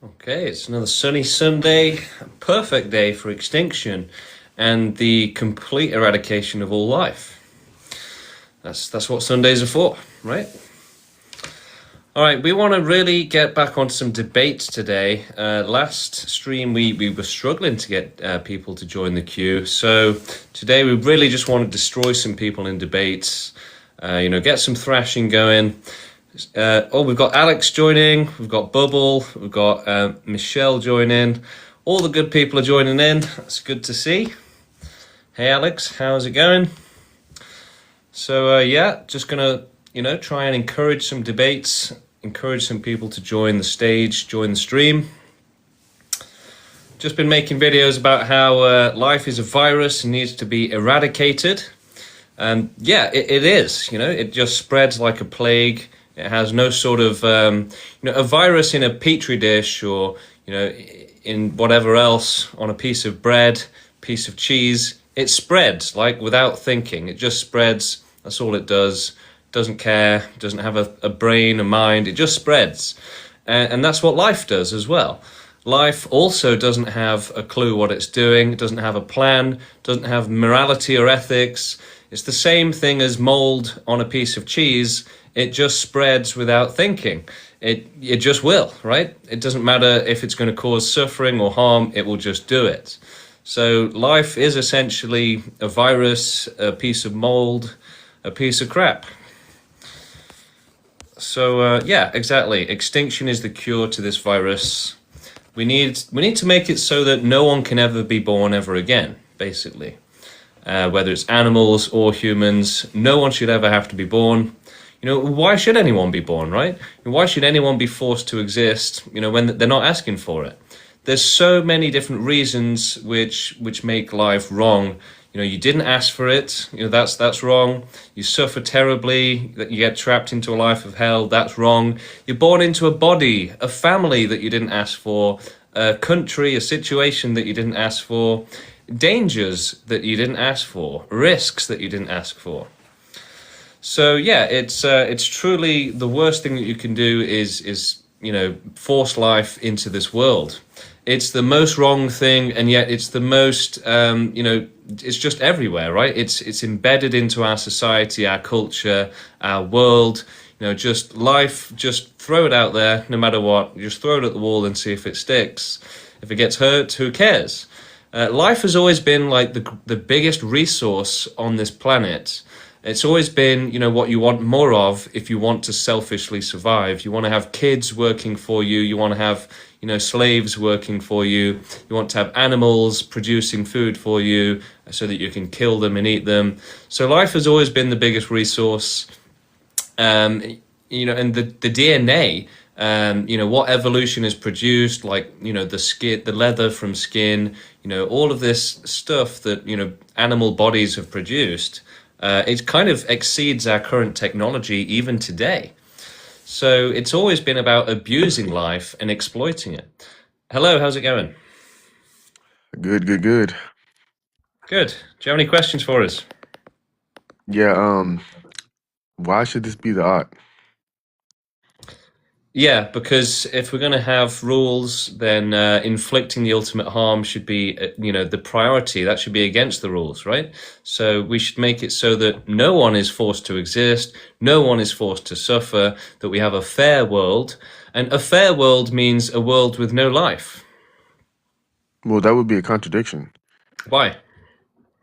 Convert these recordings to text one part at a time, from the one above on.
Okay, it's another sunny Sunday, a perfect day for extinction and the complete eradication of all life. That's what Sundays are for, right? All right, we want to really get back onto some debates today. Last stream, we were struggling to get people to join the queue. So today, we really just want to destroy some people in debates, get some thrashing going. We've got Alex joining, we've got Bubble, we've got Michelle joining. All the good people are joining in. That's good to see. Hey, Alex, how's it going? So, just going to, try and encourage some debates, encourage some people to join the stage, join the stream. Just been making videos about how life is a virus and needs to be eradicated. It is, it just spreads like a plague. It has no sort of, a virus in a petri dish or, in whatever else, on a piece of bread, piece of cheese. It spreads, like, without thinking. It just spreads. That's all it does. Doesn't care, doesn't have a brain, a mind. It just spreads. And that's what life does as well. Life also doesn't have a clue what it's doing. It doesn't have a plan, doesn't have morality or ethics. It's the same thing as mold on a piece of cheese. It just spreads without thinking. It just will, right? It doesn't matter if it's going to cause suffering or harm, it will just do it. So life is essentially a virus, a piece of mold, a piece of crap. So exactly. Extinction is the cure to this virus. We need to make it so that no one can ever be born ever again, basically. Whether it's animals or humans, no one should ever have to be born. Why should anyone be born, right? Why should anyone be forced to exist, when they're not asking for it? There's so many different reasons which make life wrong. You didn't ask for it. That's wrong. You suffer terribly, that you get trapped into a life of hell. That's wrong. You're born into a body, a family that you didn't ask for, a country, a situation that you didn't ask for, dangers that you didn't ask for, risks that you didn't ask for. So it's truly the worst thing that you can do is force life into this world. It's the most wrong thing, and yet it's the most it's just everywhere, right? It's embedded into our society, our culture, our world. Just life, just throw it out there, no matter what. Just throw it at the wall and see if it sticks. If it gets hurt, who cares? Life has always been like the biggest resource on this planet. It's always been, what you want more of if you want to selfishly survive. You want to have kids working for you. You want to have, slaves working for you. You want to have animals producing food for you so that you can kill them and eat them. So life has always been the biggest resource. And the DNA, what evolution has produced, like, the skin, the leather from skin, all of this stuff that, animal bodies have produced. It kind of exceeds our current technology even today. So it's always been about abusing life and exploiting it. Hello, how's it going? Good, good, good. Good. Do you have any questions for us? Yeah, why should this be the art? Yeah, because if we're going to have rules, then inflicting the ultimate harm should be, the priority. That should be against the rules, right? So we should make it so that no one is forced to exist, no one is forced to suffer, that we have a fair world. And a fair world means a world with no life. Well, that would be a contradiction Why?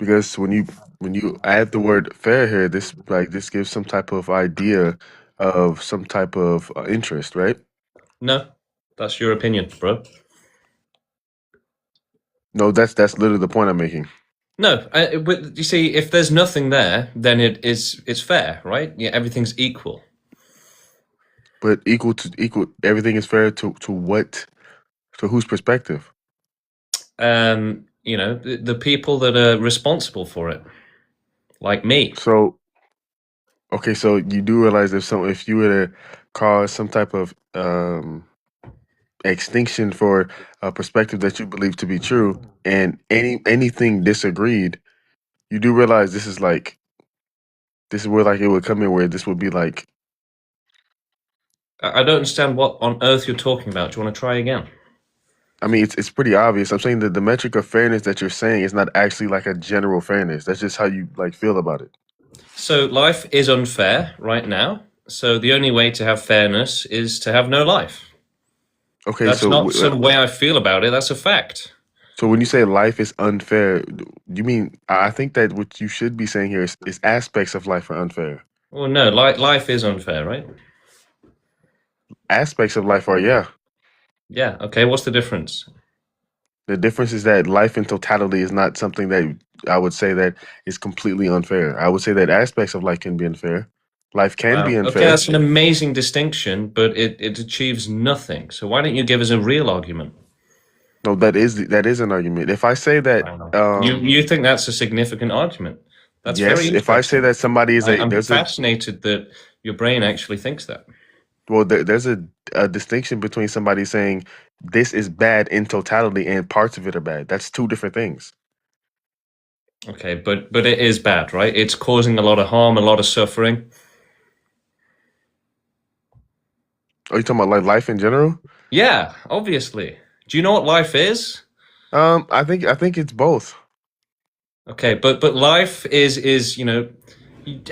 because when you add the word fair here, this gives some type of idea of some type of interest, right? No, that's your opinion, bro. No, that's literally the point I'm making. No, but you see, if there's nothing there, then it's fair, right? Yeah, everything's equal. But equal to equal, everything is fair to what? To whose perspective? The people that are responsible for it, like me. So, okay, so you do realize if you were to cause some type of extinction for a perspective that you believe to be true, and anything disagreed, you do realize this is where like it would come in where this would be like I don't understand what on earth you're talking about. Do you want to try again? I mean, it's pretty obvious. I'm saying that the metric of fairness that you're saying is not actually like a general fairness. That's just how you like feel about it. So life is unfair right now. So the only way to have fairness is to have no life. Okay, That's not some way I feel about it. That's a fact. so when you say life is unfair, you mean I think that what you should be saying here is aspects of life are unfair. Well, no, life is unfair, right? Aspects of life are, yeah. Yeah. Okay. What's the difference? The difference is that life in totality is not something that I would say that is completely unfair. I would say that aspects of life can be unfair. Life can be Wow. Okay, unfair. that's an amazing distinction, but it achieves nothing. So why don't you give us a real argument? No, that is an argument. If I say that, Wow. You think that's a significant argument? That's very yes, if I say interesting. that somebody is a I'm there's a fascinated that your brain actually thinks that. well, there's a distinction between somebody saying this is bad in totality and parts of it are bad. That's two different things. Okay, but it is bad, right? It's causing a lot of harm, a lot of suffering. Are you talking about like life in general? Yeah, obviously. Do you know what life is? I think it's both. Okay, but life is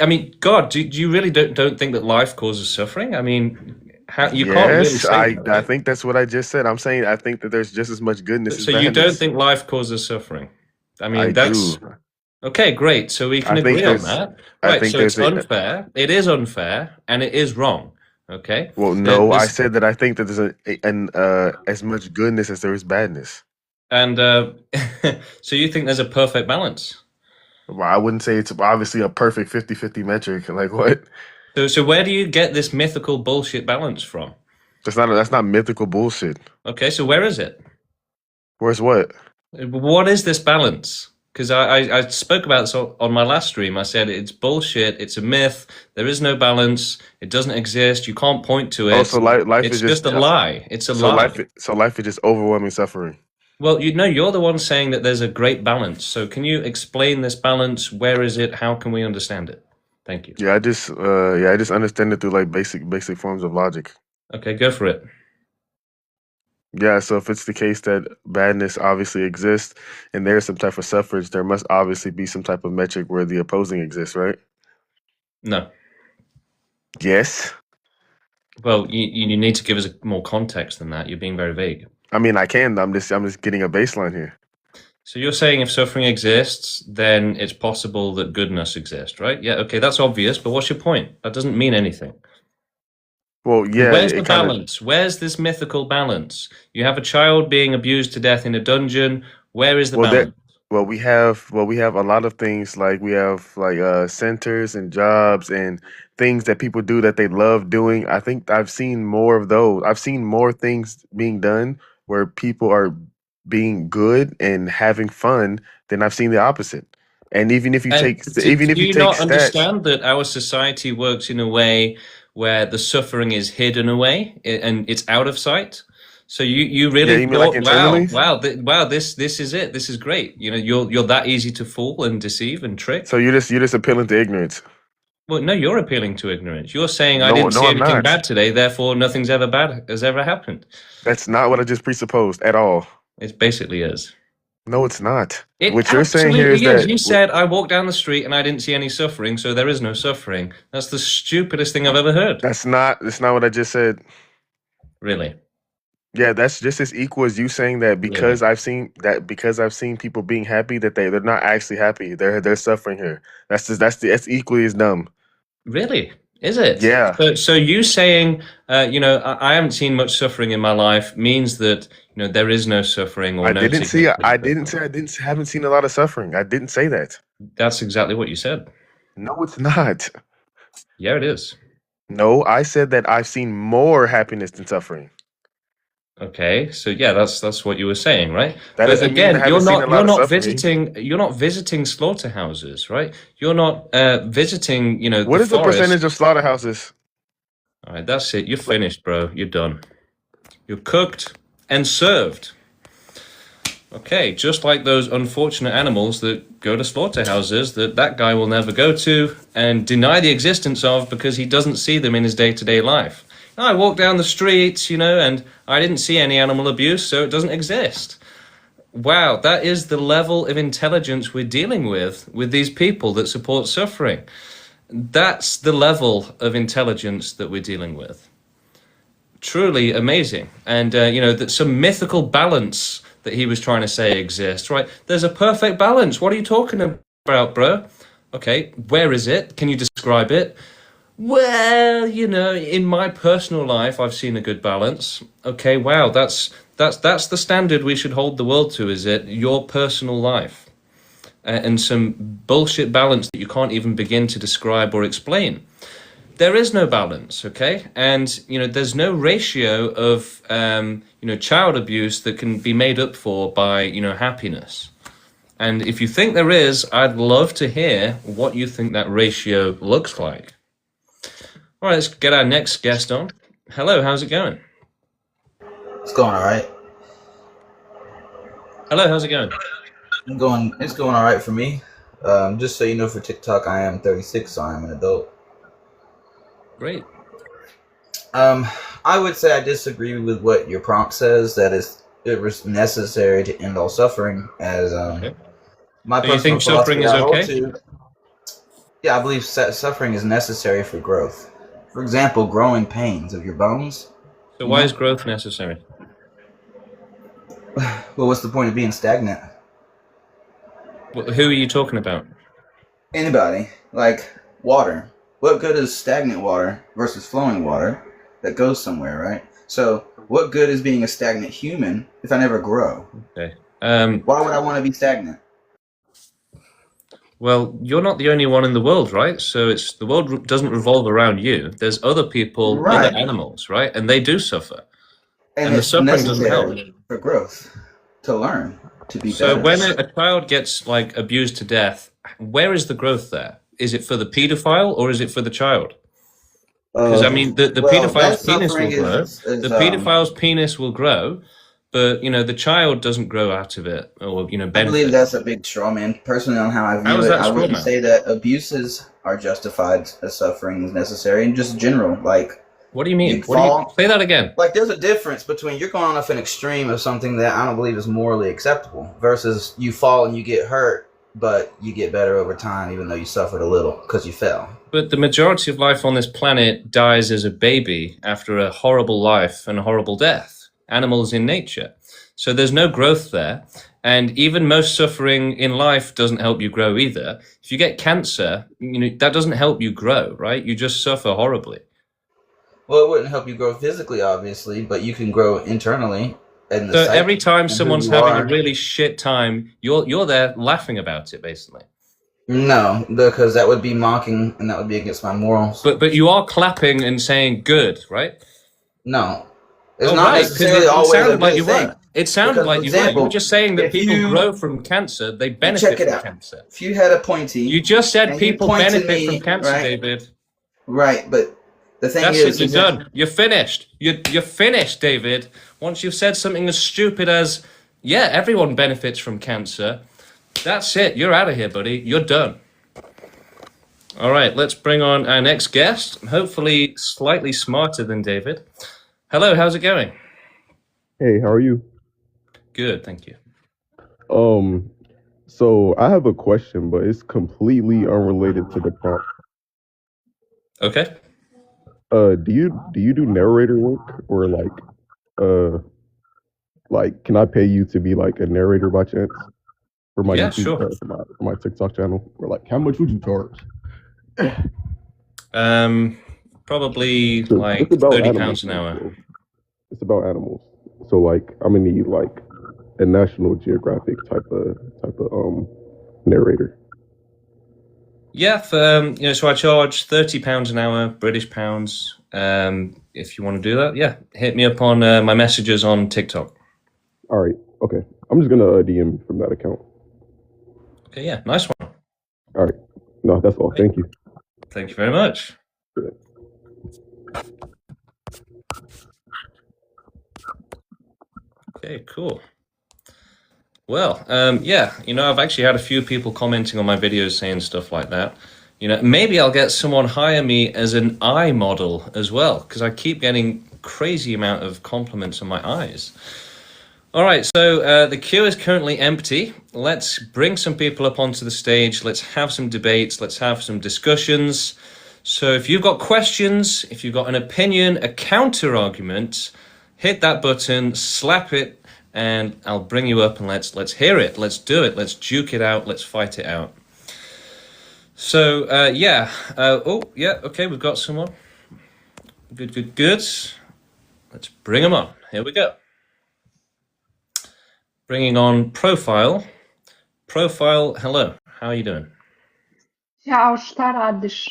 I mean, God, do you really don't think that life causes suffering? I mean, how you can't really Yes, say that, I right? think that's what I just said. I'm saying I think that there's just as much goodness as So you don't badness. think life causes suffering? I I mean, that's do. okay, great. So we can I think agree on there's that. I Right, think so it's there's a unfair. It is unfair and it is wrong. Okay? well, no, I There's said that I think that there's an as much goodness as there is badness. and so you think there's a perfect balance. Well, I wouldn't say it's obviously a perfect 50-50 metric. Like what? So where do you get this mythical bullshit balance from? That's not mythical bullshit. Okay, so where is it? Where's what? What is this balance? Because I spoke about this on my last stream. I said it's bullshit. It's a myth. There is no balance. It doesn't exist. You can't point to Oh, it. so life is It's just just a lie. It's a lie. so life is just overwhelming suffering. Well, you know, you're the one saying that there's a great balance. So can you explain this balance? Where is it? How can we understand it? Thank you. I just understand it through like basic forms of logic. Okay, go for it. Yeah, so if it's the case that badness obviously exists and there's some type of suffrage, there must obviously be some type of metric where the opposing exists, right? No. Yes. Well, you need to give us more context than that. You're being very vague. I mean, I can. I'm just getting a baseline here. So you're saying if suffering exists, then it's possible that goodness exists, right? Yeah, okay, that's obvious, but what's your point? That doesn't mean anything. Well, yeah, Where's the it kind of balance? Where's this mythical balance? You have a child being abused to death in a dungeon. Where is the well that balance? we have a lot of things like we have like centers and jobs and things that people do that they love doing. I think I've seen more of those. I've seen more things being done where people are being good and having fun than I've seen the opposite. And And even if do you you take not stats, understand that our society works in a way where the suffering is hidden away and it's out of sight? So you yeah, really you mean like thought, internally? wow, this is it. This is great. You know, you're that easy to fool and deceive and So trick. you're just appealing to ignorance. Well, no, you're appealing to ignorance. You're saying I No, didn't no, see I'm anything not. bad today, therefore nothing's ever bad has ever happened. That's not what I just presupposed at all. It basically is. No, it's not. It What you're saying here is absolutely is. that You said I walked down the street and I didn't see any suffering, so there is no suffering. That's the stupidest thing I've ever heard. that's not what I just said. Really, Yeah, that's just as equal as you saying that really, because I've seen people being happy that they're not actually happy. They're suffering here. That's equally as dumb. really. Is it? Yeah. So you saying, I haven't seen much suffering in my life means that there is no suffering or I no didn't see significant I didn't say suffering. I didn't haven't seen a lot of suffering. I didn't say that. That's exactly what you said. No, it's not. Yeah, it is. No, I said that I've seen more happiness than suffering. Okay, so yeah, that's what you were saying, right? That But doesn't mean I again, haven't seen a you're lot of not suffering. visiting slaughterhouses, right? You're not visiting, the What is the percentage forest. of slaughterhouses? All right, that's it. You're Like, finished, bro. You're done. You're cooked and served. Okay, just like those unfortunate animals that go to slaughterhouses that guy will never go to and deny the existence of because he doesn't see them in his day-to-day life. I walk down the streets, and I didn't see any animal abuse, so it doesn't exist. Wow, that is the level of intelligence we're dealing with these people that support suffering. That's the level of intelligence that we're dealing with. Truly amazing. And, that some mythical balance that he was trying to say exists, right? There's a perfect balance. What are you talking about, bro? Okay, where is it? Can you describe it? Well, in my personal life, I've seen a good balance. Okay, wow, that's the standard we should hold the world to, is it? Your personal life. And some bullshit balance that you can't even begin to describe or explain. There is no balance, okay? And, there's no ratio of, child abuse that can be made up for by, happiness. And if you think there is, I'd love to hear what you think that ratio looks like. All right, let's get our next guest on. Hello, how's it going? It's going all right. Hello, how's it going? It's going all right for me. Just so you know, for TikTok, I am 36, so I am an adult. Great. I would say I disagree with what your prompt says. That it was necessary to end all suffering. As Okay. my So you personal think suffering philosophy is I hold okay? to. Yeah, I believe suffering is necessary for growth. For example, growing pains of your bones. So You why is know, growth necessary? well, what's the point of being stagnant? Who are you talking about? Anybody, like water. What good is stagnant water versus flowing water that goes somewhere, right? So, what good is being a stagnant human if I never grow? Okay. Why would I want to be stagnant? Well, you're not the only one in the world, right? So the world doesn't revolve around you. There's other people, other Right. animals, right? And they do suffer. And And the it's suffering doesn't help. necessary for growth, to learn, to be So better. when a child gets like abused to death, where is the growth there? Is it for the pedophile or is it for the child? Because I mean, the Well, that pedophile's penis will suffering grow. is The pedophile's penis will grow, but the child doesn't grow out of it or I believe benefit. that's a big straw man. Personally, on how I How view is it, that a I straw wouldn't man? say that abuses are justified as suffering is necessary, and just general, like What do you mean? you What do you fall. say that again? Like, there's a difference between you're going off an extreme of something that I don't believe is morally acceptable versus you fall and you get hurt, but you get better over time, even though you suffered a little because you fell. But the majority of life on this planet dies as a baby after a horrible life and a horrible death. Animals in nature. So there's no growth there. And even most suffering in life doesn't help you grow either. If you get cancer, that doesn't help you grow, right? You just suffer horribly. Well, it wouldn't help you grow physically, obviously, but you can grow internally in the So every psyche time and who someone's you having a are. really shit time, you're there laughing about it, basically. No, because that would be mocking and that would be against my morals. But you are clapping and saying good, right? No, it's Oh, not right, because necessarily it always a sounded like good you thing. were. It sounded Because, for like you were. You were example, just saying that if people you grow from cancer, they check benefit it from out, cancer. if you had a You pointee just said and you people pointed benefit from me, cancer, right? David. Right, but the thing That's it, is you're that done. You're finished. You're finished, David. Once you've said something as stupid as, yeah, everyone benefits from cancer, that's it. You're out of here, buddy. You're done. All right, let's bring on our next guest, hopefully slightly smarter than David. Hello, how's it going? Hey, how are you? Good, thank you. Um, so I have a question, but it's completely unrelated to the prompt. Okay. Do you do narrator work or uh can I pay you to be like a narrator by chance for my Yeah, YouTube sure. for my TikTok channel? Or like how much would you charge? Probably So it's like about animals £30 an though, hour. so it's about animals. So like I'm gonna need like a National Geographic type of narrator. Yeah, so I charge £30 an hour, British pounds. If you want to do that, yeah, hit me up on my messages on TikTok. All right, okay. I'm just gonna DM from that account. Okay, yeah, nice one. All right. No, that's all. Thank you. Thank you very much. Okay, cool. Well, yeah, I've actually had a few people commenting on my videos saying stuff like that. Maybe I'll get someone hire me as an eye model as well, because I keep getting crazy amount of compliments on my eyes. All right, so the queue is currently empty. Let's bring some people up onto the stage. Let's have some debates. Let's have some discussions. So if you've got questions, if you've got an opinion, a counter argument, hit that button, slap it, and I'll bring you up and let's hear it. Let's do it. Let's duke it out. Let's fight it out. So, yeah. Oh, yeah, okay, we've got someone. Good, good, good. Let's bring them on. Here we go. Bringing on Profile. Profile, hello. How are you doing? Ćao, šta radiš?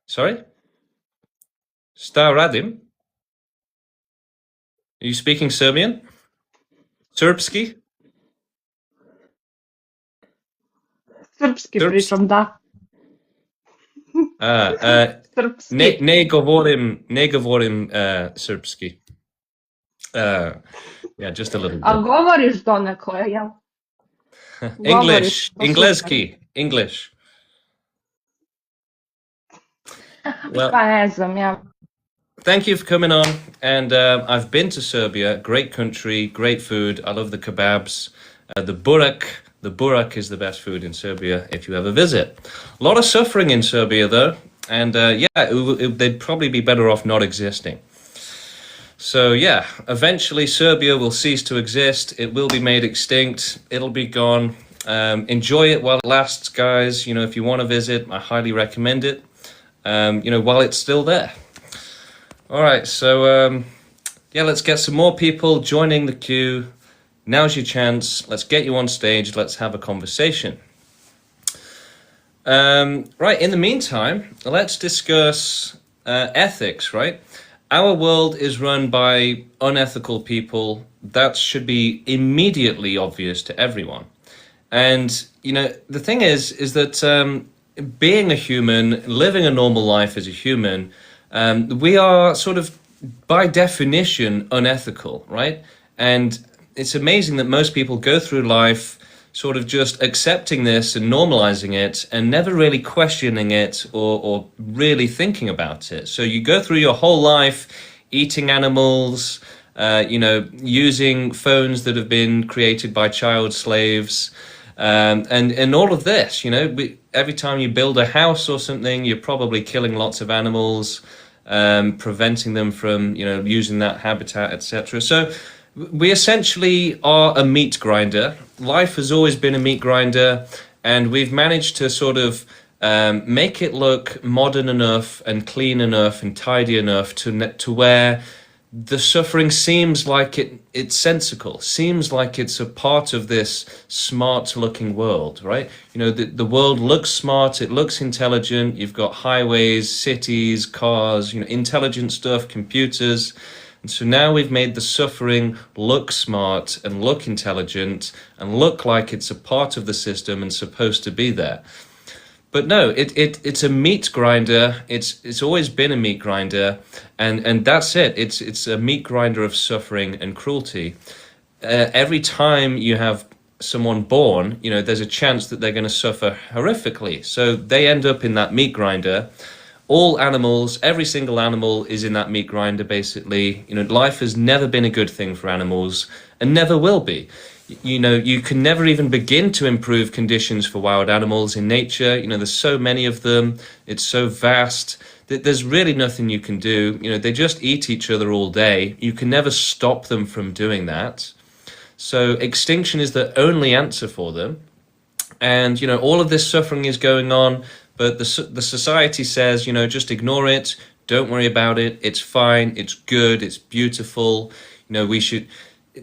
Sorry? Šta radim? Are you speaking Serbian? Srpski? Srpski Srpski. pričam, da. Srpski. Ne govorim srpski. Yeah, just a little A bit. govoriš donekle, jel? English, Govoriš, Engleski, English. Well, Pa ne znam, ja. thank you for coming on. And I've been to Serbia. Great country, great food. I love the kebabs. The burak. The burak is the best food in Serbia if you ever visit. A lot of suffering in Serbia, though. And yeah, they'd probably be better off not existing. So yeah, eventually Serbia will cease to exist. It will be made extinct. It'll be gone. Enjoy it while it lasts, guys. If you want to visit, I highly recommend it. While it's still there. All right, so yeah, let's get some more people joining the queue. Now's your chance. Let's get you on stage. Let's have a conversation. Right, in the meantime, let's discuss ethics, right? Our world is run by unethical people. That should be immediately obvious to everyone. And, the thing is that being a human, living a normal life as a human, we are sort of, by definition, unethical, right? And it's amazing that most people go through life sort of just accepting this and normalizing it and never really questioning it or really thinking about it. So you go through your whole life eating animals, using phones that have been created by child slaves, and all of this, every time you build a house or something, you're probably killing lots of animals, preventing them from, using that habitat, etc. So we essentially are a meat grinder. Life has always been a meat grinder, and we've managed to sort of make it look modern enough and clean enough and tidy enough to where the suffering seems like it's sensical, seems like it's a part of this smart-looking world, right? The world looks smart, it looks intelligent. You've got highways, cities, cars, intelligent stuff, computers. And so now we've made the suffering look smart and look intelligent and look like it's a part of the system and supposed to be there. But no, it's a meat grinder. It's always been a meat grinder, and that's it. It's a meat grinder of suffering and cruelty. Every time you have someone born, there's a chance that they're going to suffer horrifically. So they end up in that meat grinder. All animals, every single animal is in that meat grinder, basically. Life has never been a good thing for animals and never will be. You can never even begin to improve conditions for wild animals in nature. There's so many of them. It's so vast that there's really nothing you can do. They just eat each other all day. You can never stop them from doing that. So extinction is the only answer for them. And, all of this suffering is going on. But the society says, just ignore it. Don't worry about it. It's fine. It's good. It's beautiful. We should...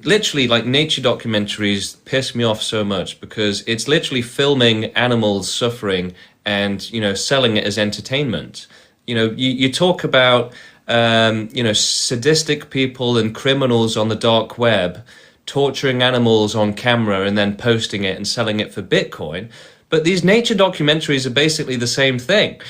Literally, like, nature documentaries piss me off so much because it's literally filming animals suffering and, selling it as entertainment. You talk about, sadistic people and criminals on the dark web torturing animals on camera and then posting it and selling it for Bitcoin. But these nature documentaries are basically the same thing.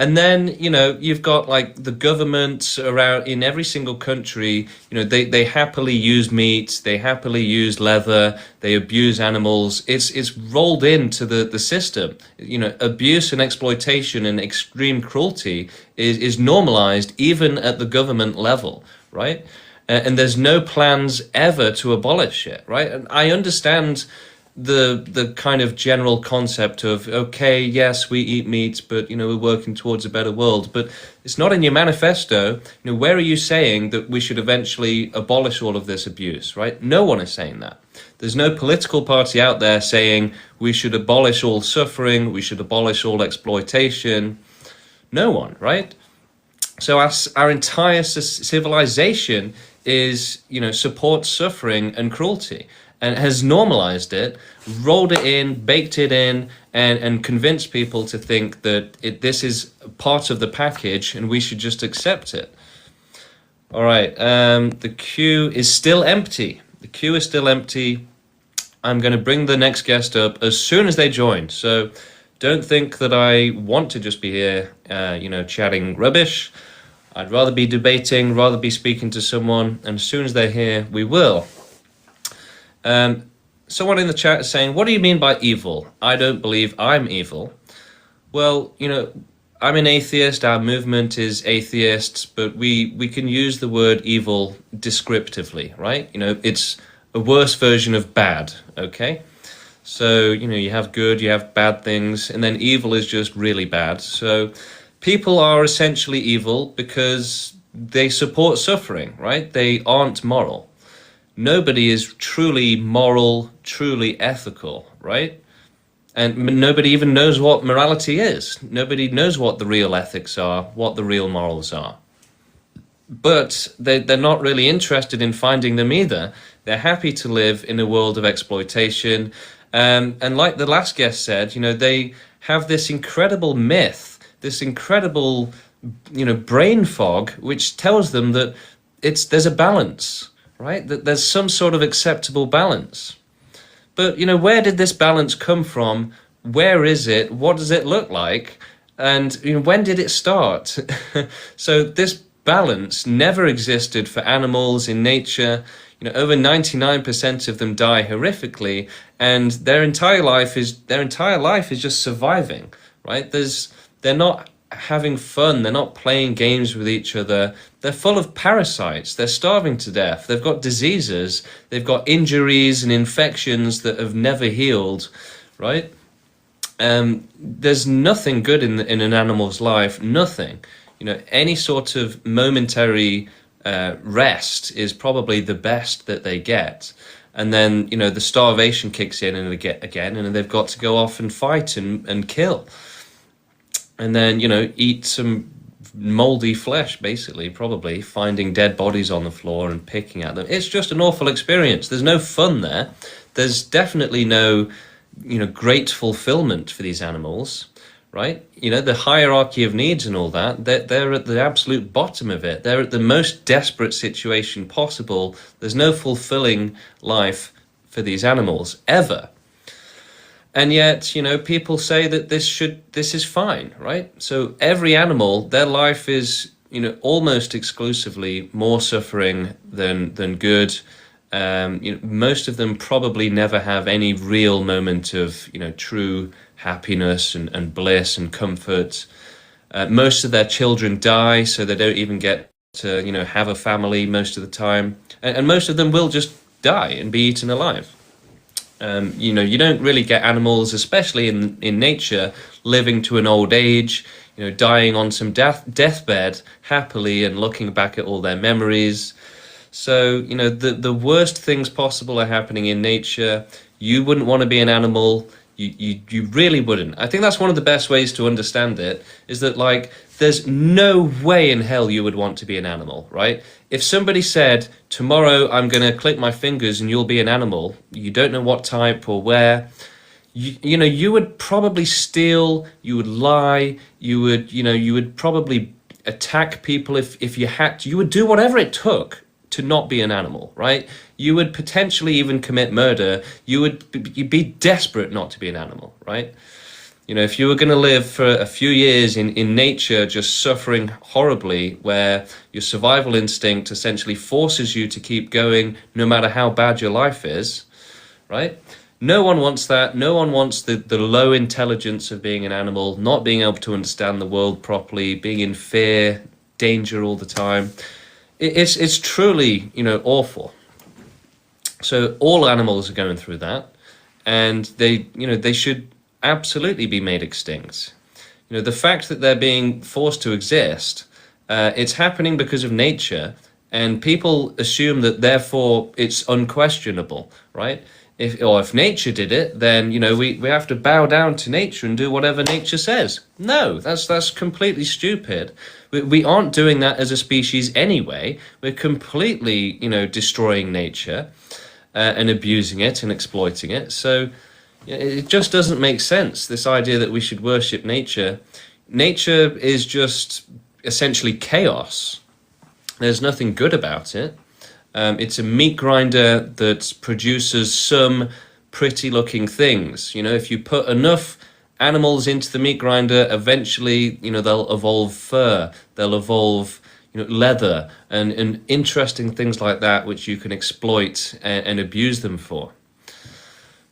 And then, you've got like the governments around in every single country, they happily use meat, they happily use leather, they abuse animals. It's rolled into the system. Abuse and exploitation and extreme cruelty is normalized even at the government level, right? And there's no plans ever to abolish it, right? And I understand the kind of general concept of, okay, yes, we eat meat, but we're working towards a better world. But it's not in your manifesto. Where are you saying that we should eventually abolish all of this abuse, right? No one is saying that. There's no political party out there saying we should abolish all suffering, we should abolish all exploitation. No one, right? So our entire civilization is, supports suffering and cruelty, and has normalized it, rolled it in, baked it in, and convinced people to think that this is part of the package and we should just accept it. All right, the queue is still empty. The queue is still empty. I'm going to bring the next guest up as soon as they join. So don't think that I want to just be here, chatting rubbish. I'd rather be debating, rather be speaking to someone, and as soon as they're here, we will. Someone in the chat is saying, what do you mean by evil? I don't believe I'm evil. Well, I'm an atheist, our movement is atheists, but we can use the word evil descriptively, right? It's a worse version of bad, okay? So, you have good, you have bad things, and then evil is just really bad. So people are essentially evil because they support suffering, right? They aren't moral. Nobody is truly moral, truly ethical, right? And nobody even knows what morality is. Nobody knows what the real ethics are, what the real morals are. But they're not really interested in finding them either. They're happy to live in a world of exploitation. And like the last guest said, they have this incredible myth, this incredible, brain fog, which tells them that there's a balance, right? That there's some sort of acceptable balance. But, where did this balance come from? Where is it? What does it look like? And, when did it start? So this balance never existed for animals in nature. Over 99% of them die horrifically, and their entire life is just surviving, right? They're not having fun, they're not playing games with each other, they're full of parasites, they're starving to death, they've got diseases, they've got injuries and infections that have never healed, right? There's nothing good in an animal's life, nothing. Any sort of momentary rest is probably the best that they get. And then, the starvation kicks in and again, and they've got to go off and fight and kill. And then, eat some moldy flesh, basically, probably, finding dead bodies on the floor and picking at them. It's just an awful experience. There's no fun there. There's definitely no, great fulfillment for these animals, right? The hierarchy of needs and all that, they're at the absolute bottom of it. They're at the most desperate situation possible. There's no fulfilling life for these animals, ever. And yet, people say that this is fine, right? So every animal, their life is, almost exclusively more suffering than good. Most of them probably never have any real moment of, true happiness and bliss and comfort. Most of their children die, so they don't even get to, have a family most of the time. And most of them will just die and be eaten alive. You don't really get animals, especially in nature, living to an old age, dying on some deathbed happily and looking back at all their memories. So, the worst things possible are happening in nature. You wouldn't want to be an animal. You really wouldn't. I think that's one of the best ways to understand it, is that, there's no way in hell you would want to be an animal, right? If somebody said, tomorrow I'm going to click my fingers and you'll be an animal, you don't know what type or where, you would probably steal, you would lie, you would probably attack people if you had to. You would do whatever it took to not be an animal, right? You would potentially even commit murder. You'd be desperate not to be an animal, right? if you were going to live for a few years in nature, just suffering horribly, where your survival instinct essentially forces you to keep going no matter how bad your life is, right? No one wants that. No one wants the low intelligence of being an animal, not being able to understand the world properly, being in fear, danger all the time. It's truly, awful. So all animals are going through that, and they should absolutely be made extinct. The fact that they're being forced to exist, it's happening because of nature, and people assume that therefore it's unquestionable, right? If nature did it, then we have to bow down to nature and do whatever nature says. No, that's completely stupid. We aren't doing that as a species anyway. We're completely destroying nature and abusing it and exploiting it. So it just doesn't make sense, this idea that we should worship nature. Nature is just essentially chaos. There's nothing good about it. It's a meat grinder that produces some pretty looking things. If you put enough animals into the meat grinder, eventually, they'll evolve fur, they'll evolve, leather and interesting things like that, which you can exploit and abuse them for.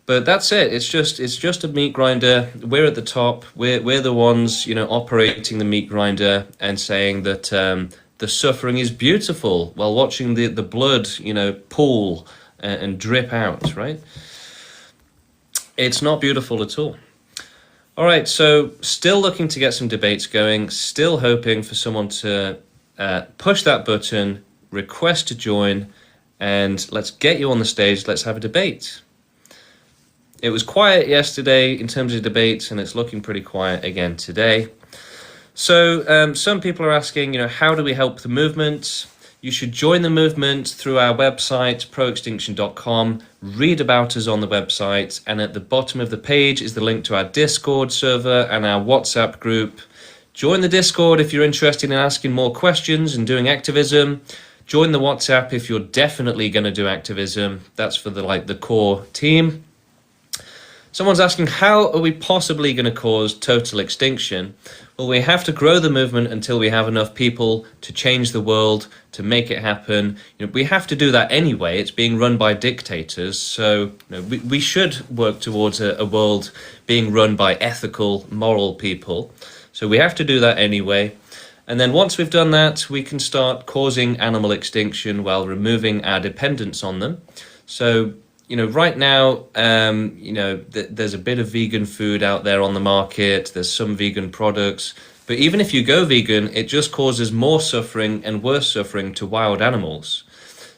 But that's it. It's just a meat grinder. We're at the top. We're the ones, operating the meat grinder and saying that the suffering is beautiful while watching the blood, pool and drip out, right? It's not beautiful at all. All right, so still looking to get some debates going, still hoping for someone to push that button, request to join, and let's get you on the stage. Let's have a debate. It was quiet yesterday in terms of debates, and it's looking pretty quiet again today. So some people are asking, how do we help the movement? You should join the movement through our website, proextinction.com. Read about us on the website, and at the bottom of the page is the link to our Discord server and our WhatsApp group. Join the Discord if you're interested in asking more questions and doing activism. Join the WhatsApp if you're definitely going to do activism. That's for the core team. Someone's asking, how are we possibly going to cause total extinction? Well, we have to grow the movement until we have enough people to change the world, to make it happen. We have to do that anyway. It's being run by dictators. So we should work towards a world being run by ethical, moral people. So we have to do that anyway. And then once we've done that, we can start causing animal extinction while removing our dependence on them. So right now, there's a bit of vegan food out there on the market. There's some vegan products. But even if you go vegan, it just causes more suffering and worse suffering to wild animals.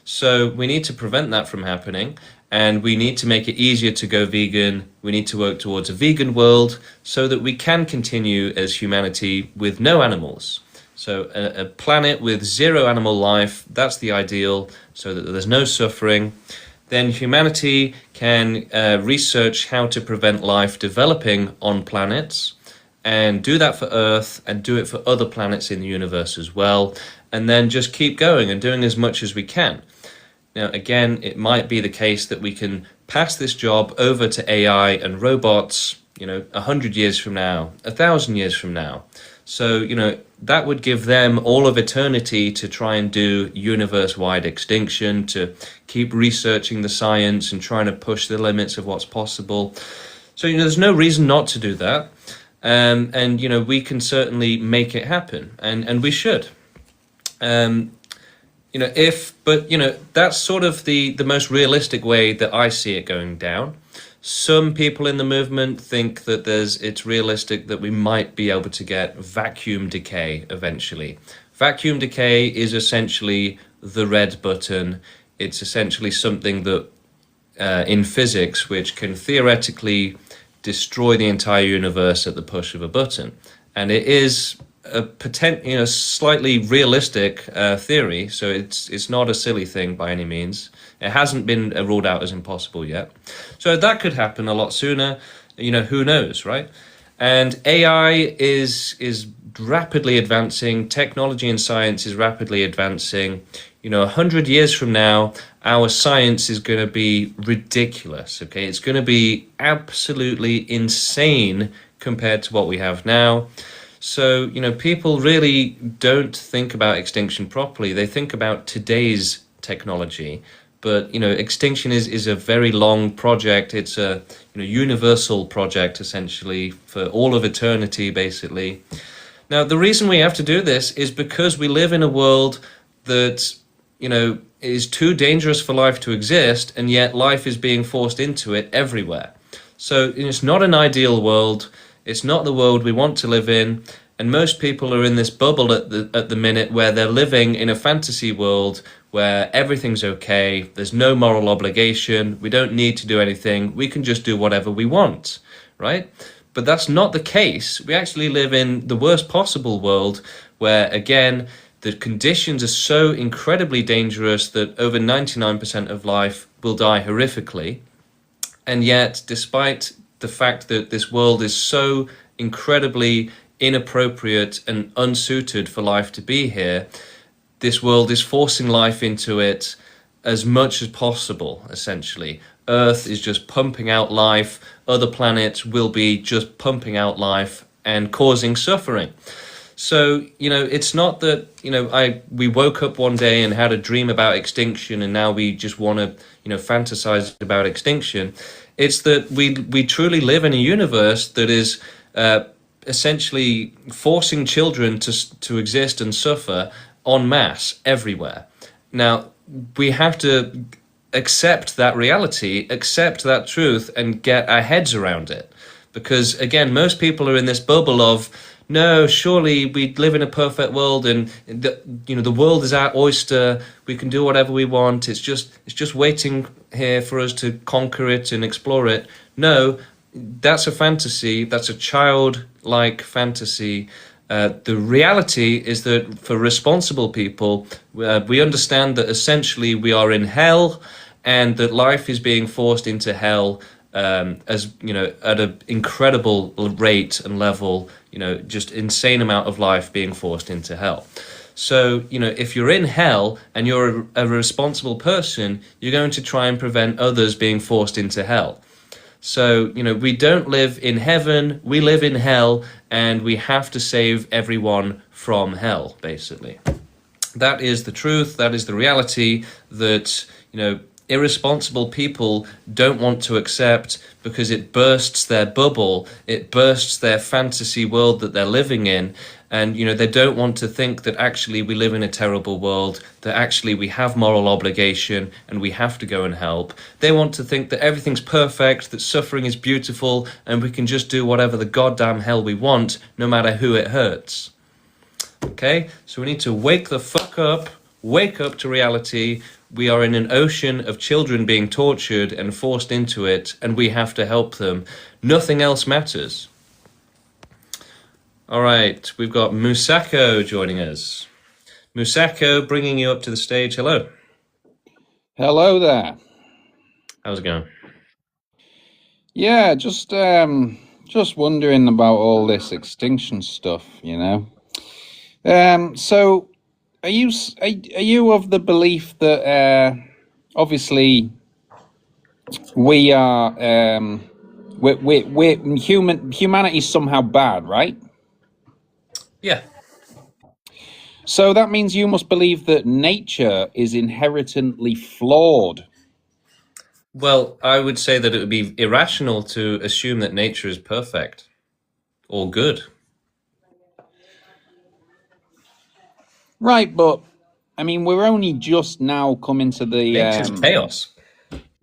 So we need to prevent that from happening. And we need to make it easier to go vegan. We need to work towards a vegan world so that we can continue as humanity with no animals. So a planet with zero animal life, that's the ideal, so that there's no suffering. Then humanity can research how to prevent life developing on planets and do that for Earth and do it for other planets in the universe as well. And then just keep going and doing as much as we can. Now, again, it might be the case that we can pass this job over to AI and robots, 100 years from now, 1,000 years from now. So, that would give them all of eternity to try and do universe-wide extinction, to keep researching the science and trying to push the limits of what's possible. So, there's no reason not to do that. And we can certainly make it happen, and we should. That's sort of the most realistic way that I see it going down. Some people in the movement think that it's realistic that we might be able to get vacuum decay eventually. Vacuum decay is essentially the red button. It's essentially something that in physics which can theoretically destroy the entire universe at the push of a button. And it is a slightly realistic theory, so it's not a silly thing by any means. It hasn't been ruled out as impossible yet. So that could happen a lot sooner. Who knows, right? And AI is rapidly advancing. Technology and science is rapidly advancing. 100 years from now, our science is going to be ridiculous, okay? It's going to be absolutely insane compared to what we have now. So, people really don't think about extinction properly. They think about today's technology. But, extinction is a very long project. It's a universal project, essentially, for all of eternity, basically. Now, the reason we have to do this is because we live in a world that, is too dangerous for life to exist, and yet life is being forced into it everywhere. So it's not an ideal world. It's not the world we want to live in. And most people are in this bubble at the minute where they're living in a fantasy world where everything's okay. There's no moral obligation. We don't need to do anything. We can just do whatever we want, right? But that's not the case. We actually live in the worst possible world where, again, the conditions are so incredibly dangerous that over 99% of life will die horrifically. And yet, despite the fact that this world is so incredibly inappropriate and unsuited for life to be here, this world is forcing life into it as much as possible, essentially. Earth is just pumping out life. Other planets will be just pumping out life and causing suffering. So, it's not that, we woke up one day and had a dream about extinction and now we just want to, fantasize about extinction. It's that we truly live in a universe that is essentially forcing children to exist and suffer en masse everywhere. Now, we have to accept that reality, accept that truth, and get our heads around it. Because, again, most people are in this bubble of, no, surely we live in a perfect world and the world is our oyster. We can do whatever we want. It's just waiting here for us to conquer it and explore it. No, that's a fantasy. That's a childlike fantasy. The reality is that for responsible people, we understand that essentially we are in hell and that life is being forced into hell as at an incredible rate and level, just insane amount of life being forced into hell. So, if you're in hell and you're a responsible person, you're going to try and prevent others being forced into hell. So, we don't live in heaven, we live in hell, and we have to save everyone from hell, basically. That is the truth, that is the reality that, irresponsible people don't want to accept because it bursts their bubble, it bursts their fantasy world that they're living in, and they don't want to think that actually we live in a terrible world, that actually we have moral obligation and we have to go and help. They want to think that everything's perfect, that suffering is beautiful, and we can just do whatever the goddamn hell we want, no matter who it hurts. Okay, so we need to wake the fuck up, wake up to reality. We are in an ocean of children being tortured and forced into it, and we have to help them. Nothing else matters. All right, we've got Musako joining us. Musako, bringing you up to the stage. Hello. Hello there. How's it going? Yeah, just wondering about all this extinction stuff, So, are you of the belief that obviously we are we're humanity's somehow bad, right? Yeah. So that means you must believe that nature is inherently flawed. Well, I would say that it would be irrational to assume that nature is perfect or good. Right, but I mean, we're only just now coming to the Nature's chaos.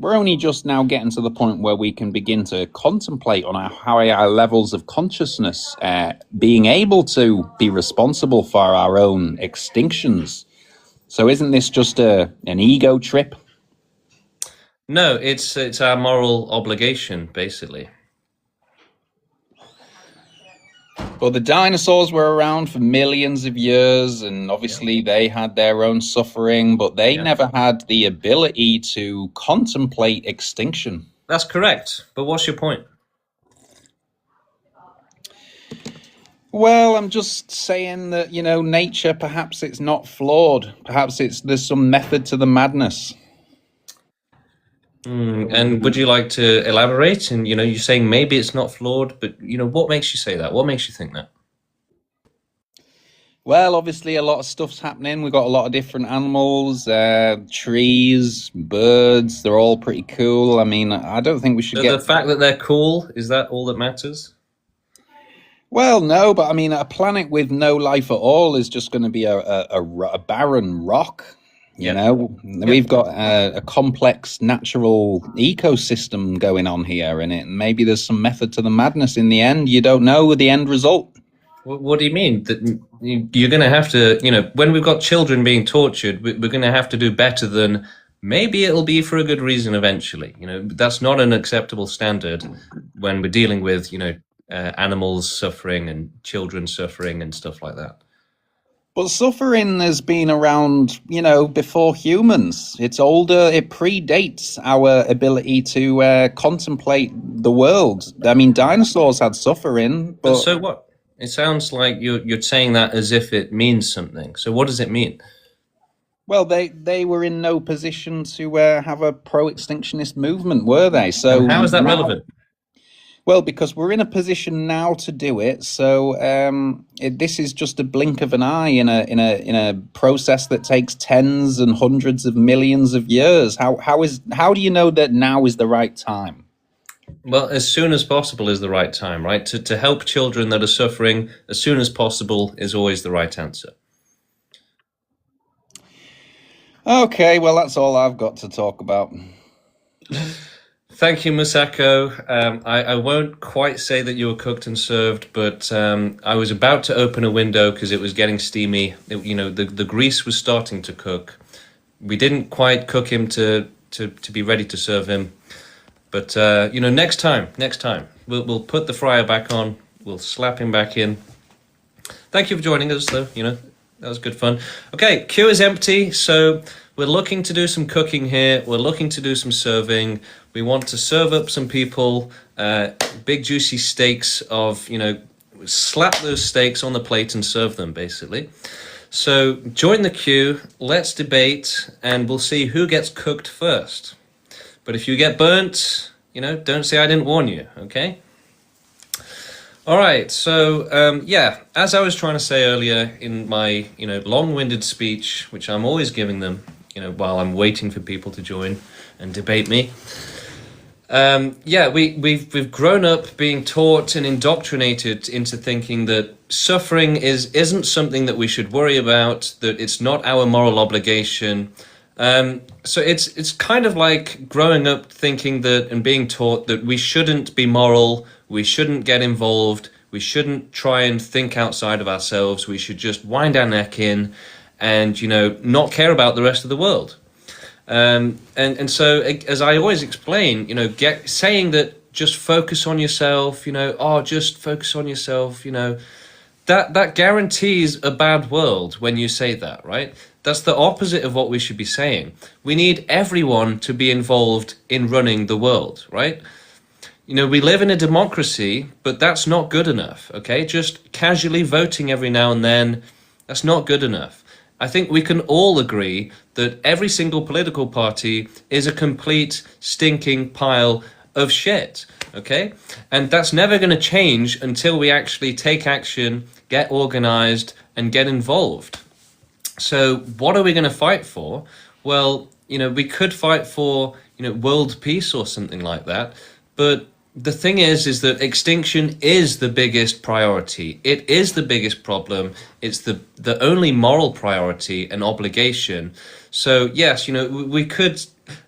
We're only just now getting to the point where we can begin to contemplate on how our levels of consciousness, being able to be responsible for our own extinctions. So isn't this just an ego trip? No, it's our moral obligation, basically. Well, the dinosaurs were around for millions of years, and obviously they had their own suffering, but they never had the ability to contemplate extinction. That's correct. But what's your point? Well, I'm just saying that, nature, perhaps it's not flawed. Perhaps there's some method to the madness. And would you like to elaborate? And you're saying maybe it's not flawed, but what makes you say that? What makes you think that? Well, obviously, a lot of stuff's happening. We've got a lot of different animals, trees, birds. They're all pretty cool. I mean, I don't think we should The fact that they're cool, is that all that matters? Well, no, but I mean, a planet with no life at all is just going to be a barren rock. Yeah. We've got a complex natural ecosystem going on here, and maybe there's some method to the madness in the end. You don't know the end result. What do you mean? That you're going to have to, when we've got children being tortured, we're going to have to do better than maybe it'll be for a good reason eventually. That's not an acceptable standard when we're dealing with, animals suffering and children suffering and stuff like that. But suffering has been around, before humans. It's older. It predates our ability to contemplate the world. I mean, dinosaurs had suffering, But but so what? It sounds like you're saying that as if it means something. So what does it mean? well, they were in no position to have a pro-extinctionist movement, were they? So And how is that now- relevant? Well, because we're in a position now to do it. So this is just a blink of an eye in a process that takes tens and hundreds of millions of years. How do you know that now is the right time? Well, as soon as possible is the right time, right? To help children that are suffering as soon as possible is always the right answer. Okay, well, that's all I've got to talk about. Thank you, Masako. I won't quite say that you were cooked and served, but I was about to open a window because it was getting steamy. The grease was starting to cook. We didn't quite cook him to be ready to serve him. But, next time, we'll put the fryer back on. We'll slap him back in. Thank you for joining us, though. That was good fun. Okay, queue is empty, so we're looking to do some cooking here. We're looking to do some serving. We want to serve up some people big juicy steaks of, slap those steaks on the plate and serve them, basically. So join the queue, let's debate, and we'll see who gets cooked first. But if you get burnt, don't say I didn't warn you, okay? All right, so, as I was trying to say earlier in my, long-winded speech, which I'm always giving them, while I'm waiting for people to join and debate me. We've grown up being taught and indoctrinated into thinking that suffering isn't something that we should worry about, that it's not our moral obligation. So it's kind of like growing up thinking that and being taught that we shouldn't be moral, we shouldn't get involved, we shouldn't try and think outside of ourselves, we should just wind our neck in and, not care about the rest of the world. And so, as I always explain, saying that just focus on yourself, just focus on yourself, that guarantees a bad world when you say that, right? That's the opposite of what we should be saying. We need everyone to be involved in running the world, right? We live in a democracy, but that's not good enough, okay? Just casually voting every now and then, that's not good enough. I think we can all agree that every single political party is a complete stinking pile of shit, okay? And that's never going to change until we actually take action, get organized, and get involved. So what are we going to fight for? Well, we could fight for, world peace or something like that, but the thing is that extinction is the biggest priority. It is the biggest problem. It's the only moral priority and obligation. So yes, we could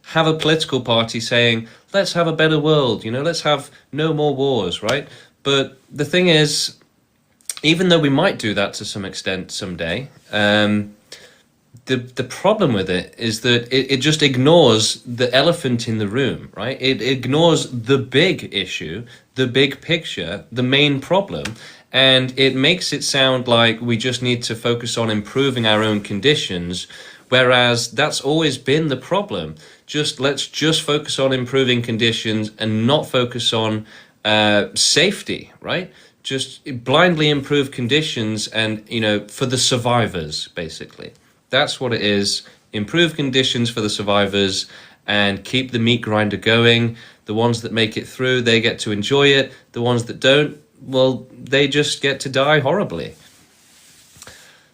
have a political party saying, let's have a better world, let's have no more wars, right? But the thing is, even though we might do that to some extent someday, the problem with it is that it just ignores the elephant in the room, right? It ignores the big issue, the big picture, the main problem, and it makes it sound like we just need to focus on improving our own conditions, whereas that's always been the problem. Let's just focus on improving conditions and not focus on safety, right? Just blindly improve conditions and, for the survivors, basically. That's what it is. Improve conditions for the survivors and keep the meat grinder going. The ones that make it through, they get to enjoy it. The ones that don't, well, they just get to die horribly.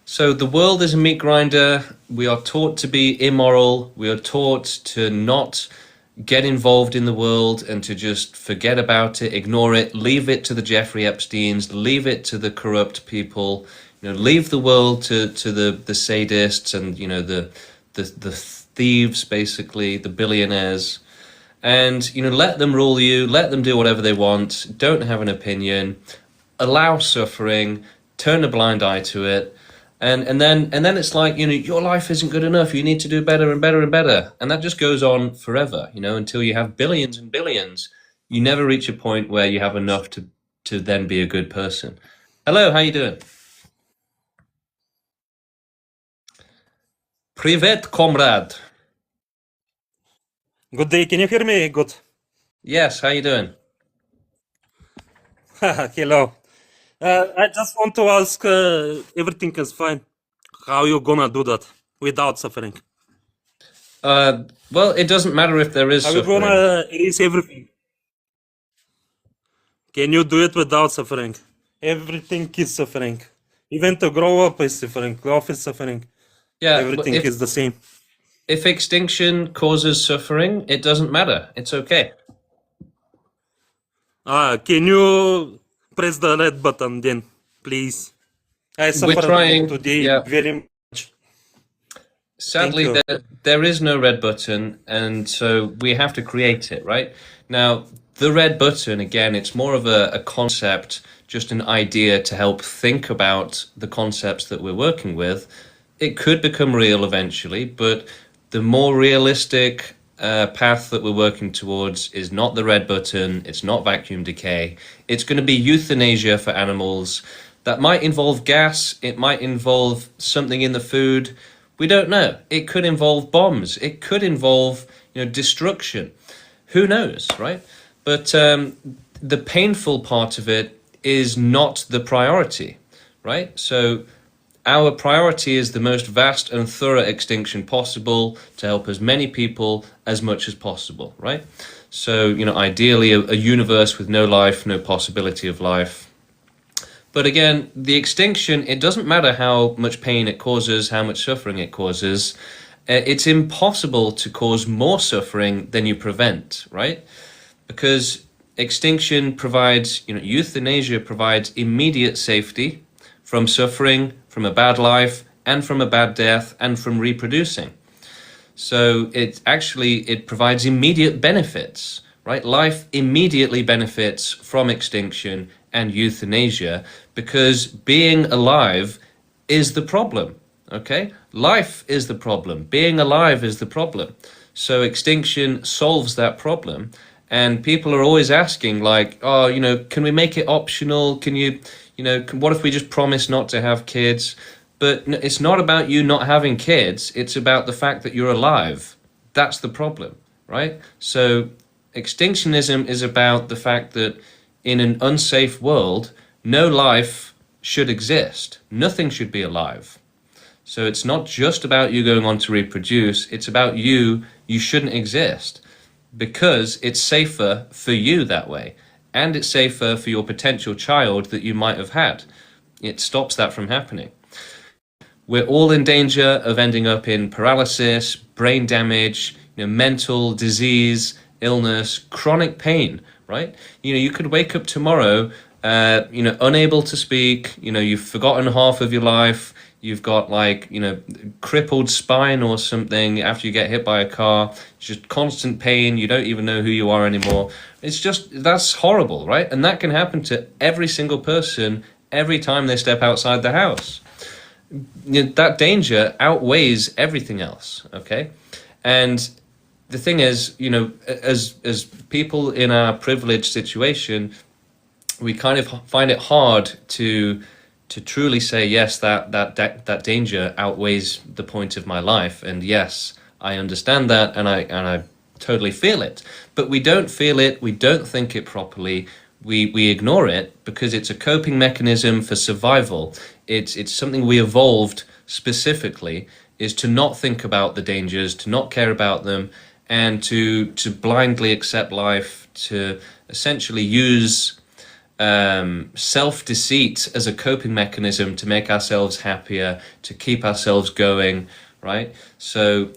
So the world is a meat grinder. We are taught to be immoral. We are taught to not get involved in the world and to just forget about it, ignore it, leave it to the Jeffrey Epsteins, leave it to the corrupt people, leave the world to the sadists and, the thieves, basically, the billionaires. And, let them rule you, let them do whatever they want, don't have an opinion, allow suffering, turn a blind eye to it. And then it's like, your life isn't good enough. You need to do better and better and better. And that just goes on forever, until you have billions and billions. You never reach a point where you have enough to then be a good person. Hello, how you doing? Privet, comrade. Good day. Can you hear me? Good. Yes, how you doing? Hello. I just want to ask, everything is fine. How you gonna do that without suffering? Well, it doesn't matter if there is How you suffering. gonna erase everything? Can you do it without suffering? Everything is suffering. Even to grow up is suffering. Growth is suffering. Yeah, Everything is the same. if extinction causes suffering, it doesn't matter. It's okay. Can you press the red button then, please? I suffered trying, today yeah. very much. Sadly, Thank there is no red button, and so we have to create it, right? Now, the red button, again, it's more of a concept, just an idea to help think about the concepts that we're working with. It could become real eventually, but the more realistic path that we're working towards is not the red button, it's not vacuum decay, it's going to be euthanasia for animals. That might involve gas, it might involve something in the food. We don't know. It could involve bombs. It could involve, destruction. Who knows, right? But the painful part of it is not the priority, right? So our priority is the most vast and thorough extinction possible to help as many people as much as possible, right? So, ideally a universe with no life, no possibility of life. But again, the extinction, it doesn't matter how much pain it causes, how much suffering it causes. It's impossible to cause more suffering than you prevent, right? Because extinction provides, euthanasia provides immediate safety from suffering, from a bad life, and from a bad death, and from reproducing. So it provides immediate benefits, right? Life immediately benefits from extinction and euthanasia because being alive is the problem, okay? Life is the problem. Being alive is the problem. So extinction solves that problem. And people are always asking like, oh, can we make it optional? Can you, what if we just promise not to have kids? But it's not about you not having kids. It's about the fact that you're alive. That's the problem, right? So extinctionism is about the fact that in an unsafe world, no life should exist. Nothing should be alive. So it's not just about you going on to reproduce. It's about you shouldn't exist because it's safer for you that way. And it's safer for your potential child that you might have had. It stops that from happening. We're all in danger of ending up in paralysis, brain damage, mental disease, illness, chronic pain, right? You could wake up tomorrow, unable to speak, you've forgotten half of your life, you've got crippled spine or something after you get hit by a car, just constant pain, you don't even know who you are anymore. That's horrible, right? And that can happen to every single person every time they step outside the house. That danger outweighs everything else, okay? And the thing is, as people in our privileged situation, we kind of find it hard to truly say, yes, that danger outweighs the point of my life. And yes, I understand that and I totally feel it. But we don't feel it, we don't think it properly, we ignore it because it's a coping mechanism for survival. It's something we evolved specifically, is to not think about the dangers, to not care about them, and to blindly accept life, to essentially use self-deceit as a coping mechanism to make ourselves happier, to keep ourselves going, right? So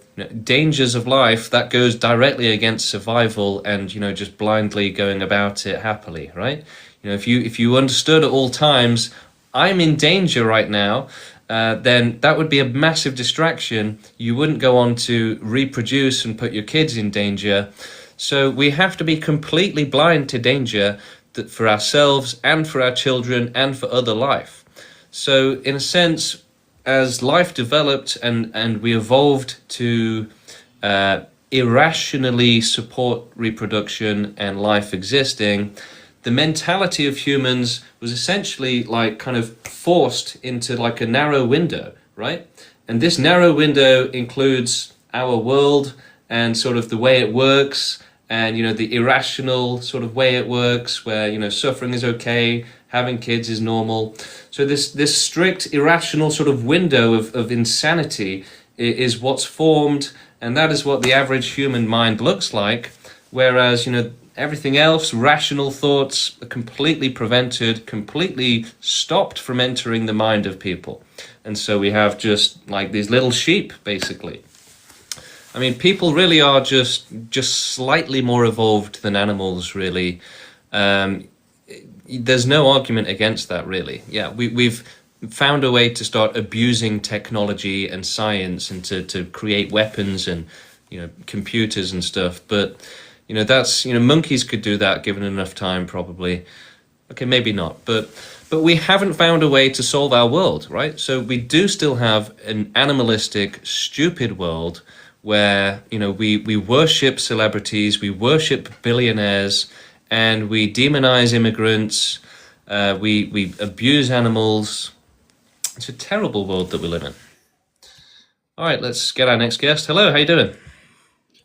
dangers of life, that goes directly against survival and, just blindly going about it happily, right? If you understood at all times, I'm in danger right now, then that would be a massive distraction. You wouldn't go on to reproduce and put your kids in danger. So we have to be completely blind to danger, that for ourselves and for our children and for other life. So in a sense, as life developed and we evolved to irrationally support reproduction and life existing, the mentality of humans was essentially like kind of forced into like a narrow window, right? And this narrow window includes our world and sort of the way it works, and the irrational sort of way it works, where suffering is okay, having kids is normal. So this strict irrational sort of window of insanity is what's formed, and that is what the average human mind looks like. Whereas everything else, rational thoughts, are completely prevented, completely stopped from entering the mind of people. And so we have just like these little sheep, basically. I mean, people really are just slightly more evolved than animals, really. There's no argument against that, really. Yeah, we've found a way to start abusing technology and science and to create weapons and, computers and stuff. But, that's, monkeys could do that given enough time, probably. Okay, maybe not. But we haven't found a way to solve our world, right? So we do still have an animalistic, stupid world where we worship celebrities, we worship billionaires, and we demonize immigrants, we abuse animals. It's a terrible world that we live in. All right, let's get our next guest. Hello, how you doing?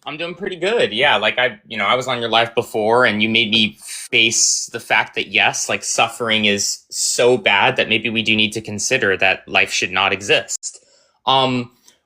I'm doing pretty good. Yeah, like I was on your live before, and you made me face the fact that yes, like suffering is so bad that maybe we do need to consider that life should not exist.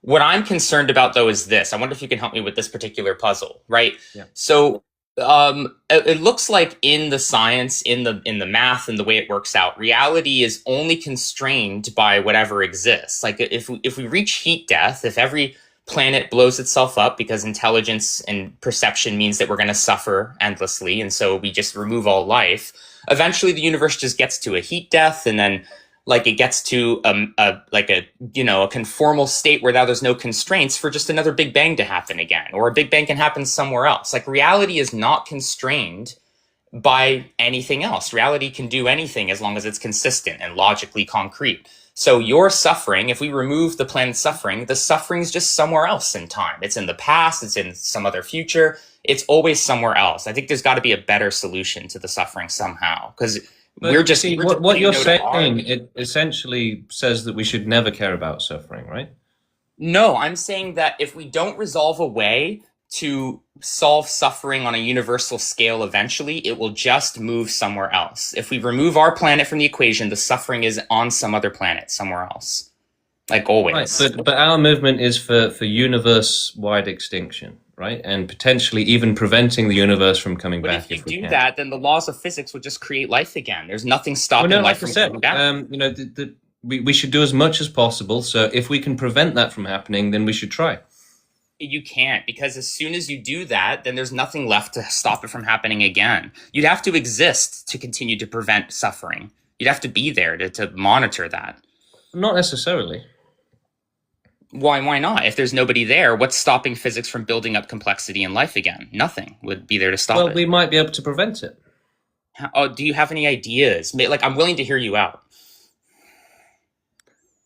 What I'm concerned about, though, is this. I wonder if you can help me with this particular puzzle, right? Yeah. So it looks like in the science, in the math, and the way it works out, reality is only constrained by whatever exists. Like if we reach heat death, if every planet blows itself up because intelligence and perception means that we're going to suffer endlessly, and so we just remove all life, eventually the universe just gets to a heat death, and then like it gets to a conformal state where now there's no constraints for just another Big Bang to happen again, or a Big Bang can happen somewhere else. Like reality is not constrained by anything else. Reality can do anything as long as it's consistent and logically concrete. So your suffering, if we remove the planet's suffering, the suffering is just somewhere else in time. It's in the past, it's in some other future. It's always somewhere else. I think there's got to be a better solution to the suffering somehow, because what you're saying, it essentially says that we should never care about suffering, right? No, I'm saying that if we don't resolve a way to solve suffering on a universal scale eventually, it will just move somewhere else. If we remove our planet from the equation, the suffering is on some other planet somewhere else, like always. Right, but our movement is for universe-wide extinction, right? And potentially even preventing the universe from coming back. But if you do that, then the laws of physics would just create life again. There's nothing stopping life from coming back. We should do as much as possible. So if we can prevent that from happening, then we should try. You can't, because as soon as you do that, then there's nothing left to stop it from happening again. You'd have to exist to continue to prevent suffering. You'd have to be there to monitor that. Not necessarily. Why not? If there's nobody there, what's stopping physics from building up complexity in life again? Nothing would be there to stop it. Well, we might be able to prevent it. Do you have any ideas? Like, I'm willing to hear you out.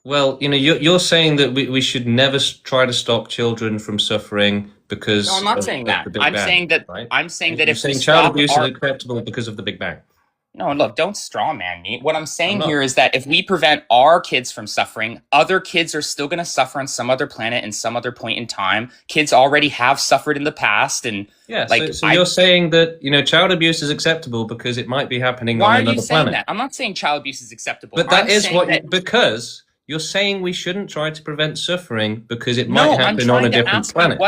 Well, you're saying that we should never try to stop children from suffering because... No, I'm not saying that. I'm saying that, right? I'm saying that if we stop... child abuse is acceptable because of the Big Bang. No, look, don't straw man me. What I'm saying here is that if we prevent our kids from suffering, other kids are still going to suffer on some other planet in some other point in time. Kids already have suffered in the past, and yeah. So you're saying that child abuse is acceptable because it might be happening on another planet. Why are you saying that? I'm not saying child abuse is acceptable. But that is because you're saying we shouldn't try to prevent suffering because it might happen on a different planet.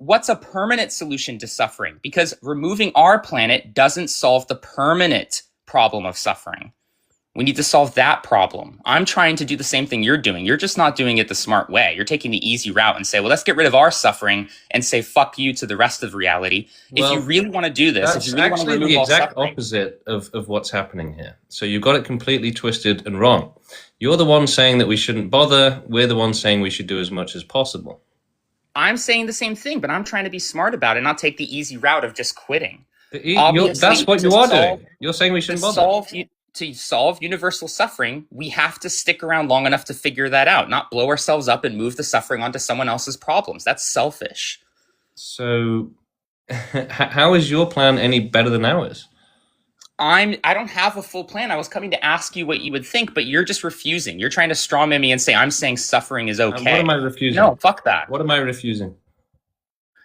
what's a permanent solution to suffering? Because removing our planet doesn't solve the permanent problem of suffering. We need to solve that problem. I'm trying to do the same thing you're doing. You're just not doing it the smart way. You're taking the easy route and say, well, let's get rid of our suffering and say, fuck you to the rest of reality. Well, if you really want to do this, if that's you really want to actually remove the all exact suffering, opposite of what's happening here. So you've got it completely twisted and wrong. You're the one saying that we shouldn't bother. We're the ones saying we should do as much as possible. I'm saying the same thing, but I'm trying to be smart about it, not take the easy route of just quitting. That's what you are doing. You're saying we shouldn't bother. To solve universal suffering, we have to stick around long enough to figure that out, not blow ourselves up and move the suffering onto someone else's problems. That's selfish. So how is your plan any better than ours? I don't have a full plan. I was coming to ask you what you would think, but you're just refusing. You're trying to strawman me and say I'm saying suffering is okay. What am I refusing? No, fuck that. What am I refusing?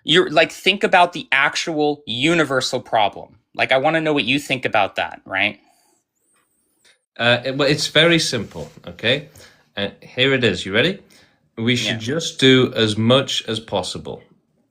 You're like, think about the actual universal problem. Like, I want to know what you think about that, right? Well, it's very simple, okay? Here it is. You ready? We should just do as much as possible.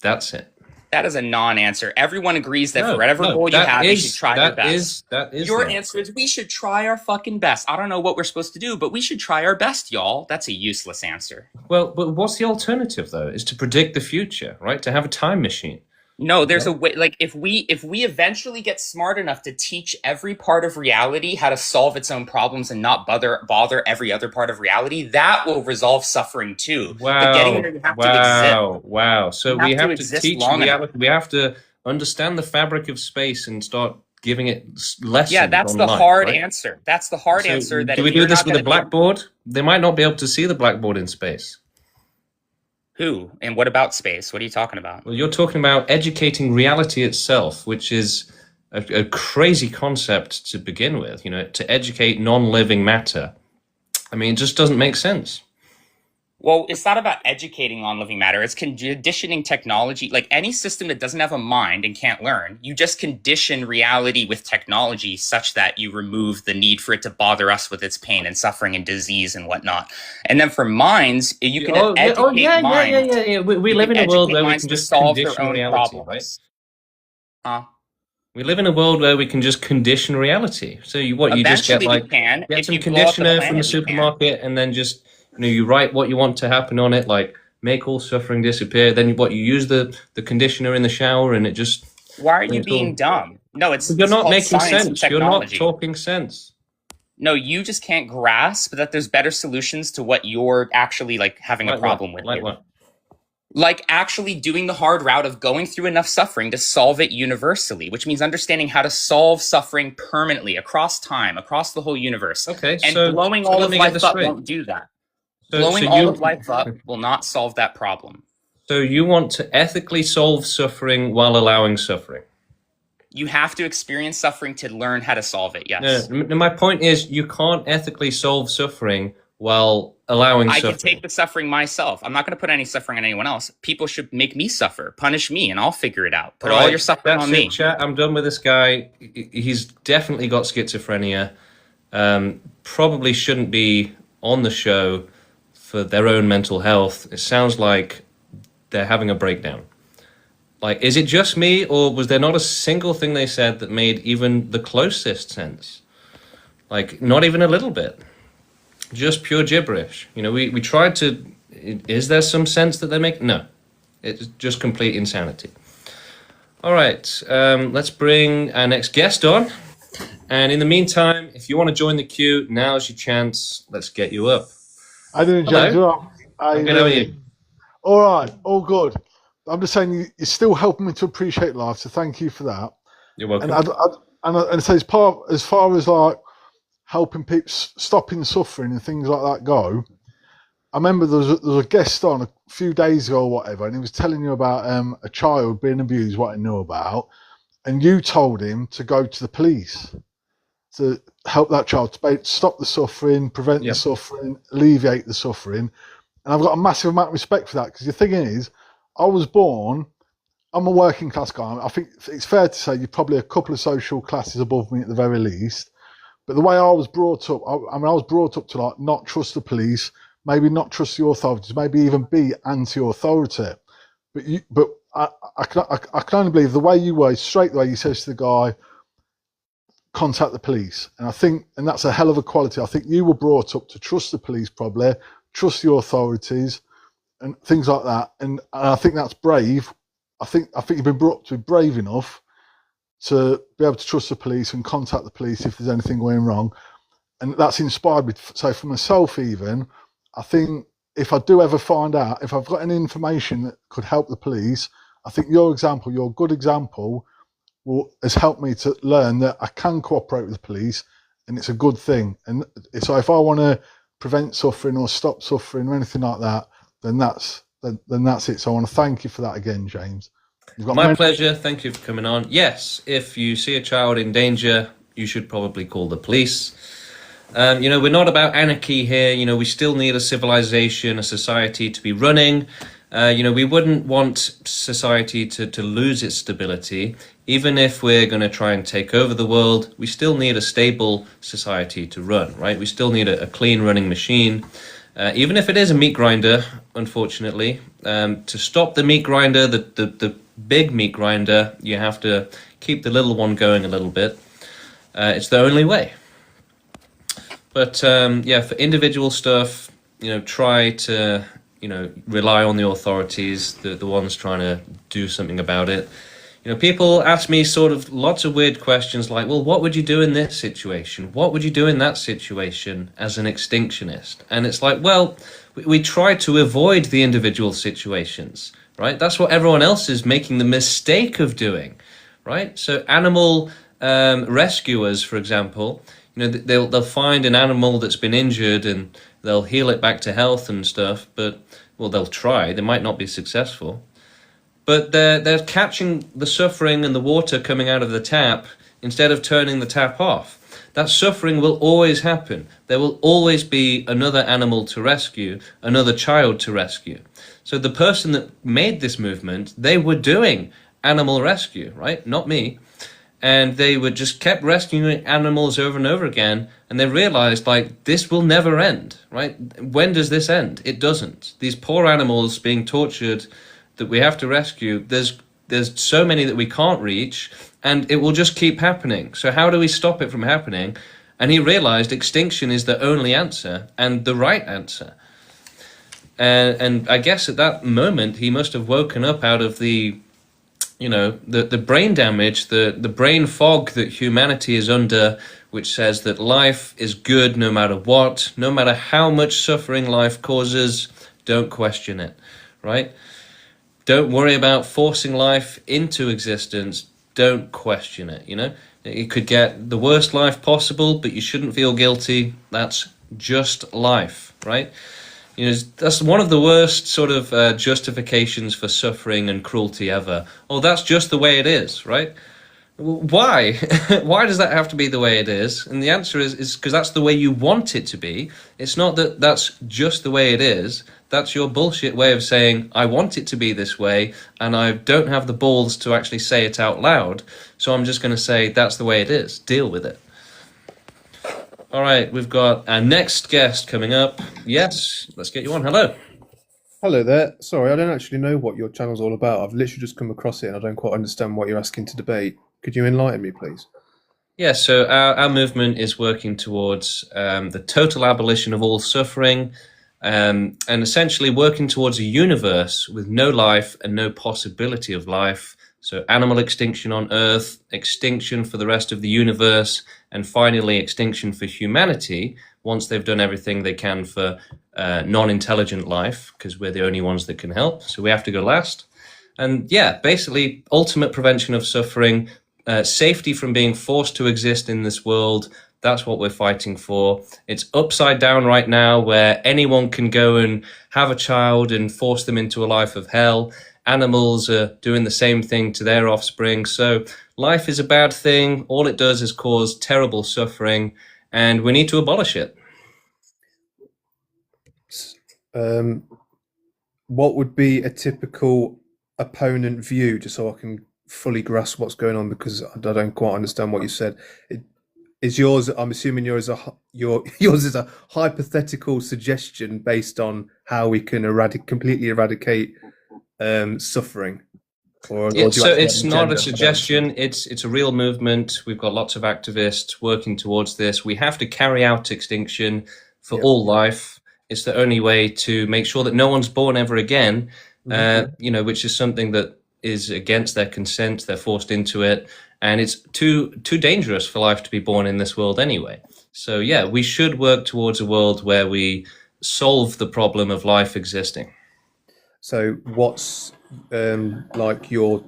That's it. That is a non-answer. Everyone agrees that for whatever goal you have, you should try your best. Your answer is we should try our fucking best. I don't know what we're supposed to do, but we should try our best, y'all. That's a useless answer. Well, but what's the alternative, though? Is to predict the future, right? To have a time machine. No, there's a way. Like, if we eventually get smart enough to teach every part of reality how to solve its own problems and not bother every other part of reality, that will resolve suffering too. Wow! But getting there, you have to exist. Wow! So we have to teach reality. We have to understand the fabric of space and start giving it lessons. Yeah, that's the hard answer. That's the hard answer. That do we do this with a blackboard? They might not be able to see the blackboard in space. Who? And what about space? What are you talking about? Well, you're talking about educating reality itself, which is a crazy concept to begin with. You know, to educate non-living matter. I mean, it just doesn't make sense. Well, it's not about educating non-living matter. It's conditioning technology. Like any system that doesn't have a mind and can't learn, you just condition reality with technology such that you remove the need for it to bother us with its pain and suffering and disease and whatnot. And then for minds, you can educate minds. We live in a world where we can just condition reality, right? We live in a world where we can just condition reality. So you just get like get some conditioner from the supermarket and then just you write what you want to happen on it, like make all suffering disappear. Then you use the conditioner in the shower, and it just. Why are you being dumb? No, you're not making sense. You're not talking sense. No, you just can't grasp that there's better solutions to what you're actually like having a problem with. Like what? Like actually doing the hard route of going through enough suffering to solve it universally, which means understanding how to solve suffering permanently across time, across the whole universe. Okay, and blowing all of life up won't do that. Blowing all of life up will not solve that problem. So you want to ethically solve suffering while allowing suffering? You have to experience suffering to learn how to solve it, yes. No, my point is you can't ethically solve suffering while allowing suffering. I can take the suffering myself. I'm not going to put any suffering on anyone else. People should make me suffer, punish me, and I'll figure it out. Put all your suffering on me. Chat. I'm done with this guy. He's definitely got schizophrenia. Probably shouldn't be on the show for their own mental health. It sounds like they're having a breakdown. Like, is it just me, or was there not a single thing they said that made even the closest sense? Like, not even a little bit. Just pure gibberish. We tried to... Is there some sense that they make? No. It's just complete insanity. All right. Let's bring our next guest on. And in the meantime, if you want to join the queue, now's your chance. Let's get you up. I didn't judge you up. How are you? All right, all good. I'm just saying you're still helping me to appreciate life, so thank you for that. You're welcome. And so as far as like helping people, stopping suffering and things like that go, I remember there was a guest on a few days ago or whatever, and he was telling you about a child being abused, what he knew about, and you told him to go to the police to help that child to stop the suffering, prevent the suffering, alleviate the suffering. And I've got a massive amount of respect for that, because the thing is, I'm a working class guy. I think it's fair to say you're probably a couple of social classes above me at the very least. But the way I was brought up, I was brought up to like not trust the police, maybe not trust the authorities, maybe even be anti-authority. But I can only believe the way you were, straight the way you says to the guy, contact the police. And that's a hell of a quality. I think you were brought up to trust the police, probably trust the authorities and things like that. And I think that's brave. I think you've been brought up to be brave enough to be able to trust the police and contact the police if there's anything going wrong. And that's inspired me. So for myself, even, I think if I do ever find out, if I've got any information that could help the police, I think your good example, has helped me to learn that I can cooperate with the police, and it's a good thing. And so if I want to prevent suffering or stop suffering or anything like that, then that's it. So I want to thank you for that again, James. My pleasure. Thank you for coming on. Yes, if you see a child in danger, you should probably call the police. We're not about anarchy here. We still need a civilization, a society to be running. We wouldn't want society to lose its stability. Even if we're going to try and take over the world, we still need a stable society to run, right? We still need a clean running machine. Even if it is a meat grinder, unfortunately. To stop the meat grinder, the big meat grinder, you have to keep the little one going a little bit. It's the only way. But for individual stuff, try to rely on the authorities, the ones trying to do something about it. People ask me sort of lots of weird questions like, well, what would you do in this situation? What would you do in that situation as an extinctionist? And it's like, well, we try to avoid the individual situations, right? That's what everyone else is making the mistake of doing, right? So animal rescuers, for example, they'll find an animal that's been injured and they'll heal it back to health and stuff, but, well, they'll try. They might not be successful. But they're catching the suffering and the water coming out of the tap instead of turning the tap off. That suffering will always happen. There will always be another animal to rescue, another child to rescue. So the person that made this movement, they were doing animal rescue, right? Not me. And they would just kept rescuing animals over and over again. And they realized, this will never end, right? When does this end? It doesn't. These poor animals being tortured that we have to rescue, there's so many that we can't reach, and it will just keep happening. So how do we stop it from happening? And he realized extinction is the only answer and the right answer. And I guess at that moment, he must have woken up out of the brain damage, the brain fog that humanity is under, which says that life is good no matter what, no matter how much suffering life causes, don't question it, right? Don't worry about forcing life into existence. Don't question it, You could get the worst life possible, but you shouldn't feel guilty. That's just life, right? That's one of the worst sort of justifications for suffering and cruelty ever. Oh, that's just the way it is, right? Why? Why does that have to be the way it is? And the answer is because that's the way you want it to be. It's not that that's just the way it is. That's your bullshit way of saying, I want it to be this way, and I don't have the balls to actually say it out loud, so I'm just going to say that's the way it is. Deal with it. All right, we've got our next guest coming up. Yes, let's get you on. Hello. Hello there. Sorry, I don't actually know what your channel's all about. I've literally just come across it and I don't quite understand what you're asking to debate. Could you enlighten me, please? Yeah, so our movement is working towards the total abolition of all suffering, and essentially working towards a universe with no life and no possibility of life. So animal extinction on Earth, extinction for the rest of the universe, and finally extinction for humanity once they've done everything they can for non-intelligent life, because we're the only ones that can help. So we have to go last. And yeah, basically ultimate prevention of suffering, safety from being forced to exist in this world. That's what we're fighting for. It's upside down right now, where anyone can go and have a child and force them into a life of hell. Animals are doing the same thing to their offspring. So life is a bad thing. All it does is cause terrible suffering, and we need to abolish it. What would be a typical opponent view, just so I can fully grasp what's going on, because I don't quite understand what you said. Is yours? I'm assuming yours is a hypothetical suggestion based on how we can completely eradicate suffering. or do you So actually have it's an not a agenda? suggestion. It's a real movement. We've got lots of activists working towards this. We have to carry out extinction for Yep. all life. It's the only way to make sure that no one's born ever again. Which is something that is against their consent. They're forced into it, and it's too dangerous for life to be born in this world anyway. So yeah, we should work towards a world where we solve the problem of life existing. So what's like your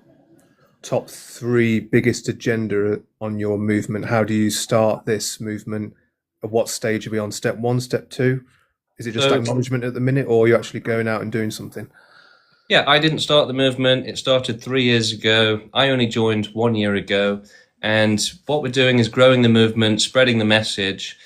top 3 biggest agenda on your movement? How do you start this movement? At what stage are we on? Step 1, step 2? Is it just So- acknowledgement at the minute, or are you actually going out and doing something? Yeah, I didn't start the movement. It started 3 years ago. I only joined 1 year ago. And what we're doing is growing the movement, spreading the message,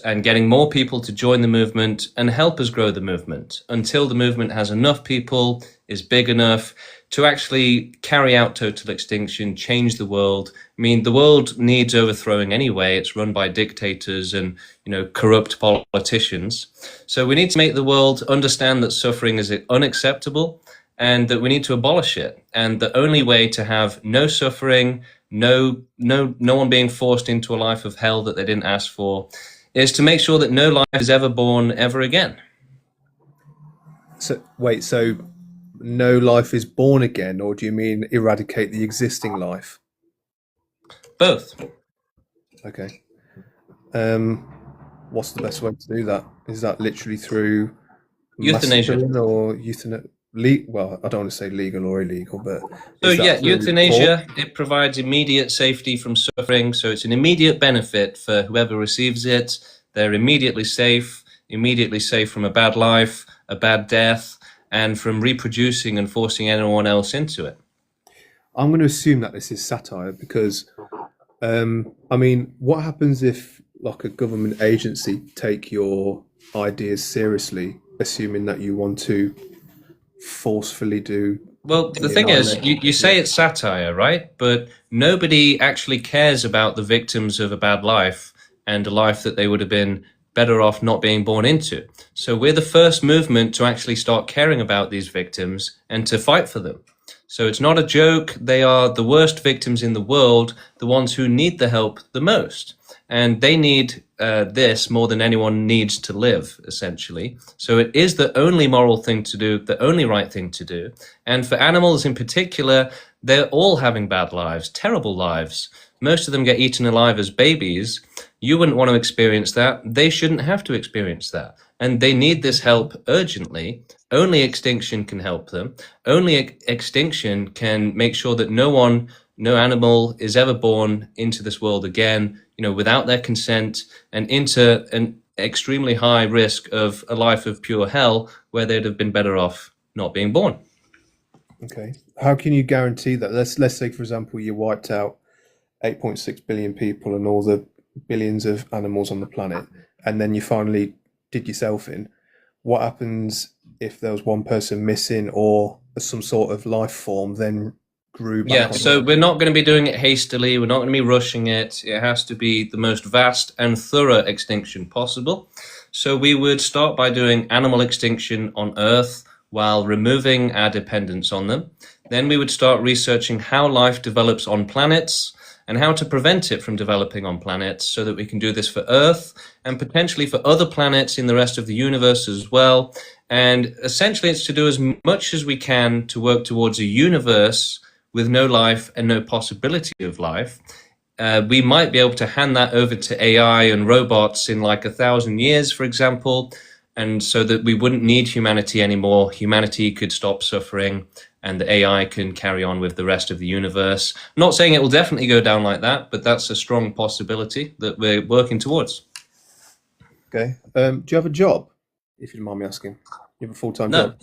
and getting more people to join the movement and help us grow the movement until the movement has enough people, is big enough to actually carry out total extinction, change the world. I mean, the world needs overthrowing anyway. It's run by dictators and, corrupt politicians. So we need to make the world understand that suffering is unacceptable and that we need to abolish it. And the only way to have no suffering, no one being forced into a life of hell that they didn't ask for, is to make sure that no life is ever born ever again. So wait, so no life is born again, or do you mean eradicate the existing life? Both. Okay. What's the best way to do that? Is that literally through Euthanasia. massacring or euthanasia? Well, I don't want to say legal or illegal, but So is that yeah, through euthanasia, court? it provides immediate safety from suffering. So it's an immediate benefit for whoever receives it. They're immediately safe from a bad life, a bad death, and from reproducing and forcing anyone else into it. I'm going to assume that this is satire because, I mean, what happens if like a government agency take your ideas seriously, assuming that you want to forcefully do? Well, the thing is, you say it's satire, right? But nobody actually cares about the victims of a bad life and a life that they would have been better off not being born into. So we're the first movement to actually start caring about these victims and to fight for them. So it's not a joke. They are the worst victims in the world, the ones who need the help the most. And they need this more than anyone needs to live, essentially. So it is the only moral thing to do, the only right thing to do. And for animals in particular, they're all having bad lives, terrible lives. Most of them get eaten alive as babies. You wouldn't want to experience that. They shouldn't have to experience that. And they need this help urgently. Only extinction can help them. Only extinction can make sure that no animal is ever born into this world again, without their consent and into an extremely high risk of a life of pure hell where they'd have been better off not being born. Okay. How can you guarantee that? Let's say, for example, you wiped out 8.6 billion people and all the billions of animals on the planet, and then you finally did yourself in. What happens if there was one person missing or some sort of life form then grew back? Yeah, so we're not going to be doing it hastily. We're not going to be rushing it. It has to be the most vast and thorough extinction possible. So we would start by doing animal extinction on Earth while removing our dependence on them. Then we would start researching how life develops on planets and how to prevent it from developing on planets so that we can do this for Earth and potentially for other planets in the rest of the universe as well. And essentially it's to do as much as we can to work towards a universe with no life and no possibility of life. We might be able to hand that over to AI and robots in like 1,000 years, for example, and so that we wouldn't need humanity anymore. Humanity could stop suffering and the AI can carry on with the rest of the universe. I'm not saying it will definitely go down like that, but that's a strong possibility that we're working towards. Okay. Do you have a job, if you don't mind me asking? You have a full-time job?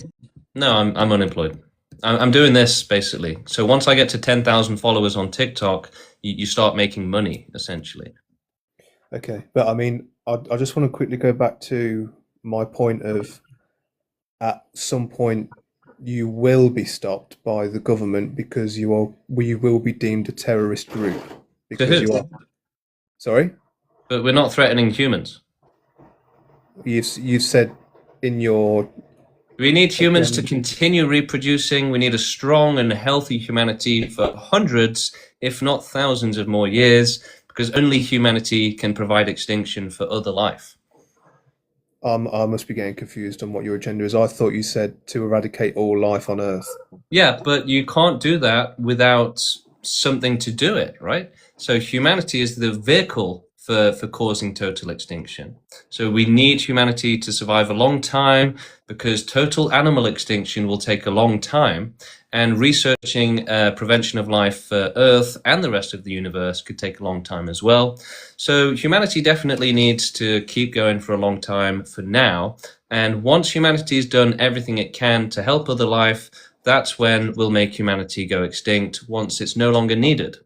No, I'm unemployed. I'm doing this basically. So once I get to 10,000 followers on TikTok, you start making money, essentially. Okay. But I mean, I just want to quickly go back to my point of at some point you will be stopped by the government because you will be deemed a terrorist group because you are. Sorry? But we're not threatening humans. You said in your We need humans to Again, continue reproducing. We need a strong and healthy humanity for hundreds, if not thousands of more years, because only humanity can provide extinction for other life. I must be getting confused on what your agenda is. I thought you said to eradicate all life on Earth. Yeah, but you can't do that without something to do it, right? So humanity is the vehicle for causing total extinction. So we need humanity to survive a long time because total animal extinction will take a long time. And researching prevention of life for Earth and the rest of the universe could take a long time as well. So humanity definitely needs to keep going for a long time for now. And once humanity has done everything it can to help other life, that's when we'll make humanity go extinct once it's no longer needed.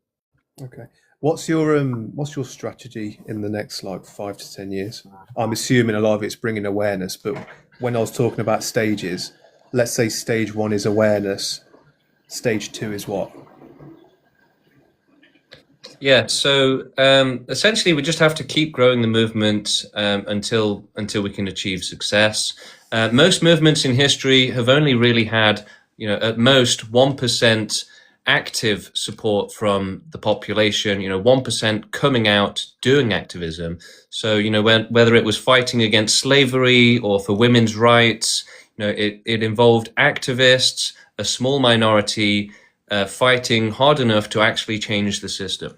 Okay. What's your strategy in the next like 5 to 10 years? I'm assuming a lot of it's bringing awareness, but when I was talking about stages, let's say stage 1 is awareness, stage 2 is what? Yeah, so essentially we just have to keep growing the movement until we can achieve success. Most movements in history have only really had, at most 1% active support from the population, 1% coming out doing activism. So, whether it was fighting against slavery or for women's rights, it involved activists, a small minority, fighting hard enough to actually change the system.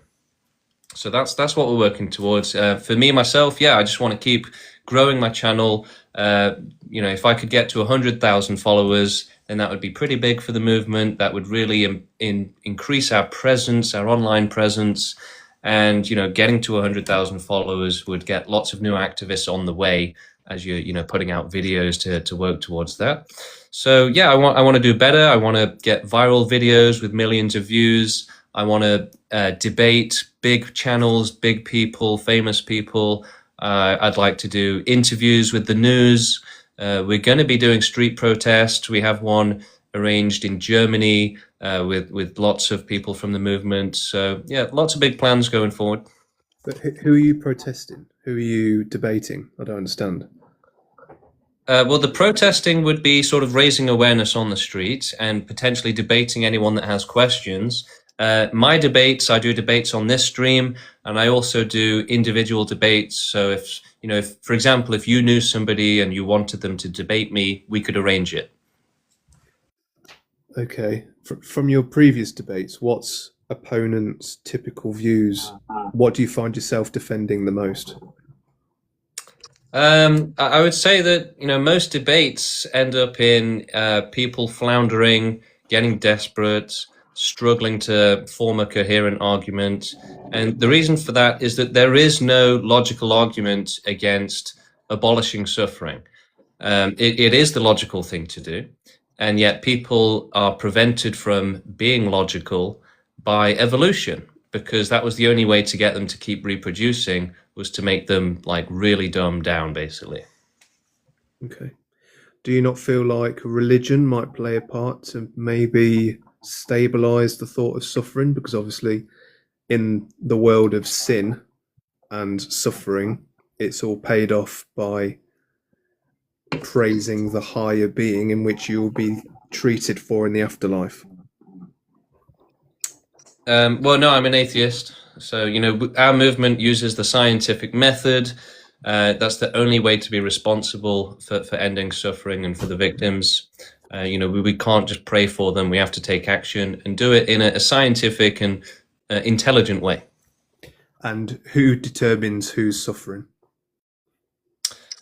So that's what we're working towards. For me, myself, I just want to keep growing my channel. If I could get to 100,000 followers, then that would be pretty big for the movement. That would really increase our presence, our online presence. And, getting to 100,000 followers would get lots of new activists on the way as you're putting out videos to work towards that. So, I want to do better. I want to get viral videos with millions of views. I want to debate big channels, big people, famous people. I'd like to do interviews with the news. We're going to be doing street protests. We have one arranged in Germany with lots of people from the movement. So, lots of big plans going forward. But who are you protesting? Who are you debating? I don't understand. Well, the protesting would be sort of raising awareness on the street and potentially debating anyone that has questions. My debates, I do debates on this stream, and I also do individual debates. So if, for example, if you knew somebody and you wanted them to debate me, we could arrange it. Okay. From your previous debates, what's opponents' typical views? What do you find yourself defending the most? I would say that, most debates end up in people floundering, getting desperate, struggling to form a coherent argument. And the reason for that is that there is no logical argument against abolishing suffering. It is the logical thing to do. And yet people are prevented from being logical by evolution, because that was the only way to get them to keep reproducing, was to make them like really dumbed down, basically. Okay. Do you not feel like religion might play a part to maybe stabilize the thought of suffering? Because obviously in the world of sin and suffering, it's all paid off by praising the higher being in which you'll be treated for in the afterlife. Well, no, I'm an atheist. So, our movement uses the scientific method. That's the only way to be responsible for ending suffering and for the victims. We can't just pray for them. We have to take action and do it in a scientific and intelligent way. And who determines who's suffering?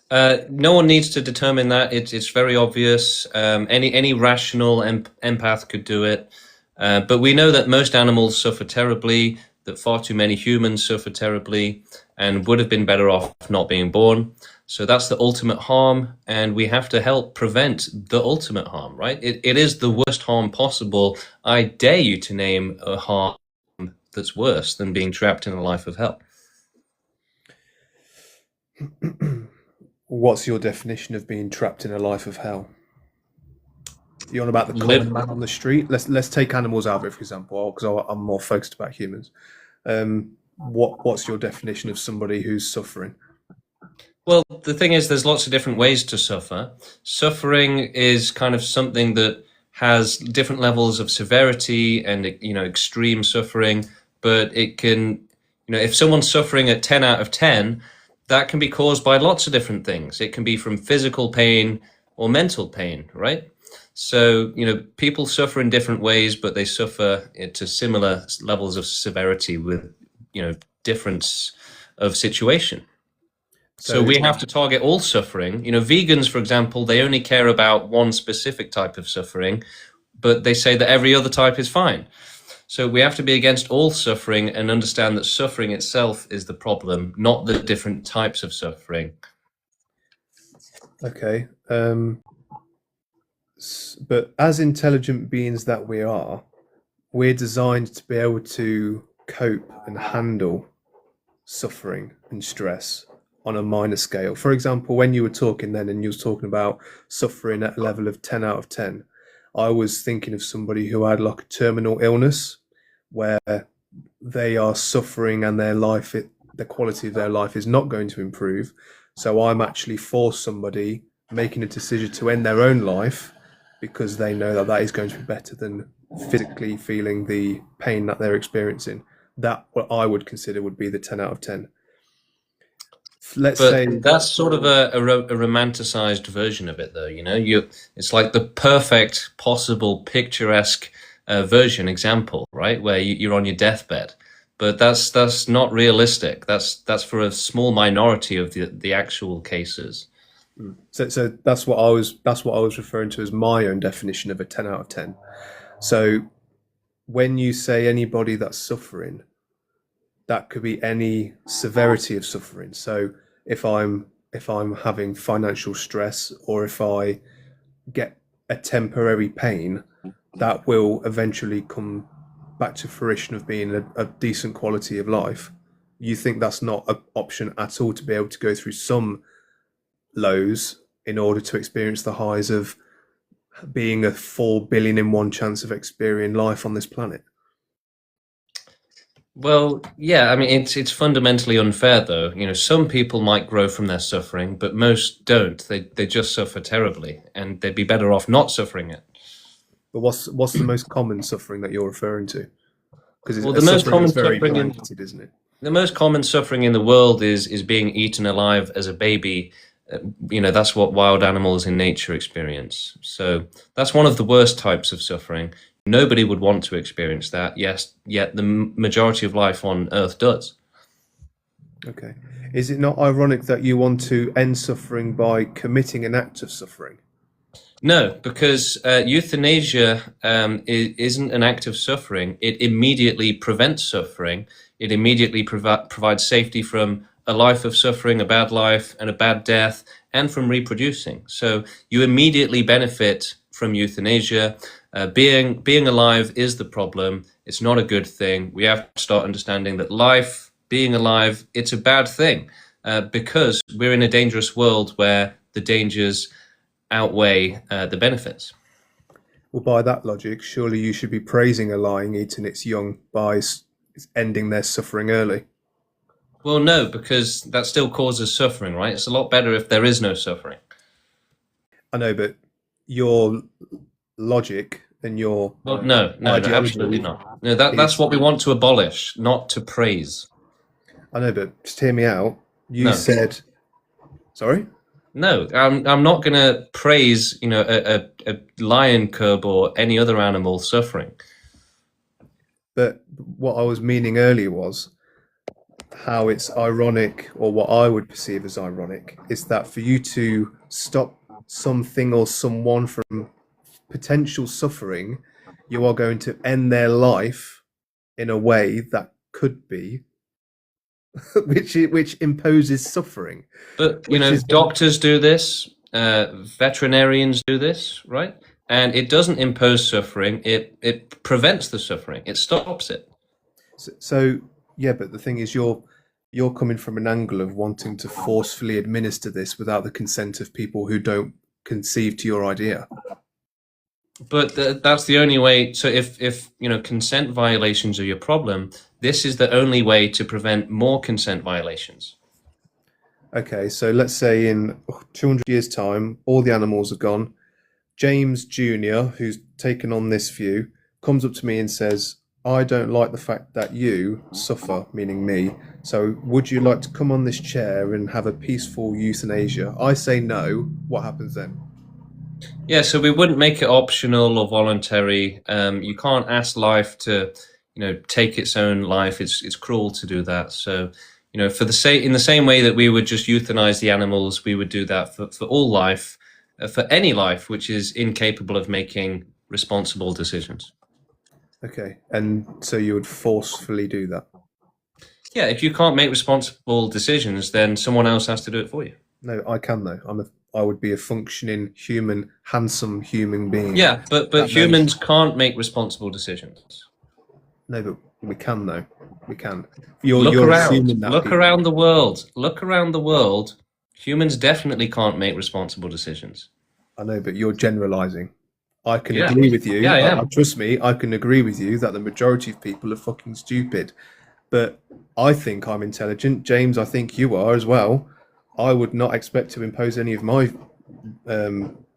No one needs to determine that. It's very obvious. Any rational empath could do it. But we know that most animals suffer terribly, that far too many humans suffer terribly, and would have been better off not being born. So that's the ultimate harm, and we have to help prevent the ultimate harm, right? It is the worst harm possible. I dare you to name a harm that's worse than being trapped in a life of hell. What's your definition of being trapped in a life of hell? You're on about the common man on the street. Let's take animals out of it, for example, because I'm more focused about humans. What's your definition of somebody who's suffering? Well, the thing is, there's lots of different ways to suffer. Suffering is kind of something that has different levels of severity and, extreme suffering, but it can, if someone's suffering at 10 out of 10, that can be caused by lots of different things. It can be from physical pain or mental pain, right? So, people suffer in different ways, but they suffer to similar levels of severity with, difference of situation. So we have to target all suffering. Vegans, for example, they only care about one specific type of suffering, but they say that every other type is fine. So we have to be against all suffering and understand that suffering itself is the problem, not the different types of suffering. Okay. But as intelligent beings that we are, we're designed to be able to cope and handle suffering and stress on a minor scale. For example, when you were talking then and you was talking about suffering at a level of 10 out of 10, I was thinking of somebody who had like a terminal illness where they are suffering and the quality of their life is not going to improve. So I'm actually for somebody making a decision to end their own life because they know that that is going to be better than physically feeling the pain that they're experiencing. That what I would consider would be the 10 out of 10. Let's say that's sort of a romanticized version of it, though. It's like the perfect possible picturesque example, right, where you're on your deathbed. But that's not realistic. That's for a small minority of the actual cases. So that's what I was referring to as my own definition of a 10 out of 10. So when you say anybody that's suffering, that could be any severity of suffering. So if I'm having financial stress, or if I get a temporary pain, that will eventually come back to fruition of being a decent quality of life. You think that's not an option at all, to be able to go through some lows in order to experience the highs of being a 4 billion in one chance of experiencing life on this planet? Well, yeah, I mean, it's fundamentally unfair, though. Some people might grow from their suffering, but most don't. They just suffer terribly, and they'd be better off not suffering it. But what's the most common suffering that you're referring to? Because the most common very suffering, blanketed, isn't it? The most common suffering in the world is being eaten alive as a baby. That's what wild animals in nature experience. So that's one of the worst types of suffering. Nobody would want to experience that, yes, yet the majority of life on Earth does. Okay. Is it not ironic that you want to end suffering by committing an act of suffering? No, because euthanasia isn't an act of suffering. It immediately prevents suffering. It immediately provides safety from a life of suffering, a bad life, and a bad death, and from reproducing. So you immediately benefit from euthanasia. Being alive is the problem. It's not a good thing. We have to start understanding that being alive, it's a bad thing, because we're in a dangerous world where the dangers outweigh the benefits. Well, by that logic, surely you should be praising a lion eating its young by ending their suffering early. Well, no, because that still causes suffering, right? It's a lot better if there is no suffering. I know, but your logic and your no, absolutely not. No, that's what we want to abolish, not to praise. I know, but just hear me out. You said, sorry? No, I'm not going to praise, a lion cub or any other animal suffering. But what I was meaning earlier was how it's ironic, or what I would perceive as ironic, is that for you to stop something or someone from potential suffering, you are going to end their life in a way that could be which imposes suffering. But doctors do this, veterinarians do this, right? And it doesn't impose suffering. It prevents the suffering. It stops it. So yeah, but the thing is, you're coming from an angle of wanting to forcefully administer this without the consent of people who don't conceive to your idea. But that's the only way. So if consent violations are your problem, this is the only way to prevent more consent violations. Okay, so let's say in 200 years' time, all the animals are gone. James Jr., who's taken on this view, comes up to me and says, I don't like the fact that you suffer, meaning me. So would you like to come on this chair and have a peaceful euthanasia? I say no. What happens then? Yeah, so we wouldn't make it optional or voluntary. You can't ask life to, take its own life. It's cruel to do that. So, in the same way that we would just euthanize the animals, we would do that for all life, for any life which is incapable of making responsible decisions. Okay, and so you would forcefully do that? Yeah, if you can't make responsible decisions, then someone else has to do it for you. No, I can though. I would be a functioning human, handsome human being. Yeah, but humans can't make responsible decisions. No, but we can though. We can. Look You're around. assuming that Look people- around the world. Look around the world. Humans definitely can't make responsible decisions. I know, but you're generalizing. I can Yeah. agree with you. Yeah, I am. Trust me, I can agree with you that the majority of people are fucking stupid. But I think I'm intelligent. James, I think you are as well. I would not expect to impose any of my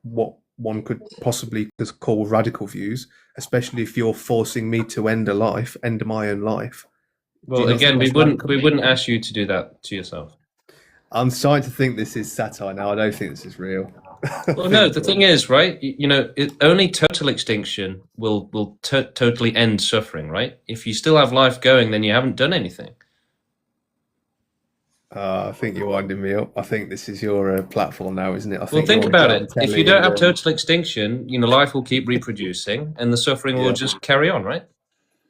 what one could possibly call radical views, especially if you're forcing me to end my own life. Well, again, we wouldn't ask you to do that to yourself. I'm starting to think this is satire now. I don't think this is real. Well, no, the thing is, right? Only total extinction will totally end suffering, right? If you still have life going, then you haven't done anything. I think you're winding me up. I think this is your platform now, isn't it? Well, think about it. If you don't have total extinction, life will keep reproducing, and the suffering will just carry on, right?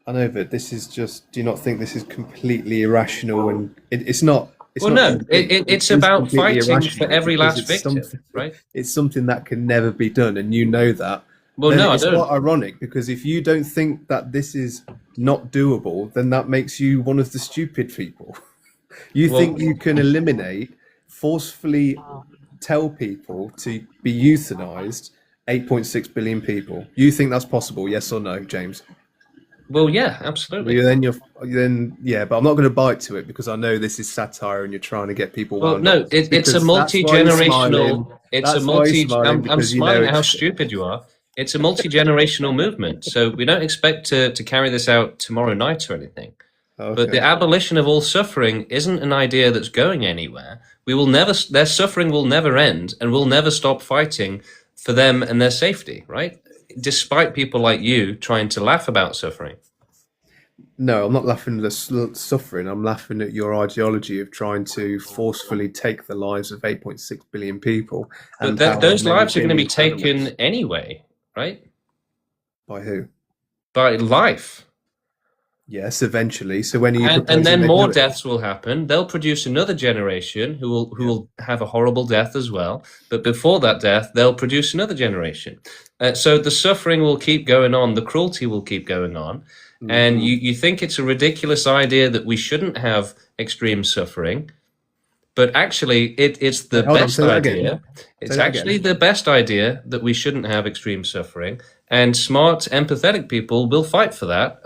I know, but this is just. Do you not think this is completely irrational? And it's not. It's well, not no. It's about fighting for every last victim, right? It's something that can never be done, and you know that. Well, no, it's quite ironic because if you don't think that this is not doable, then that makes you one of the stupid people. You think you can forcefully tell people to be euthanized 8.6 billion people. You think that's possible, yes or no, James? Well, yeah, absolutely. Yeah, but I'm not going to bite to it because I know this is satire and you're trying to get people. Well, no, it's a multi-generational. I'm smiling at how stupid you are. It's a multi-generational movement, so we don't expect to carry this out tomorrow night or anything. Okay. But the abolition of all suffering isn't an idea that's going anywhere. Their suffering will never end, and we'll never stop fighting for them and their safety, right? Despite people like you trying to laugh about suffering. No, I'm not laughing at the suffering. I'm laughing at your ideology of trying to forcefully take the lives of 8.6 billion people. But those lives are going to be taken anyway, right? By who? By life. Yes, eventually. So when and then more deaths will happen. They'll produce another generation who will have a horrible death as well. But before that death, they'll produce another generation. So the suffering will keep going on. The cruelty will keep going on. Mm-hmm. And you think it's a ridiculous idea that we shouldn't have extreme suffering. But actually, it's the best idea. It's actually the best idea that we shouldn't have extreme suffering. And smart, empathetic people will fight for that.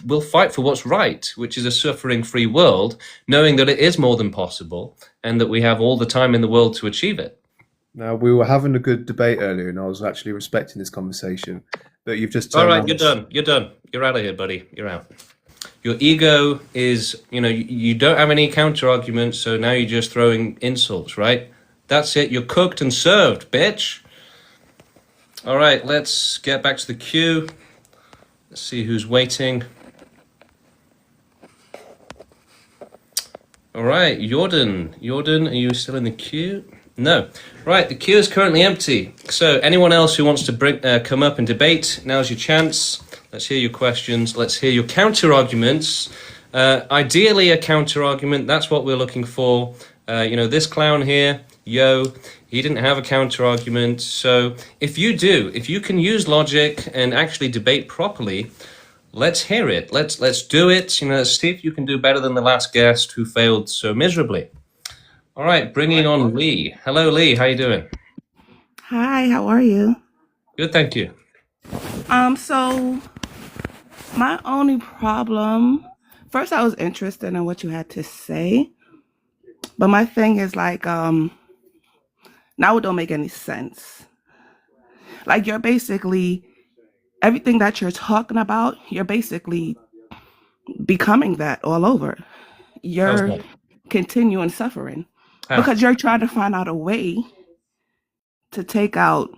Will fight for what's right, which is a suffering-free world, knowing that it is more than possible and that we have all the time in the world to achieve it. Now, we were having a good debate earlier, and I was actually respecting this conversation. But you've just all right. You're done. You're done. You're out of here, buddy. You're out. Your ego is, you don't have any counter arguments, so now you're just throwing insults, right? That's it. You're cooked and served, bitch. All right, let's get back to the queue. Let's see who's waiting. All right, Jordan, are you still in the queue? No. Right, the queue is currently empty. So anyone else who wants to come up and debate, now's your chance. Let's hear your questions. Let's hear your counter-arguments. Ideally, a counter-argument. That's what we're looking for. This clown here, he didn't have a counter-argument. So if you can use logic and actually debate properly, let's hear it. Let's do it. Let's see if you can do better than the last guest who failed so miserably. All right, bringing on Lee. Hello, Lee. How you doing? Hi, how are you? Good, thank you. So my only problem, first I was interested in what you had to say, But my thing is like, now it don't make any sense. Like you're basically everything that you're talking about, you're basically becoming that all over. How's You're that? continuing suffering How? because you're trying to find out a way to take out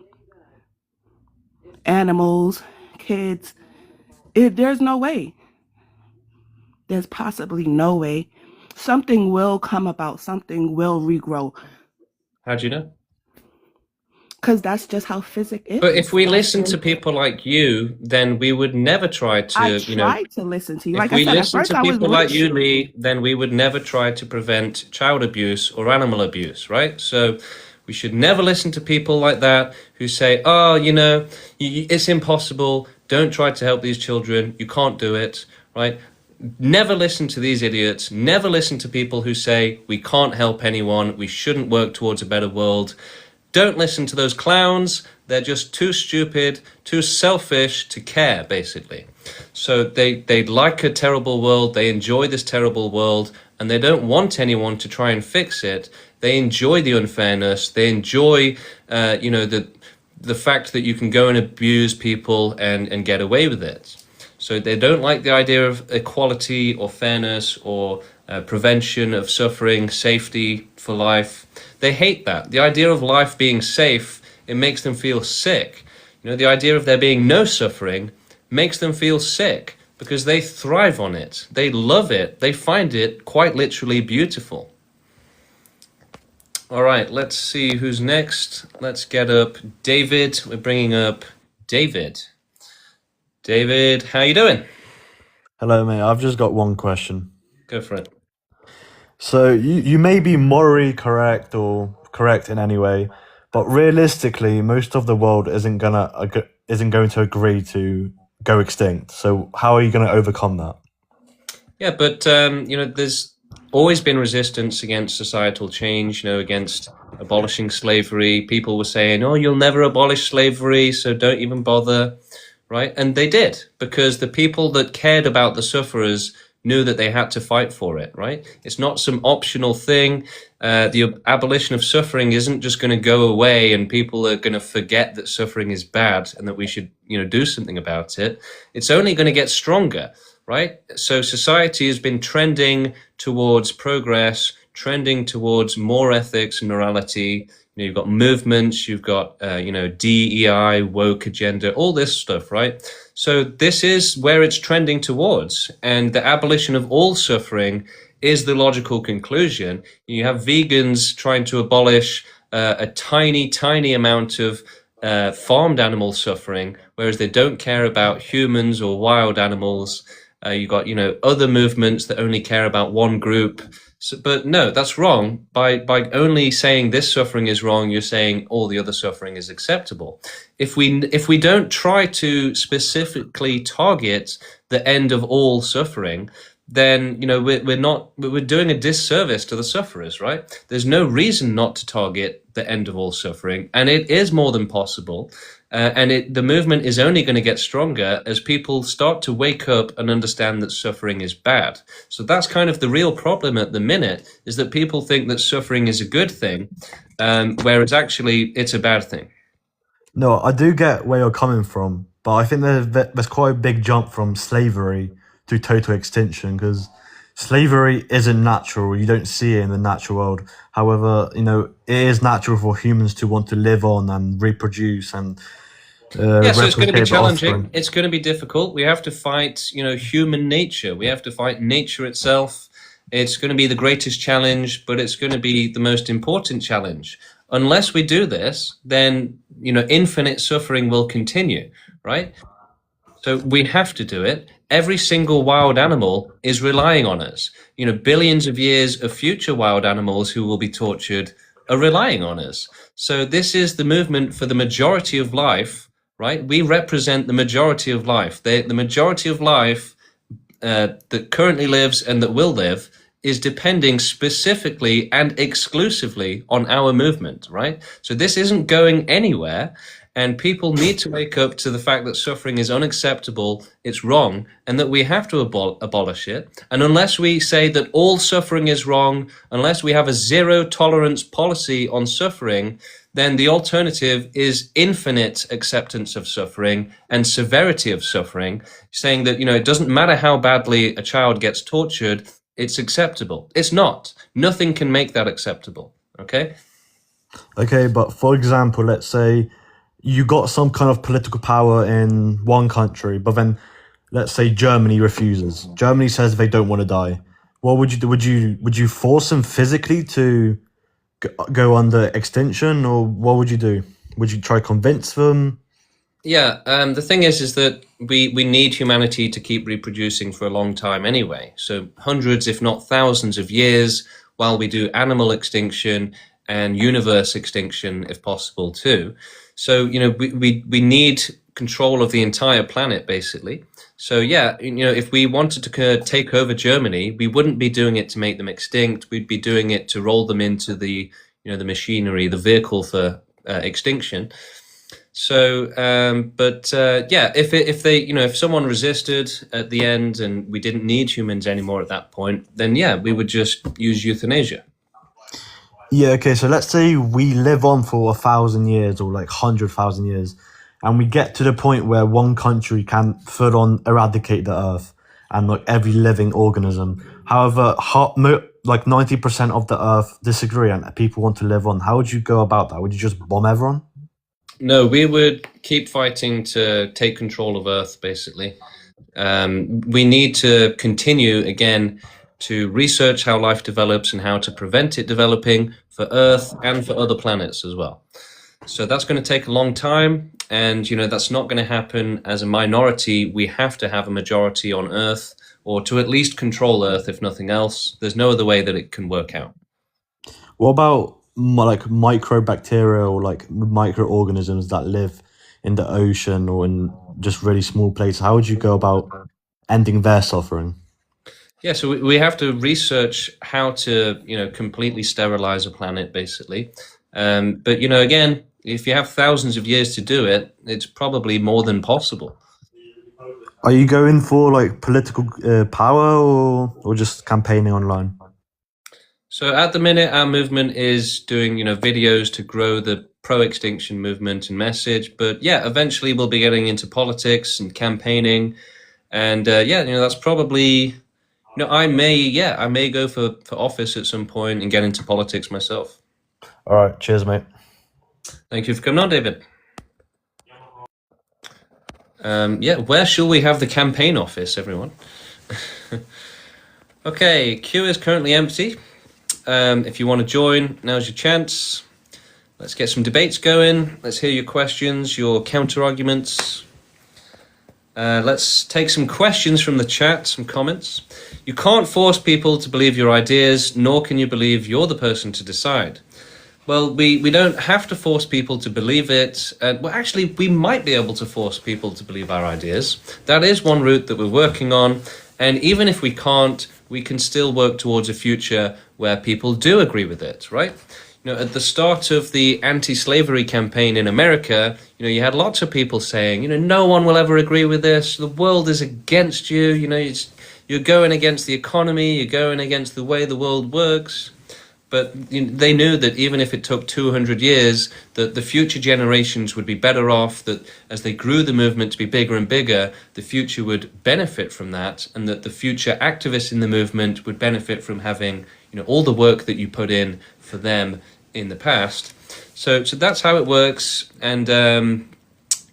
animals, kids. There's no way. There's possibly no way. Something will come about. Something will regrow. How do you know? Because that's just how physics is. But if we listen to people like you, then we would never try I to, you know, tried to listen to you. if Like I we said, at listen first to I was people like with you, you. Lee, then we would never try to prevent child abuse or animal abuse, right? So we should never listen to people like that who say, oh, you know, it's impossible. Don't try to help these children. You can't do it, right? Never listen to these idiots. Never listen to people who say we can't help anyone. We shouldn't work towards a better world. Don't listen to those clowns. They're just too stupid, too selfish to care, basically. So they like a terrible world. They enjoy this terrible world, and they don't want anyone to try and fix it. They enjoy the unfairness. They enjoy, you know, the fact that you can go and abuse people and get away with it. So they don't like the idea of equality or fairness or prevention of suffering, safety for life. They hate that. The idea of life being safe, it makes them feel sick. You know, the idea of there being no suffering makes them feel sick because they thrive on it. They love it. They find it quite literally beautiful. All right, let's see who's next. Let's get up David. We're bringing up David. David, how you doing? Hello, mate. I've just got one question. Go for it. So you may be morally correct or correct in any way, but realistically, most of the world isn't going to agree to go extinct. So how are you going to overcome that? Yeah, but you know, there's always been resistance against societal change. You know, against abolishing slavery. People were saying, "Oh, you'll never abolish slavery, so don't even bother." Right? And they did, because the people that cared about the sufferers knew that they had to fight for it, right? It's not some optional thing. The abolition of suffering isn't just going to go away and people are going to forget that suffering is bad and that we should, you know, do something about it. It's only going to get stronger, right? So society has been trending towards progress, trending towards more ethics and morality. You know, you've got movements, you've got, you know, DEI, woke agenda, all this stuff, right? So this is where it's trending towards. And the abolition of all suffering is the logical conclusion. You have vegans trying to abolish a tiny, tiny amount of farmed animal suffering, whereas they don't care about humans or wild animals. You've got, you know, other movements that only care about one group. So, but no, that's wrong. By only saying this suffering is wrong, you're saying all the other suffering is acceptable. If we don't try to specifically target the end of all suffering, then, you know, we're doing a disservice to the sufferers, right? There's no reason not to target the end of all suffering, and it is more than possible. And the movement is only going to get stronger as people start to wake up and understand that suffering is bad. So that's kind of the real problem at the minute, is that people think that suffering is a good thing, whereas actually it's a bad thing. No, I do get where you're coming from, but I think there's quite a big jump from slavery to total extinction, because slavery isn't natural. You don't see it in the natural world. However, you know, it is natural for humans to want to live on and reproduce and yeah, so it's going to be replicate challenging. offspring. It's going to be difficult. We have to fight, you know, human nature. We have to fight nature itself. It's going to be the greatest challenge, but it's going to be the most important challenge. Unless we do this, then, you know, infinite suffering will continue, right? So we have to do it. Every single wild animal is relying on us. You know, billions of years of future wild animals who will be tortured are relying on us. So this is the movement for the majority of life, right? We represent the majority of life. The majority of life that currently lives and that will live is depending specifically and exclusively on our movement, right? So this isn't going anywhere. And people need to wake up to the fact that suffering is unacceptable, it's wrong, and that we have to abolish it. And unless we say that all suffering is wrong, unless we have a zero tolerance policy on suffering, then the alternative is infinite acceptance of suffering and severity of suffering, saying that, it doesn't matter how badly a child gets tortured, it's acceptable. It's not. Nothing can make that acceptable. Okay? Okay, but for example, let's say you got some kind of political power in one country, but then let's say Germany refuses. Germany says they don't want to die. What would you do? Would you force them physically to go under extinction, or what would you do? Would you try to convince them? Yeah, the thing is that we need humanity to keep reproducing for a long time anyway. So hundreds, if not thousands of years, while we do animal extinction and universe extinction, if possible, too. So, we need control of the entire planet, basically. So, yeah, if we wanted to take over Germany, we wouldn't be doing it to make them extinct. We'd be doing it to roll them into the, the machinery, the vehicle for extinction. So, yeah, if someone resisted at the end and we didn't need humans anymore at that point, then yeah, we would just use euthanasia. Yeah, okay, so let's say we live on for 1,000 years or like 100,000 years, and we get to the point where one country can full on eradicate the earth and like every living organism. However, like 90% of the earth disagree and people want to live on. How would you go about that? Would you just bomb everyone? No, we would keep fighting to take control of Earth, basically. We need to continue, again, to research how life develops and how to prevent it developing for Earth and for other planets as well. So that's going to take a long time, and that's not going to happen as a minority. We have to have a majority on Earth, or to at least control Earth, if nothing else. There's no other way that it can work out. What about like microbacteria or like microorganisms that live in the ocean or in just really small places? How would you go about ending their suffering? Yeah, so we have to research how to, completely sterilize a planet, basically. But, again, if you have thousands of years to do it, it's probably more than possible. Are you going for like political power or just campaigning online? So at the minute, our movement is doing, videos to grow the pro-extinction movement and message. But yeah, eventually we'll be getting into politics and campaigning. And yeah, that's probably... I may go for office at some point and get into politics myself. All right. Cheers, mate. Thank you for coming on, David. Yeah, where shall we have the campaign office, everyone? Okay, queue is currently empty. If you want to join, now's your chance. Let's get some debates going. Let's hear your questions, your counter-arguments. Let's take some questions from the chat, some comments. You can't force people to believe your ideas, nor can you believe you're the person to decide. Well, we don't have to force people to believe it. Well, actually, we might be able to force people to believe our ideas. That is one route that we're working on. And even if we can't, we can still work towards a future where people do agree with it, right? At the start of the anti-slavery campaign in America, you had lots of people saying, no one will ever agree with this. The world is against you. You're going against the economy. You're going against the way the world works. But they knew that even if it took 200 years, that the future generations would be better off, that as they grew the movement to be bigger and bigger, the future would benefit from that, and that the future activists in the movement would benefit from having all the work that you put in for them in the past. So that's how it works. And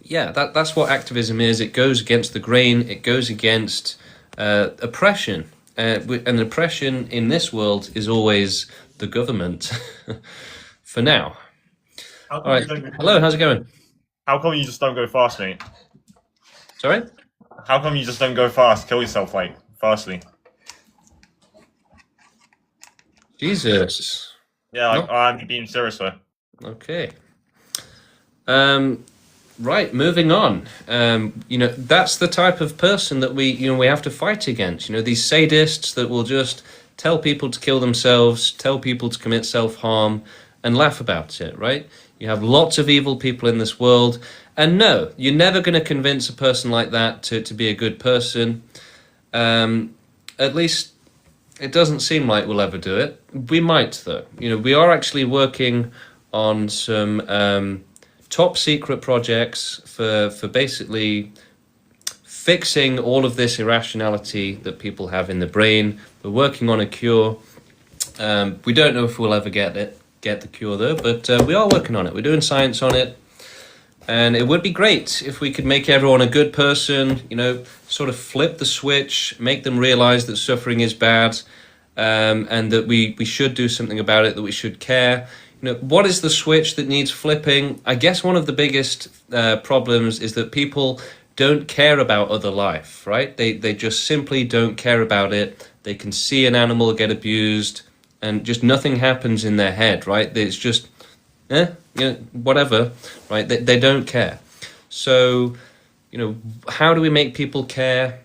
yeah, that's what activism is. It goes against the grain. It goes against oppression. And oppression in this world is always the government for now. All right. Hello, how's it going? How come you just don't go fast, mate? Sorry? How come you just don't go fast? Kill yourself, like, fastly. Jesus. Yeah, like, I'm being serious, sir. Okay. Right, moving on. That's the type of person that we have to fight against. These sadists that will just tell people to kill themselves, tell people to commit self-harm, and laugh about it, right? You have lots of evil people in this world. And no, you're never going to convince a person like that to be a good person. At least it doesn't seem like we'll ever do it. We might, though. You know, we are actually working on some top secret projects for basically fixing all of this irrationality that people have in the brain. We're working on a cure. We don't know if we'll ever get the cure though, but we are working on it. We're doing science on it. And it would be great if we could make everyone a good person, you know, sort of flip the switch, make them realize that suffering is bad, and that we should do something about it, that we should care. You know, what is the switch that needs flipping? I guess one of the biggest problems is that people don't care about other life, right? They just simply don't care about it. They can see an animal get abused and just nothing happens in their head, right? It's just, you know, whatever, right? They don't care. So, you know, how do we make people care?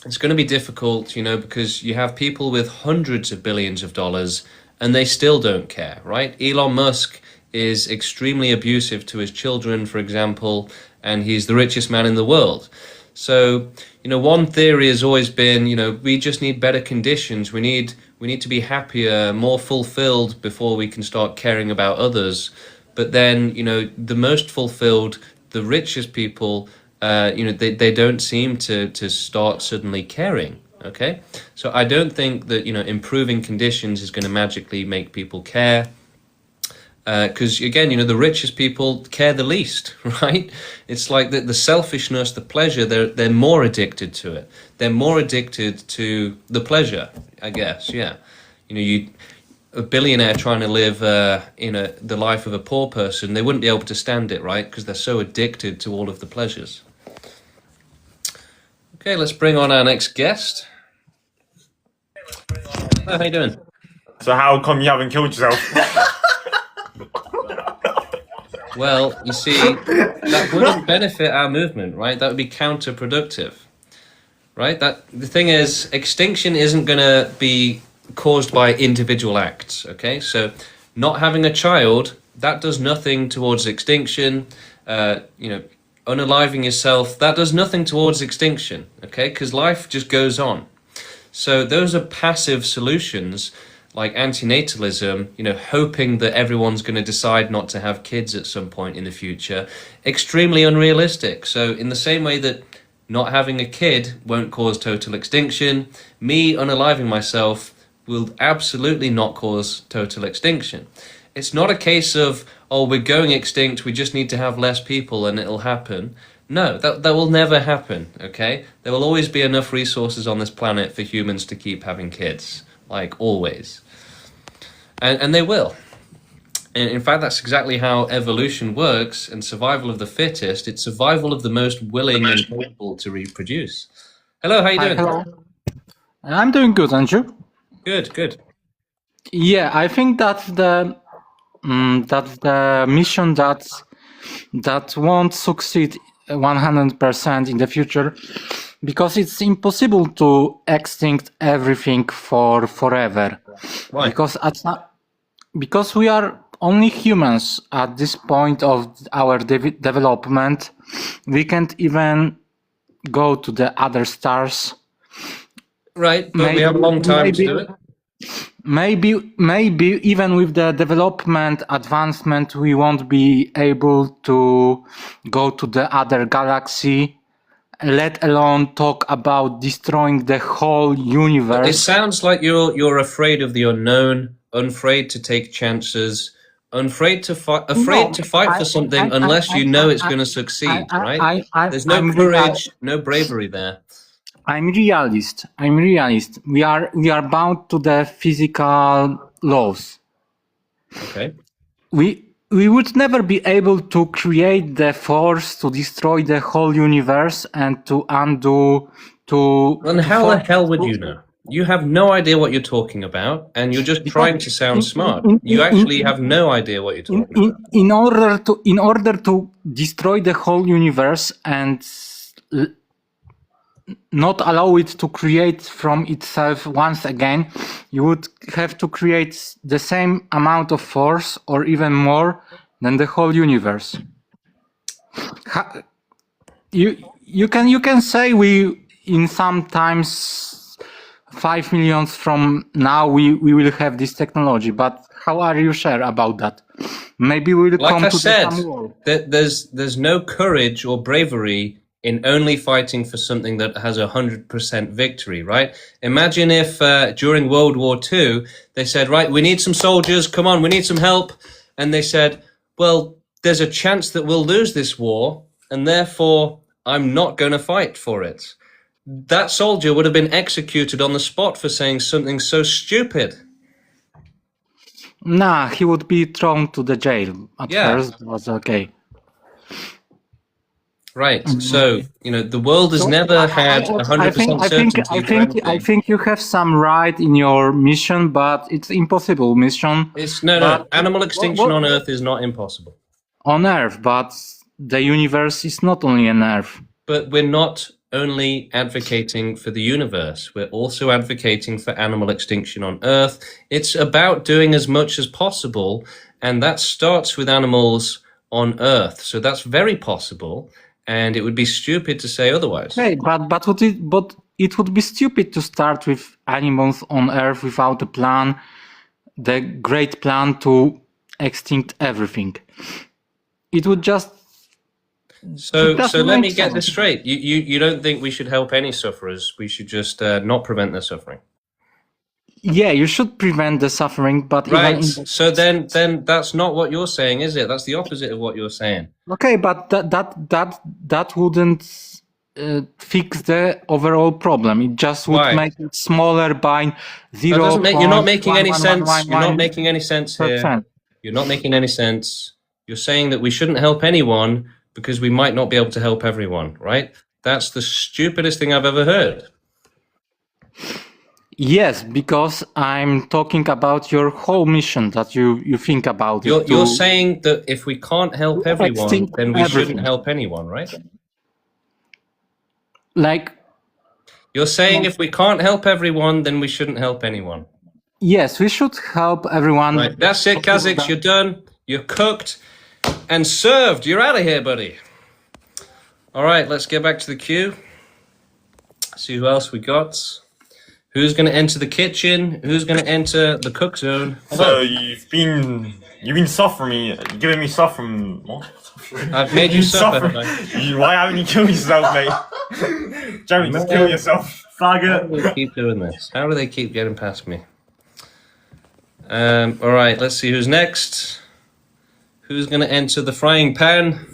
It's going to be difficult, you know, because you have people with hundreds of billions of dollars and they still don't care, right? Elon Musk is extremely abusive to his children, for example, and he's the richest man in the world. So, you know, one theory has always been, you know, we just need better conditions. We need to be happier, more fulfilled before we can start caring about others. But then, you know, the most fulfilled, the richest people, you know, they don't seem to start suddenly caring. Okay, so I don't think that, you know, improving conditions is going to magically make people care. Because again, you know, the richest people care the least, right? It's like the selfishness, the pleasure, they're more addicted to it. They're more addicted to the pleasure, I guess, yeah. You know, a billionaire trying to live the life of a poor person, they wouldn't be able to stand it, right? Because they're so addicted to all of the pleasures. Okay, let's bring on our next guest. Hello, how you doing? So how come you haven't killed yourself? Well, you see, that wouldn't benefit our movement, right? That would be counterproductive, right? The thing is, extinction isn't going to be caused by individual acts, okay? So not having a child, that does nothing towards extinction. You know, unaliving yourself, that does nothing towards extinction, okay? Because life just goes on. So those are passive solutions, like antinatalism, you know, hoping that everyone's going to decide not to have kids at some point in the future, extremely unrealistic. So in the same way that not having a kid won't cause total extinction, me unaliving myself will absolutely not cause total extinction. It's not a case of, oh, we're going extinct, we just need to have less people and it'll happen. No, that will never happen, okay? There will always be enough resources on this planet for humans to keep having kids, like always. And they will. And in fact, that's exactly how evolution works, and survival of the fittest, it's survival of the most willing and capable to reproduce. Hello, how you doing? Hello. I'm doing good, and you? Good. Yeah, I think that's the mission that won't succeed 100% in the future, because it's impossible to extinct everything for forever. Why? Because we are only humans at this point of our development. We can't even go to the other stars. Right, but we have a long time to do it. Maybe even with the development advancement, we won't be able to go to the other galaxy, let alone talk about destroying the whole universe. It sounds like you're afraid of the unknown, afraid to take chances, afraid to fight for something unless you know it's going to succeed, right? There's no courage, no bravery there. I'm realist. We are bound to the physical laws. Okay. We would never be able to create the force to destroy the whole universe and to undo to. And how the hell would you know? You have no idea what you're talking about, and you're just trying to sound smart. You actually have no idea what you're talking about. In order to destroy the whole universe and not allow it to create from itself once again, you would have to create the same amount of force or even more than the whole universe. You can say we in sometimes 5 million from now we will have this technology, but how are you sure about that? Maybe we'll Like come I to said, some war. there's no courage or bravery in only fighting for something that has 100% victory, right? Imagine if during World War II they said, right, we need some soldiers, come on, we need some help, and they said, well, there's a chance that we'll lose this war, and therefore I'm not going to fight for it. That soldier would have been executed on the spot for saying something so stupid. Nah, he would be thrown to the jail at first. It was okay. Right. So, the world has never had 100% certainty for anything. I think you have some right in your mission, but it's impossible mission. No. Animal extinction on Earth is not impossible. On Earth, but the universe is not only on Earth. But we're not only advocating for the universe. We're also advocating for animal extinction on Earth. It's about doing as much as possible, and that starts with animals on Earth. So that's very possible. And it would be stupid to say otherwise. Okay, but it would be stupid to start with animals on Earth without a plan, the great plan to extinct everything. It would just. So let me get this straight. You don't think we should help any sufferers? We should just not prevent their suffering. Yeah, you should prevent the suffering, but right. So then that's not what you're saying, is it? That's the opposite of what you're saying. Okay, but that wouldn't fix the overall problem. It just would make it smaller by 0. You're not making any sense. You're not making any sense here. You're not making any sense. You're saying that we shouldn't help anyone because we might not be able to help everyone, right? That's the stupidest thing I've ever heard. Yes, because I'm talking about your whole mission that you think about. You're saying that if we can't help everyone, then we shouldn't help anyone, right? Like, you're saying if we can't help everyone, then we shouldn't help anyone. Yes, we should help everyone. Right, that's it, Kazakhs. You're done. You're cooked and served. You're out of here, buddy. All right, let's get back to the queue. See who else we got. Who's going to enter the kitchen? Who's going to enter the cook zone? So you've been suffering, giving me suffering. What? I've made you suffer. Why haven't you killed yourself, mate? Jeremy, just kill yourself, faggot. How do they keep doing this? How do they keep getting past me? All right, let's see who's next. Who's going to enter the frying pan?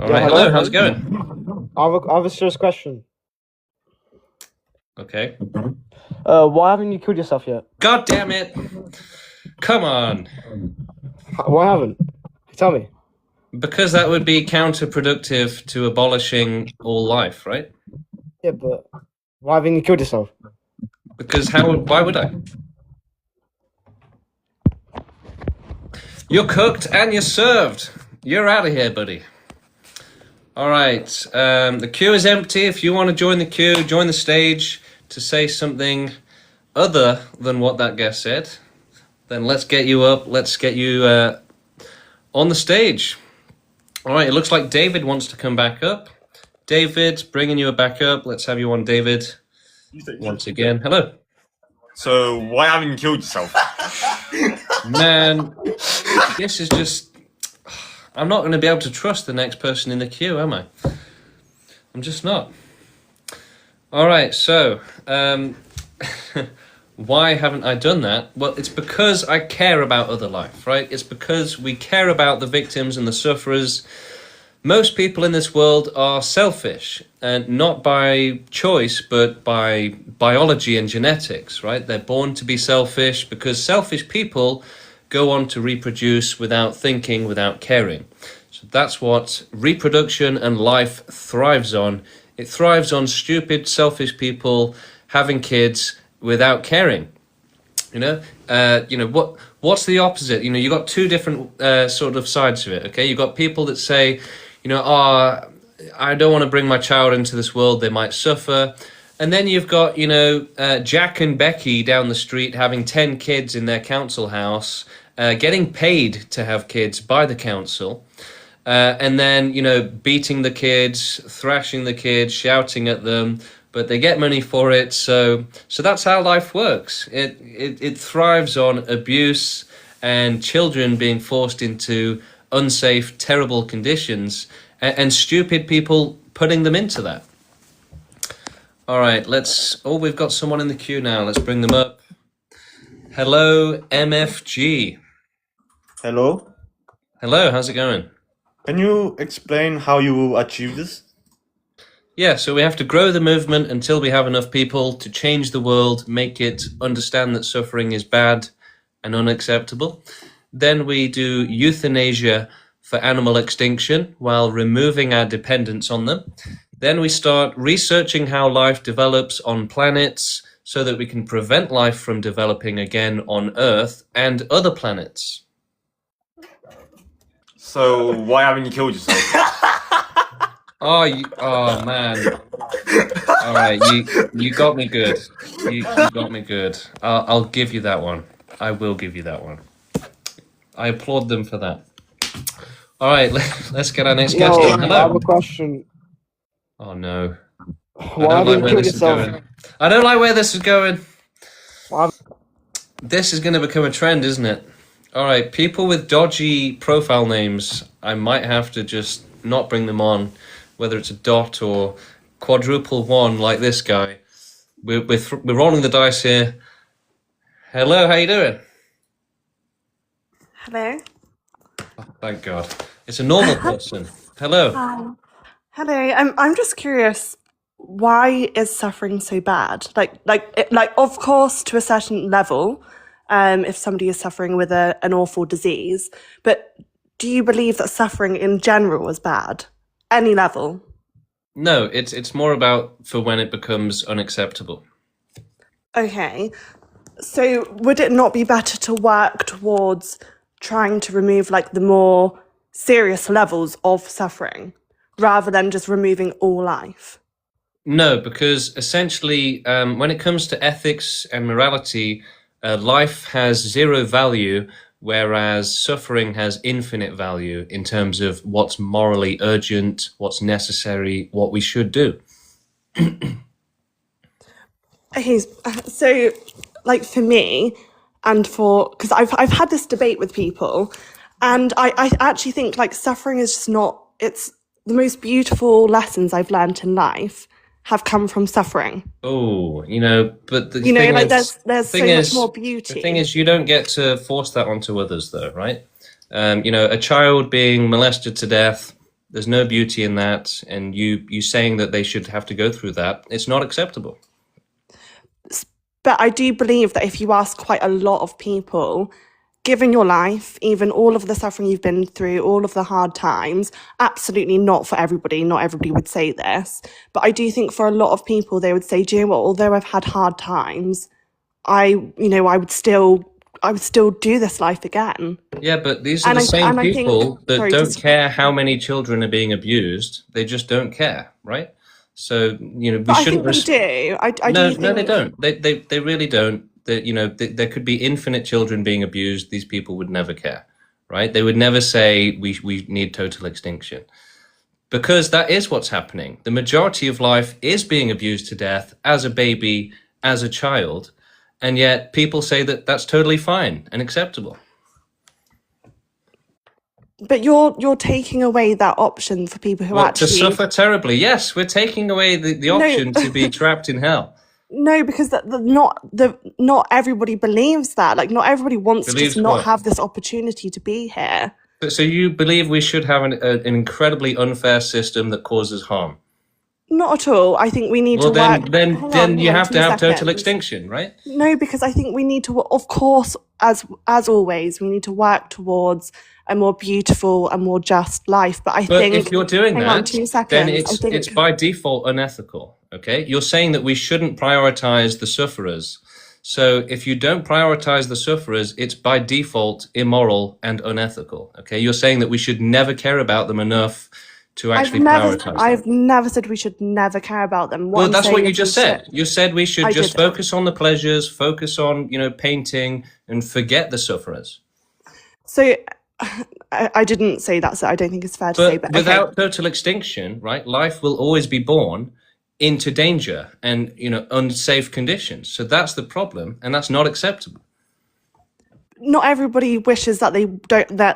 All right, hello. How's it going? I have a serious question. Okay. Why haven't you killed yourself yet? God damn it! Come on. Why haven't? Tell me. Because that would be counterproductive to abolishing all life, right? Yeah, but why haven't you killed yourself? Because why would I? You're cooked and you're served. You're out of here, buddy. All right. The queue is empty. If you want to join the queue, join the stage to say something other than what that guest said, then let's get you up. Let's get you on the stage. All right. It looks like David wants to come back up. David, bringing you back up. Let's have you on, David. Once again. Hello. So why haven't you killed yourself? Man, this is just... I'm not going to be able to trust the next person in the queue, am I? I'm just not. All right, so why haven't I done that? Well, it's because I care about other life, right? It's because we care about the victims and the sufferers. Most people in this world are selfish, and not by choice, but by biology and genetics, right? They're born to be selfish because selfish people go on to reproduce without thinking, without caring. So that's what reproduction and life thrives on. It thrives on stupid, selfish people having kids without caring. What's the opposite? You got two different sort of sides of it. Okay, you got people that say, I don't want to bring my child into this world, they might suffer. And then you've got, Jack and Becky down the street having 10 kids in their council house, getting paid to have kids by the council, and then, you know, beating the kids, thrashing the kids, shouting at them, but they get money for it. So that's how life works. It thrives on abuse and children being forced into unsafe, terrible conditions, and stupid people putting them into that. All right, we've got someone in the queue now. Let's bring them up. Hello, MFG. Hello. Hello, how's it going? Can you explain how you will achieve this? Yeah, so we have to grow the movement until we have enough people to change the world, make it understand that suffering is bad and unacceptable. Then we do euthanasia for animal extinction while removing our dependence on them. Then we start researching how life develops on planets so that we can prevent life from developing again on Earth and other planets. So why haven't you killed yourself? Oh man! All right, you got me good. You got me good. I'll give you that one. I will give you that one. I applaud them for that. All right, let's get our next guest on. Hello. I have a question. Oh no! Why haven't you killed yourself? I don't like where this is going. Why? This is going to become a trend, isn't it? All right, people with dodgy profile names, I might have to just not bring them on, whether it's a dot or quadruple one like this guy. We're rolling the dice here. Hello, how you doing? Hello. Oh, thank God. It's a normal person. Hello. Hi. Hello. I'm just curious. Why is suffering so bad? Like, of course, to a certain level, if somebody is suffering with an awful disease, but do you believe that suffering in general is bad? Any level? No, it's more about for when it becomes unacceptable. Okay. So would it not be better to work towards trying to remove like the more serious levels of suffering rather than just removing all life? No, because essentially, when it comes to ethics and morality, life has zero value, whereas suffering has infinite value in terms of what's morally urgent, what's necessary, what we should do. Okay, so like for me, and because I've had this debate with people, and I actually think like suffering is just not. It's the most beautiful lessons I've learned in life have come from suffering. Oh, but the thing like is, there's so much more beauty. The thing is, you don't get to force that onto others, though, right? A child being molested to death, there's no beauty in that, and you saying that they should have to go through that, it's not acceptable. But I do believe that if you ask quite a lot of people, given your life, even all of the suffering you've been through, all of the hard times, absolutely not for everybody. Not everybody would say this. But I do think for a lot of people, they would say, do you know what, although I've had hard times, I would still do this life again. Yeah, but these are the same people that don't care how many children are being abused. They just don't care, right? So, we shouldn't... I think they do. No, they don't. They really don't. There could be infinite children being abused. These people would never care, right? They would never say we need total extinction, because that is what's happening. The majority of life is being abused to death as a baby, as a child, and yet people say that that's totally fine and acceptable. But you're taking away that option for people who actually... to suffer terribly. Yes, we're taking away the option to be trapped in hell. No, because not everybody believes that. Like, not everybody wants to not have this opportunity to be here. So you believe we should have an incredibly unfair system that causes harm? Not at all. I think we need to work... Then you have to have total extinction, right? No, because I think we need to, of course, as always, we need to work towards a more beautiful and more just life. But think if you're doing that, 2 seconds, then it's by default unethical. Okay, you're saying that we shouldn't prioritize the sufferers. So if you don't prioritize the sufferers, it's by default immoral and unethical. Okay, you're saying that we should never care about them enough to actually prioritize them. I've never said we should never care about them. Well, that's what you just said. You said we should just focus on the pleasures, focus on, painting, and forget the sufferers. So I didn't say that, so I don't think it's fair to say. But without okay. total extinction, right, life will always be born into danger and, you know, unsafe conditions. So that's the problem, and that's not acceptable. Not everybody wishes that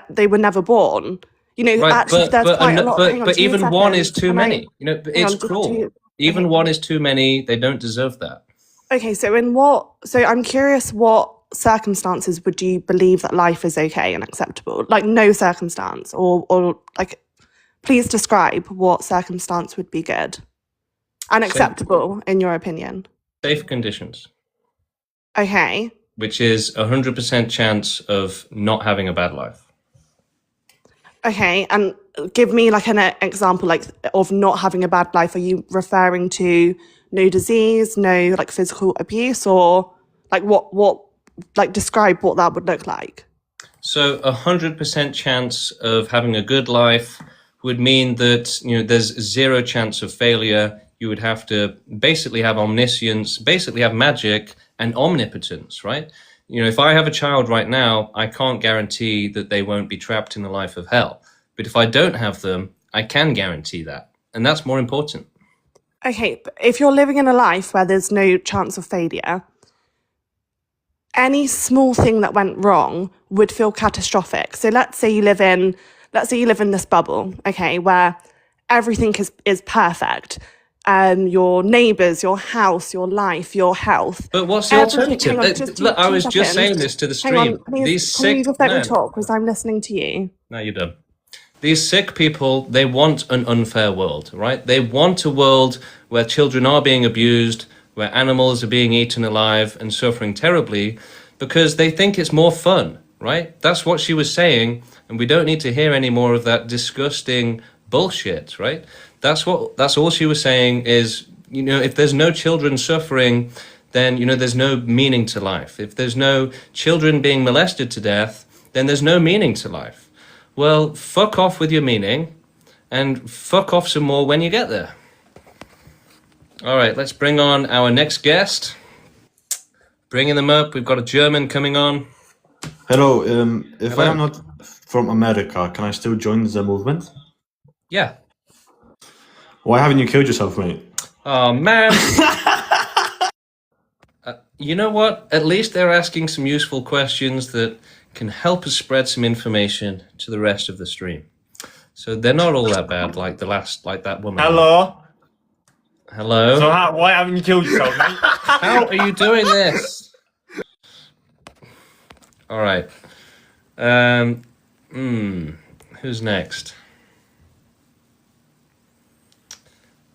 they were never born. You know, Right, actually, there's quite a lot. Hang on, but 2 even one is seconds. too many. You know, Hang it's on, just cruel. two. Even Okay. one is too many. They don't deserve that. Okay, so I'm curious, what circumstances would you believe that life is okay and acceptable? Like no circumstance, or like, please describe what circumstance would be good and acceptable in your opinion. Safe conditions. Okay. Which is 100% chance of not having a bad life. Okay, and give me like an example, like, of not having a bad life. Are you referring to no disease, no like physical abuse, or like what like describe what that would look like? So 100% chance of having a good life would mean that, you know, there's zero chance of failure. You would have to basically have omniscience, basically have magic and omnipotence, right? You know, if I have a child right now, I can't guarantee that they won't be trapped in the life of hell. But if I don't have them, I can guarantee that. And that's more important. Okay, but if you're living in a life where there's no chance of failure, any small thing that went wrong would feel catastrophic. So let's say you live in this bubble, okay, where everything is perfect. Your neighbours, your house, your life, your health. But what's the alternative? Look, I was just saying this to the stream. Hang on, please, These can you sick just let me talk, because I'm listening to you. No, you're done. These sick people, they want an unfair world, right? They want a world where children are being abused, where animals are being eaten alive and suffering terribly, because they think it's more fun, right? That's what she was saying, and we don't need to hear any more of that disgusting bullshit, right? That's all she was saying is, you know, if there's no children suffering, then, you know, there's no meaning to life. If there's no children being molested to death, then there's no meaning to life. Well, fuck off with your meaning, and fuck off some more when you get there. All right, let's bring on our next guest. Bringing them up, we've got a German coming on. Hello, if I am not from America, can I still join the movement? Yeah. Why haven't you killed yourself, mate? Oh, man. You know what? At least they're asking some useful questions that can help us spread some information to the rest of the stream. So they're not all that bad, like that woman. Hello. Hello. So why haven't you killed yourself, mate? How are you doing this? All right. Who's next?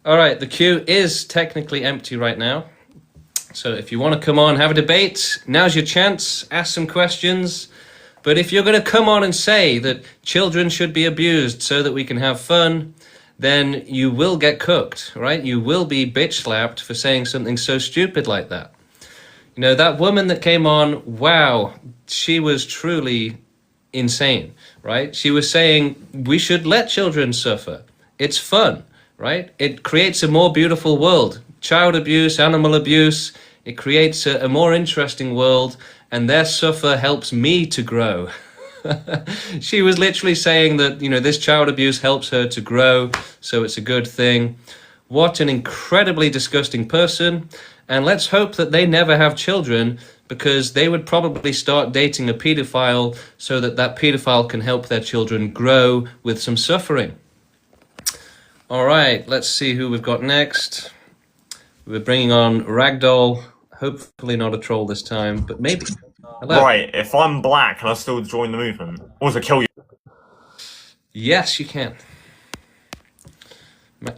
All right, the queue is technically empty right now. So if you want to come on, have a debate, now's your chance, ask some questions. But if you're going to come on and say that children should be abused so that we can have fun, then you will get cooked, right? You will be bitch slapped for saying something so stupid like that. You know, that woman that came on, wow, she was truly insane, right? She was saying we should let children suffer. It's fun, right? It creates a more beautiful world. Child abuse, animal abuse, it creates a more interesting world, and their suffer helps me to grow. She was literally saying that, you know, this child abuse helps her to grow, so it's a good thing. What an incredibly disgusting person. And let's hope that they never have children, because they would probably start dating a pedophile so that that pedophile can help their children grow with some suffering. All right, let's see who we've got next. We're bringing on Ragdoll. Hopefully not a troll this time, but maybe. Hello. Right, if I'm black, can I still join the movement? Also kill you? Yes, you can.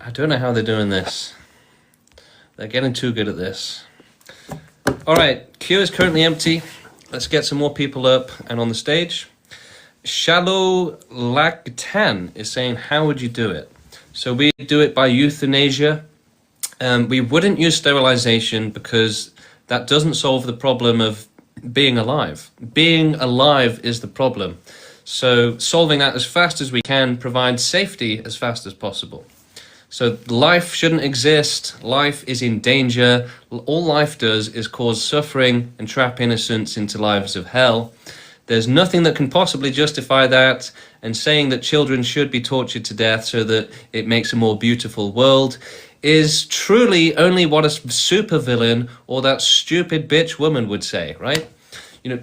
I don't know how they're doing this. They're getting too good at this. All right, queue is currently empty. Let's get some more people up and on the stage. Shallow Lagtan is saying, how would you do it? So we do it by euthanasia. We wouldn't use sterilization because that doesn't solve the problem of being alive. Being alive is the problem. So solving that as fast as we can provides safety as fast as possible. So life shouldn't exist. Life is in danger. All life does is cause suffering and trap innocents into lives of hell. There's nothing that can possibly justify that, and saying that children should be tortured to death so that it makes a more beautiful world is truly only what a supervillain or that stupid bitch woman would say, right?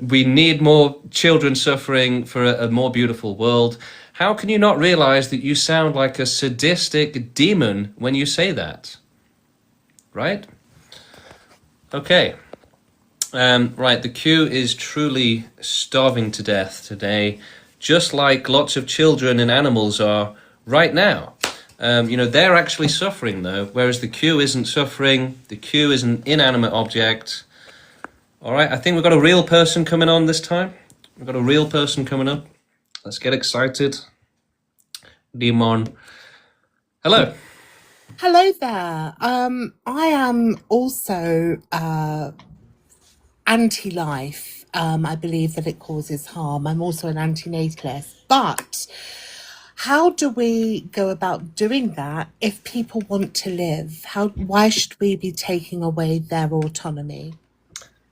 We need more children suffering for a more beautiful world. How can you not realize that you sound like a sadistic demon when you say that? Right? Okay. Right, the queue is truly starving to death today, just like lots of children and animals are right now. They're actually suffering though, whereas the queue isn't suffering. The queue is an inanimate object. All right, I think we've got a real person coming on this time. We've got a real person coming up. Let's get excited. Demon. Hello. Hello there. I am also anti-life. I believe that it causes harm. I'm also an anti-natalist. But how do we go about doing that if people want to live? Why should we be taking away their autonomy?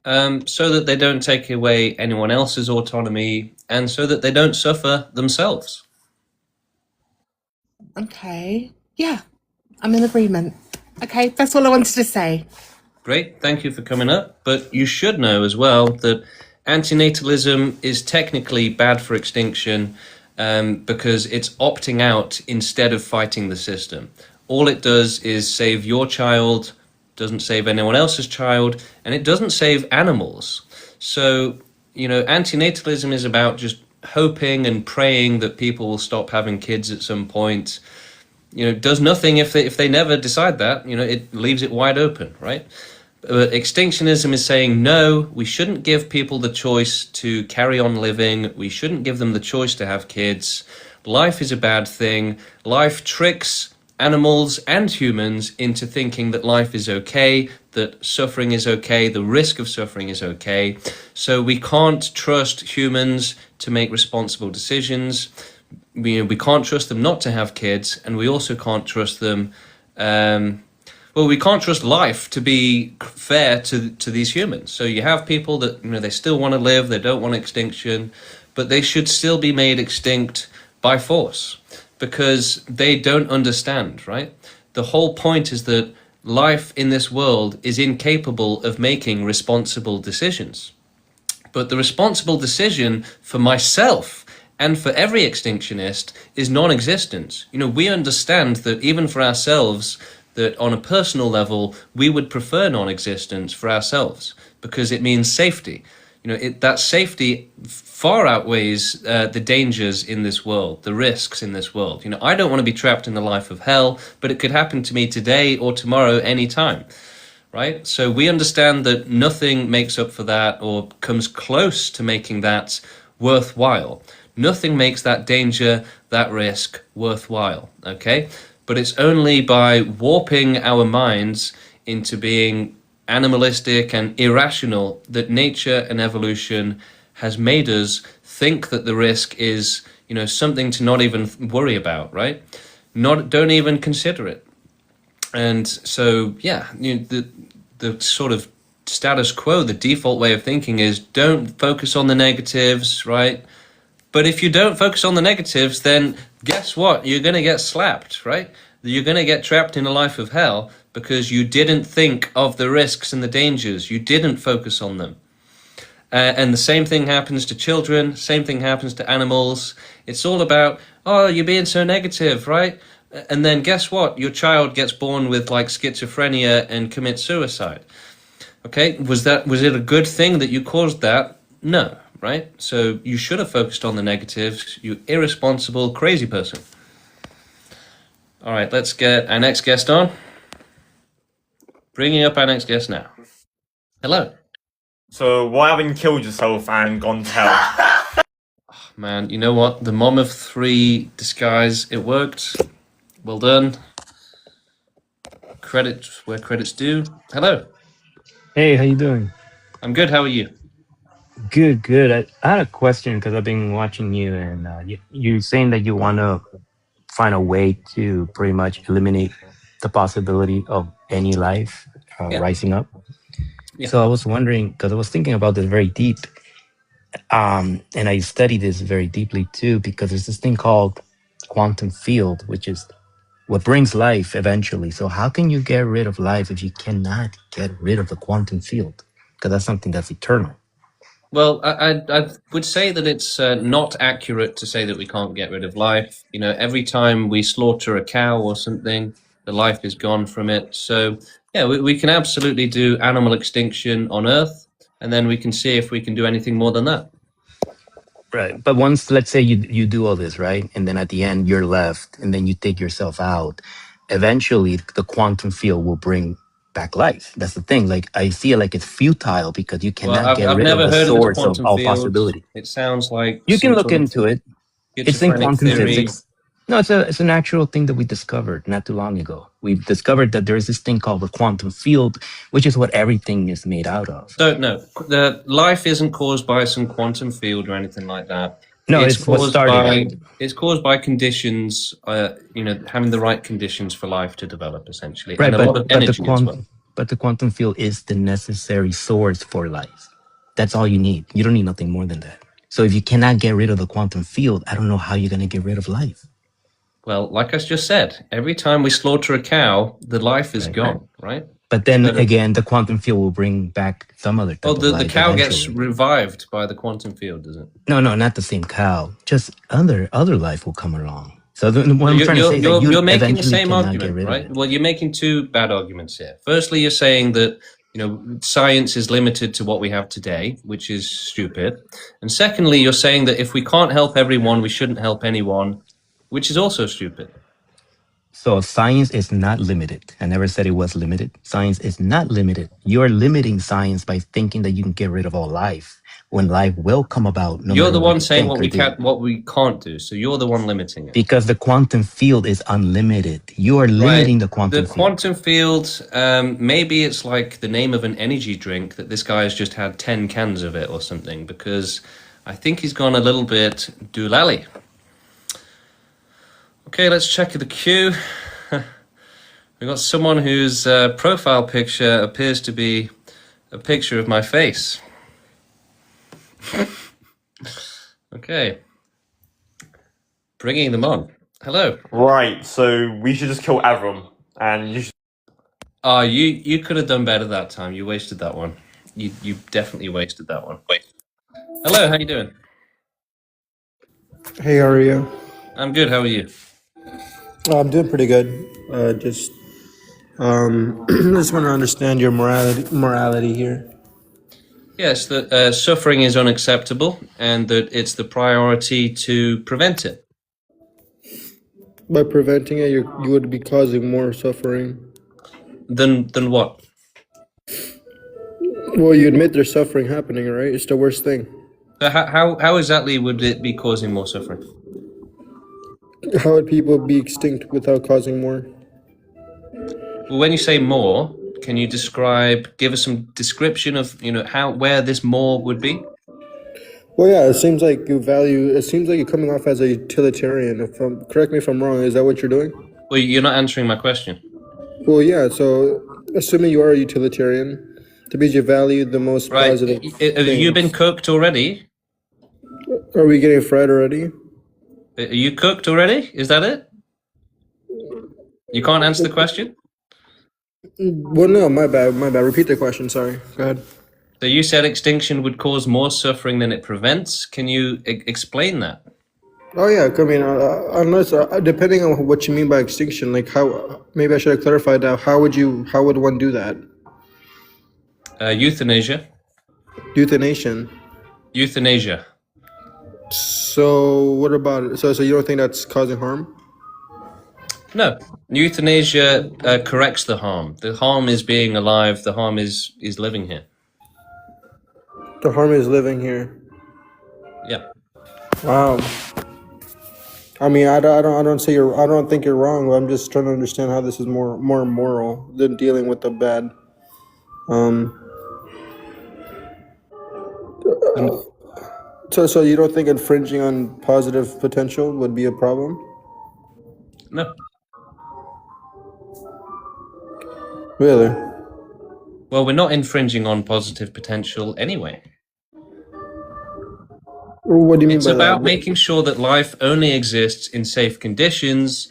So that they don't take away anyone else's autonomy, and so that they don't suffer themselves. Okay. Yeah, I'm in agreement. Okay, that's all I wanted to say. Great, thank you for coming up. But you should know as well that antinatalism is technically bad for extinction because it's opting out instead of fighting the system. All it does is save your child, doesn't save anyone else's child, and it doesn't save animals. So, antinatalism is about just hoping and praying that people will stop having kids at some point. Does nothing if they never decide that. It leaves it wide open, right? But extinctionism is saying, no, we shouldn't give people the choice to carry on living. We shouldn't give them the choice to have kids. Life is a bad thing. Life tricks animals and humans into thinking that life is okay, that suffering is okay, the risk of suffering is okay. So we can't trust humans to make responsible decisions. We can't trust them not to have kids, and we also can't trust them. We can't trust life to be fair to these humans. So you have people that they still want to live, they don't want extinction, but they should still be made extinct by force because they don't understand, right? The whole point is that life in this world is incapable of making responsible decisions. But the responsible decision for myself and for every extinctionist is non-existent. We understand that even for ourselves, that on a personal level, we would prefer non-existence for ourselves because it means safety. That safety far outweighs the dangers in this world, the risks in this world. I don't want to be trapped in the life of hell, but it could happen to me today or tomorrow, anytime, right? So we understand that nothing makes up for that or comes close to making that worthwhile. Nothing makes that danger, that risk worthwhile, okay? But it's only by warping our minds into being animalistic and irrational that nature and evolution has made us think that the risk is, something to not even worry about, right? Don't even consider it. And so, yeah, the sort of status quo, the default way of thinking is don't focus on the negatives, right? But if you don't focus on the negatives, then guess what? You're going to get slapped, right? You're going to get trapped in a life of hell because you didn't think of the risks and the dangers. You didn't focus on them. And the same thing happens to children. Same thing happens to animals. It's all about, oh, you're being so negative, right? And then guess what? Your child gets born with like schizophrenia and commits suicide. Okay, was it a good thing that you caused that? No. Right? So you should have focused on the negatives, you irresponsible, crazy person. All right, let's get our next guest on. Bringing up our next guest now. Hello. So why haven't you killed yourself and gone to hell? Oh, man, you know what? The mom of three disguise, it worked. Well done. Credit where credit's due. Hello. Hey, how you doing? I'm good, how are you? Good, good. I had a question because I've been watching you, and you're saying that you want to find a way to pretty much eliminate the possibility of any life rising up. Yeah. So I was wondering, because I was thinking about this very deep, And I study this very deeply too, because there's this thing called quantum field, which is what brings life eventually. So how can you get rid of life if you cannot get rid of the quantum field? Because that's something that's eternal. Well, I would say that it's not accurate to say that we can't get rid of life. You know, every time we slaughter a cow or something, the life is gone from it. So, yeah, we can absolutely do animal extinction on Earth, and then we can see if we can do anything more than that. Right. But once, let's say you do all this, right? And then at the end, you're left, and then you take yourself out. Eventually, the quantum field will bring back life. That's the thing. Like, I see it like it's futile because you Well, cannot get I've rid of never the heard of the source of quantum all field. possibility. It sounds like You can some look sort of into it. It's in schizophrenic quantum theory. physics. No, it's an actual thing that we discovered not too long ago. We discovered that there is this thing called the quantum field, which is what everything is made out of. Don't know. The life isn't caused by some quantum field or anything like that. No, it's what started it. It's caused by conditions. You know, having the right conditions for life to develop, essentially, Right, and a lot of energy as well. but the quantum field is the necessary source for life. That's all you need. You don't need nothing more than that. So if you cannot get rid of the quantum field, I don't know how you're going to get rid of life. Well, like I just said, every time we slaughter a cow, the life is gone, right? But then again, the quantum field will bring back some other type of the life cow eventually. gets revived by the quantum field, does it? No, not the same cow. Just other life will come along. So what I'm trying to say is that you're making the eventually same cannot argument, get rid right? of it. Well, you're making two bad arguments here. Firstly, you're saying that science is limited to what we have today, which is stupid. And secondly, you're saying that if we can't help everyone, we shouldn't help anyone, which is also stupid. So science is not limited. I never said it was limited. Science is not limited. You're limiting science by thinking that you can get rid of all life when life will come about. No You're matter the what one you saying think what we can't do. So you're the one limiting it. Because the quantum field is unlimited. You are limiting the quantum The field. quantum field, maybe it's like the name of an energy drink that this guy has just had 10 cans of it or something, because I think he's gone a little bit doolally. Okay, let's check the queue. We've got someone whose profile picture appears to be a picture of my face. Okay. Bringing them on. Hello. Right, so we should just kill everyone, and you should... You could have done better that time. You wasted that one. You definitely wasted that one. Hello, how you doing? Hey, how are you? I'm good, how are you? I'm doing pretty good. Just just want to understand your morality here. Yes, that suffering is unacceptable and that it's the priority to prevent it. By preventing it, you would be causing more suffering. Than what? Well, you admit there's suffering happening, right? It's the worst thing. So how exactly would it be causing more suffering? How would people be extinct without causing more? Well, when you say more, can you give us some description of where this more would be? Well, yeah, it seems like you're coming off as a utilitarian. Correct me if I'm wrong, is that what you're doing? Well, you're not answering my question. Well, yeah, so assuming you are a utilitarian, that means you value the most positive Have you been cooked already? Are we getting fried already? Are you cooked already? Is that it? You can't answer the question? Well, no, my bad. Repeat the question, sorry. Go ahead. So you said extinction would cause more suffering than it prevents. Can you explain that? Oh yeah, I mean, unless depending on what you mean by extinction, like how maybe I should have clarified that. How would one do that? Euthanasia. Euthanasia. Euthanasia. So what about it? So you don't think that's causing harm? No, euthanasia corrects the harm. The harm is being alive. The harm is living here. The harm is living here. Yeah. Wow. I mean, I don't think you're wrong. I'm just trying to understand how this is more moral than dealing with the bad. So you don't think infringing on positive potential would be a problem? No. Really? Well, we're not infringing on positive potential anyway. What do you mean It's by that? about making sure that life only exists in safe conditions,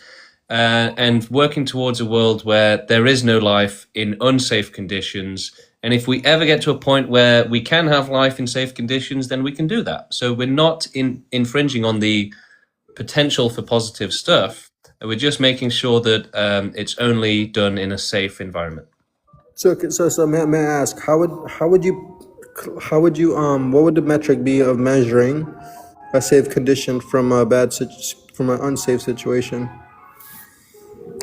and working towards a world where there is no life in unsafe conditions. And if we ever get to a point where we can have life in safe conditions, then we can do that. So we're not infringing on the potential for positive stuff. We're just making sure that it's only done in a safe environment. So may I ask, what would the metric be of measuring a safe condition from from an unsafe situation?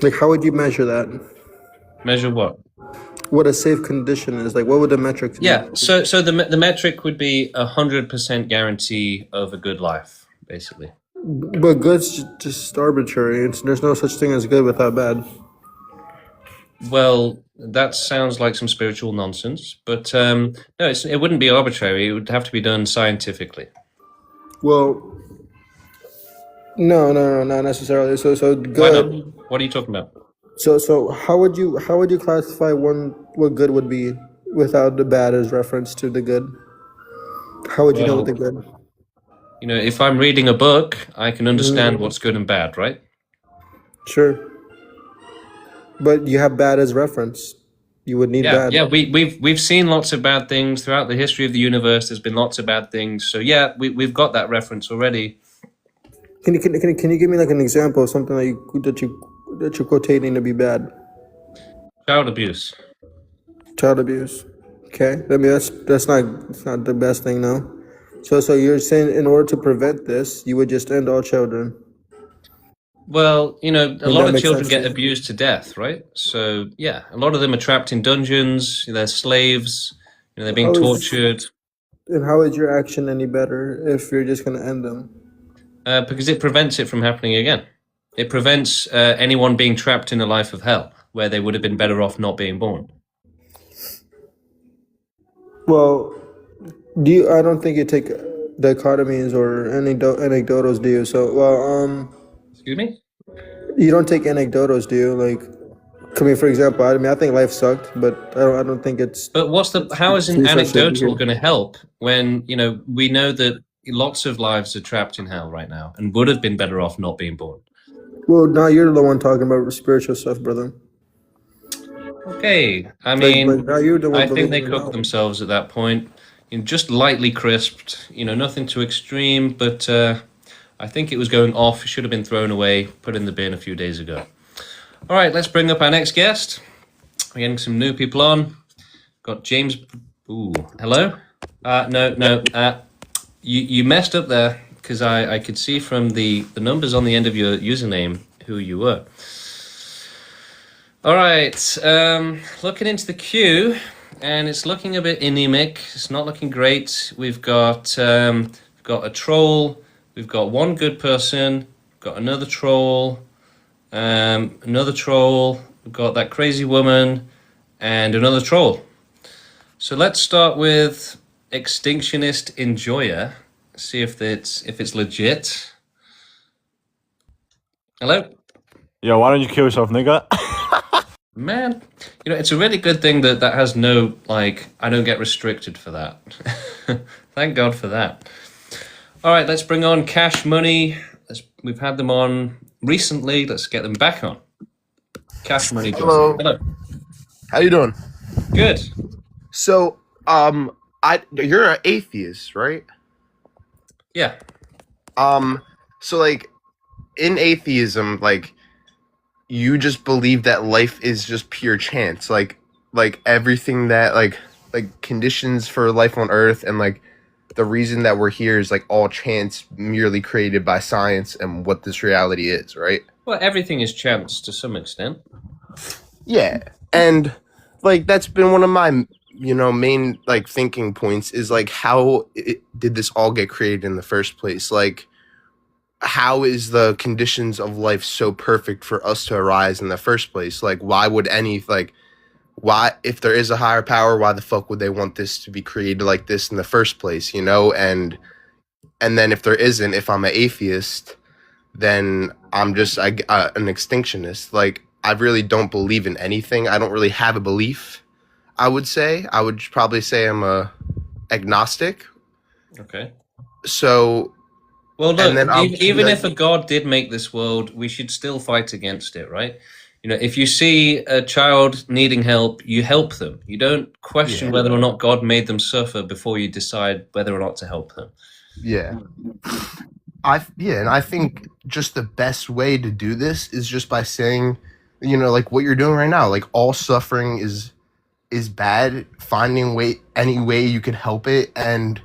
Like, how would you measure that? Measure what? What a safe condition is. Like, what would the metric be? Yeah, so the metric would be 100% guarantee of a good life, basically. But good's just arbitrary. There's no such thing as good without bad. Well, that sounds like some spiritual nonsense, but no, it wouldn't be arbitrary. It would have to be done scientifically. Well, no, not necessarily. So good. Why not? What are you talking about? So how would you classify what good would be without the bad as reference to the good? How would you know what the good? You know, if I'm reading a book, I can understand what's good and bad, right? Sure. But you have bad as reference. You would need bad. Yeah. We've seen lots of bad things throughout the history of the universe. There's been lots of bad things. So yeah, we've got that reference already. Can you give me like an example of something that you're quotating to be bad? Child abuse. Child abuse. Okay. I mean that's not the best thing, no. So you're saying in order to prevent this, you would just end all children. Well, you know, a lot of children get sense. abused to death, right? So yeah, a lot of them are trapped in dungeons. They're slaves. You know, they're being tortured. And how is your action any better if you're just going to end them? Because it prevents it from happening again. It prevents anyone being trapped in a life of hell, where they would have been better off not being born. Well, I don't think you take dichotomies or anecdotals, do you? So, Excuse me? You don't take anecdotals, do you? Like, I mean, for example, I think life sucked, but I don't think it's. But how is an research anecdotal that going to help when, you know, we know that lots of lives are trapped in hell right now and would have been better off not being born? Well, now you're the one talking about spiritual stuff, brother. Okay, I mean, now you're the one I think they believing in cooked hell. themselves at that point. You know, just lightly crisped, you know, nothing too extreme, but I think it was going off. It should have been thrown away, put in the bin a few days ago. All right, let's bring up our next guest. We're getting some new people on. Got James. Ooh, hello? No. You messed up there because I could see from the numbers on the end of your username who you were. All right, looking into the queue, and it's looking a bit anemic. It's not looking great. We've got a troll. We've got one good person. We've got another troll. Another troll. We've got that crazy woman, and another troll. So let's start with Extinctionist Enjoyer. See if it's legit. Hello? Yo, why don't you kill yourself, nigga? Man, you know, it's a really good thing that has no, like, I don't get restricted for that. Thank God for that. All right, let's bring on Cash Money. We've had them on recently. Let's get them back on. Cash Money. Hello. Hello. How you doing? Good. So, you're an atheist, right? Yeah. So like, in atheism, like, you just believe that life is just pure chance, like everything that like conditions for life on Earth and like the reason that we're here is like all chance, merely created by science and what this reality is, right? Well, everything is chance to some extent. Yeah, and like that's been one of my main like thinking points is like did this all get created in the first place? Like, how is the conditions of life so perfect for us to arise in the first place? Like, why would why, if there is a higher power, why the fuck would they want this to be created like this in the first place, you know? And then if there isn't, if I'm an atheist, then I'm just an extinctionist. Like, I really don't believe in anything. I don't really have a belief, I would say. I would probably say I'm a agnostic. Okay. So, Well, and look, then I'll even if a god did make this world, we should still fight against it, right? You know, if you see a child needing help, you help them. You don't question Yeah. whether or not God made them suffer before you decide whether or not to help them. Yeah. And I think just the best way to do this is just by saying, you know, like what you're doing right now. Like all suffering is bad. Finding any way you could help it, and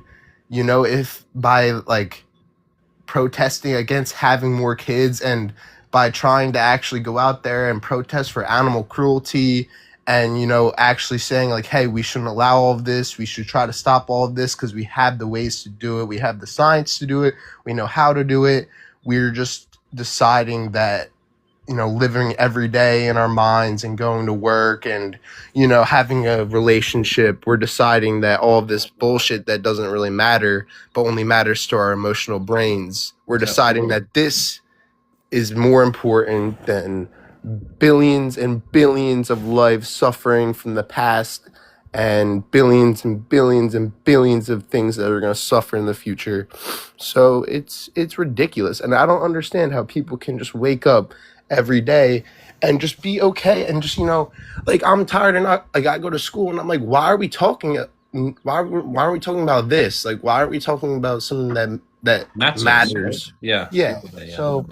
you know, if by like protesting against having more kids and by trying to actually go out there and protest for animal cruelty and, you know, actually saying like, hey, we shouldn't allow all of this, we should try to stop all of this because we have the ways to do it, we have the science to do it, we know how to do it. We're just deciding that, you know, living every day in our minds and going to work and, you know, having a relationship, we're deciding that all of this bullshit that doesn't really matter, but only matters to our emotional brains. We're deciding that this is more important than billions and billions of lives suffering from the past and billions and billions and billions of things that are going to suffer in the future. So it's ridiculous. And I don't understand how people can just wake up every day and just be okay and just, you know, like I'm tired and I go to school and I'm like, why are we talking about this? Like, why aren't we talking about something that matters? Yeah. Yeah. So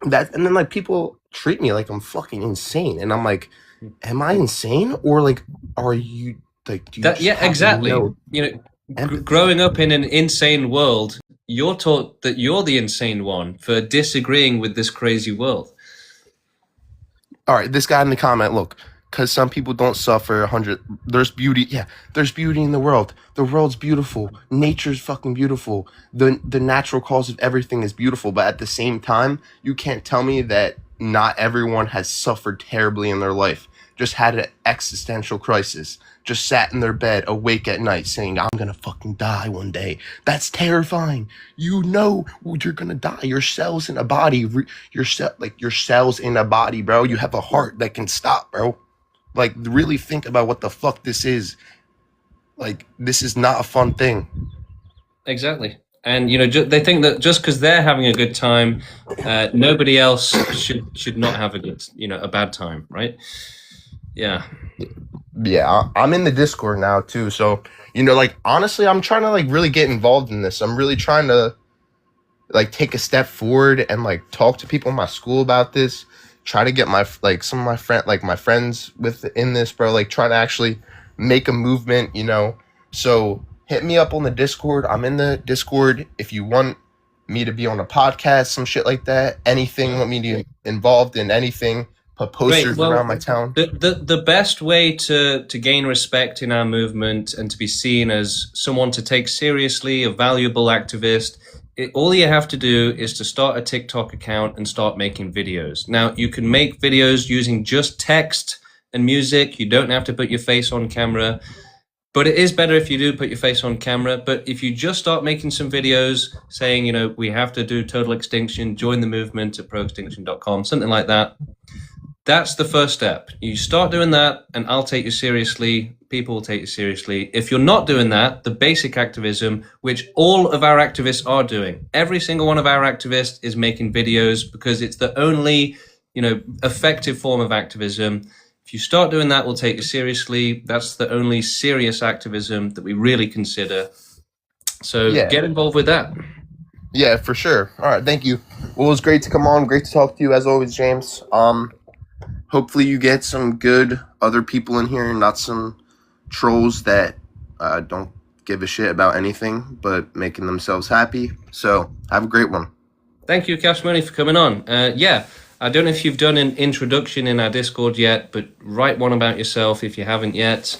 that, and then like people treat me like I'm fucking insane, and I'm like, am I insane, or like, are you like? Do you just have exactly. no You know, growing up in an insane world, you're taught that you're the insane one for disagreeing with this crazy world. All right, this guy in the comment, look, because some people don't suffer 100. There's beauty. Yeah, there's beauty in the world. The world's beautiful. Nature's fucking beautiful. The natural cause of everything is beautiful. But at the same time, you can't tell me that not everyone has suffered terribly in their life. Just had an existential crisis. Just sat in their bed, awake at night, saying, I'm gonna fucking die one day. That's terrifying. You know you're gonna die. Your cells in a body, your cells in a body, bro. You have a heart that can stop, bro. Like, really think about what the fuck this is. Like, this is not a fun thing. Exactly. And, you know, they think that just because they're having a good time, nobody else should not have a bad time, right? Yeah. Yeah, I'm in the Discord now too. So, you know, like, honestly, I'm trying to like really get involved in this. I'm really trying to like take a step forward and like talk to people in my school about this. Try to get some of my friends within this, bro. Like, try to actually make a movement, you know. So hit me up on the Discord. I'm in the Discord. If you want me to be on a podcast, some shit like that, anything, want me to be involved in anything, put posters around my town. The best way to gain respect in our movement and to be seen as someone to take seriously, a valuable activist, all you have to do is to start a TikTok account and start making videos. Now, you can make videos using just text and music. You don't have to put your face on camera. But it is better if you do put your face on camera. But if you just start making some videos saying, you know, we have to do total extinction, join the movement at proextinction.com, something like that, that's the first step. You start doing that and I'll take you seriously. People will take you seriously. If you're not doing that, the basic activism, which all of our activists are doing, every single one of our activists is making videos because it's the only, you know, effective form of activism. If you start doing that, we'll take you seriously. That's the only serious activism that we really consider. So get involved with that. Yeah, for sure. All right, thank you. Well, it was great to come on. Great to talk to you as always, James. Hopefully you get some good other people in here, not some trolls that don't give a shit about anything but making themselves happy. So have a great one. Thank you, Cash Money, for coming on. Yeah, I don't know if you've done an introduction in our Discord yet, but write one about yourself if you haven't yet.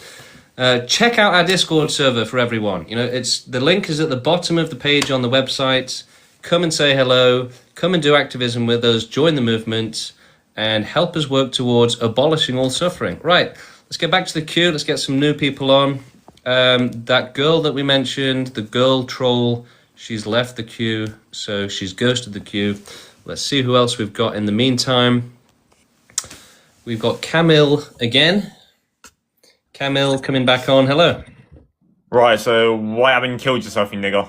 Check out our Discord server for everyone. You know, the link is at the bottom of the page on the website. Come and say hello. Come and do activism with us. Join the movement and help us work towards abolishing all suffering. Right, let's get back to the queue. Let's get some new people on. That girl that we mentioned, the girl troll, she's left the queue, so she's ghosted the queue. Let's see who else we've got in the meantime. We've got Camille again. Camille coming back on. Hello. Right, so why haven't you killed yourself, you nigger?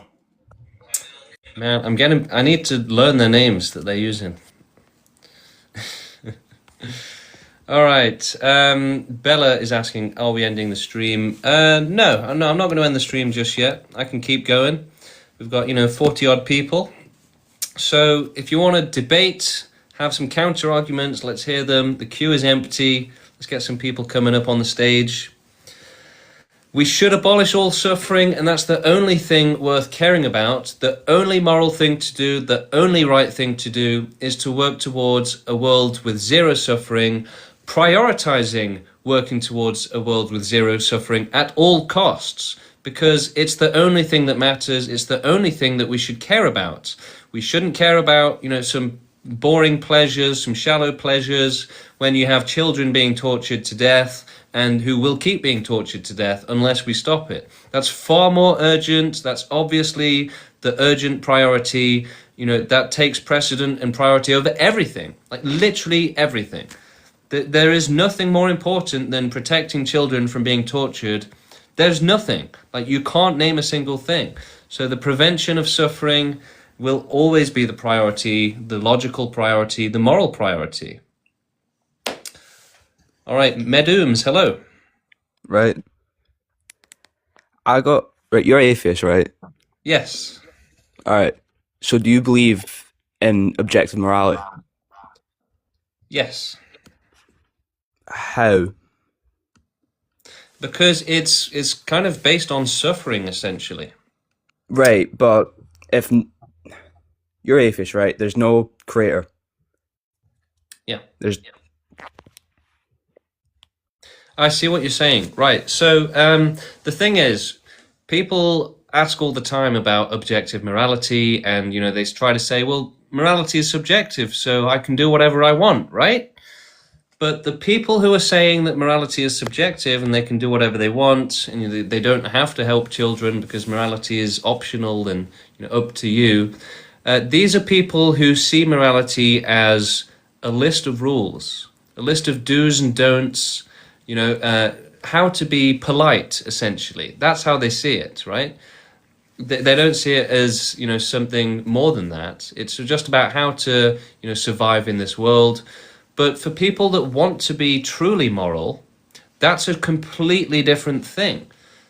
Man, I need to learn their names that they're using. All right. Bella is asking, are we ending the stream? No, I'm not going to end the stream just yet. I can keep going. We've got, 40 odd people. So if you want to debate, have some counter arguments, let's hear them. The queue is empty. Let's get some people coming up on the stage. We should abolish all suffering, and that's the only thing worth caring about. The only moral thing to do, the only right thing to do, is to work towards a world with zero suffering, prioritizing working towards a world with zero suffering at all costs, because it's the only thing that matters. It's the only thing that we should care about. We shouldn't care about, some boring pleasures, some shallow pleasures, when you have children being tortured to death, and who will keep being tortured to death unless we stop it. That's far more urgent. That's obviously the urgent priority. That takes precedent and priority over everything, like literally everything. There is nothing more important than protecting children from being tortured. There's nothing. Like, you can't name a single thing. So the prevention of suffering will always be the priority, the logical priority, the moral priority. All right, Medooms, hello. Right. Right, you're atheist, right? Yes. All right. So do you believe in objective morality? Yes. How? Because it's kind of based on suffering, essentially. Right, but if you're atheist, right? There's no creator. Yeah. There's I see what you're saying. Right. So the thing is, people ask all the time about objective morality, and they try to say, well, morality is subjective, so I can do whatever I want, right? But the people who are saying that morality is subjective and they can do whatever they want, and they don't have to help children because morality is optional and up to you, these are people who see morality as a list of rules, a list of do's and don'ts, how to be polite, essentially. That's how they see it, right? They don't see it as, something more than that. It's just about how to, survive in this world. But for people that want to be truly moral, that's a completely different thing.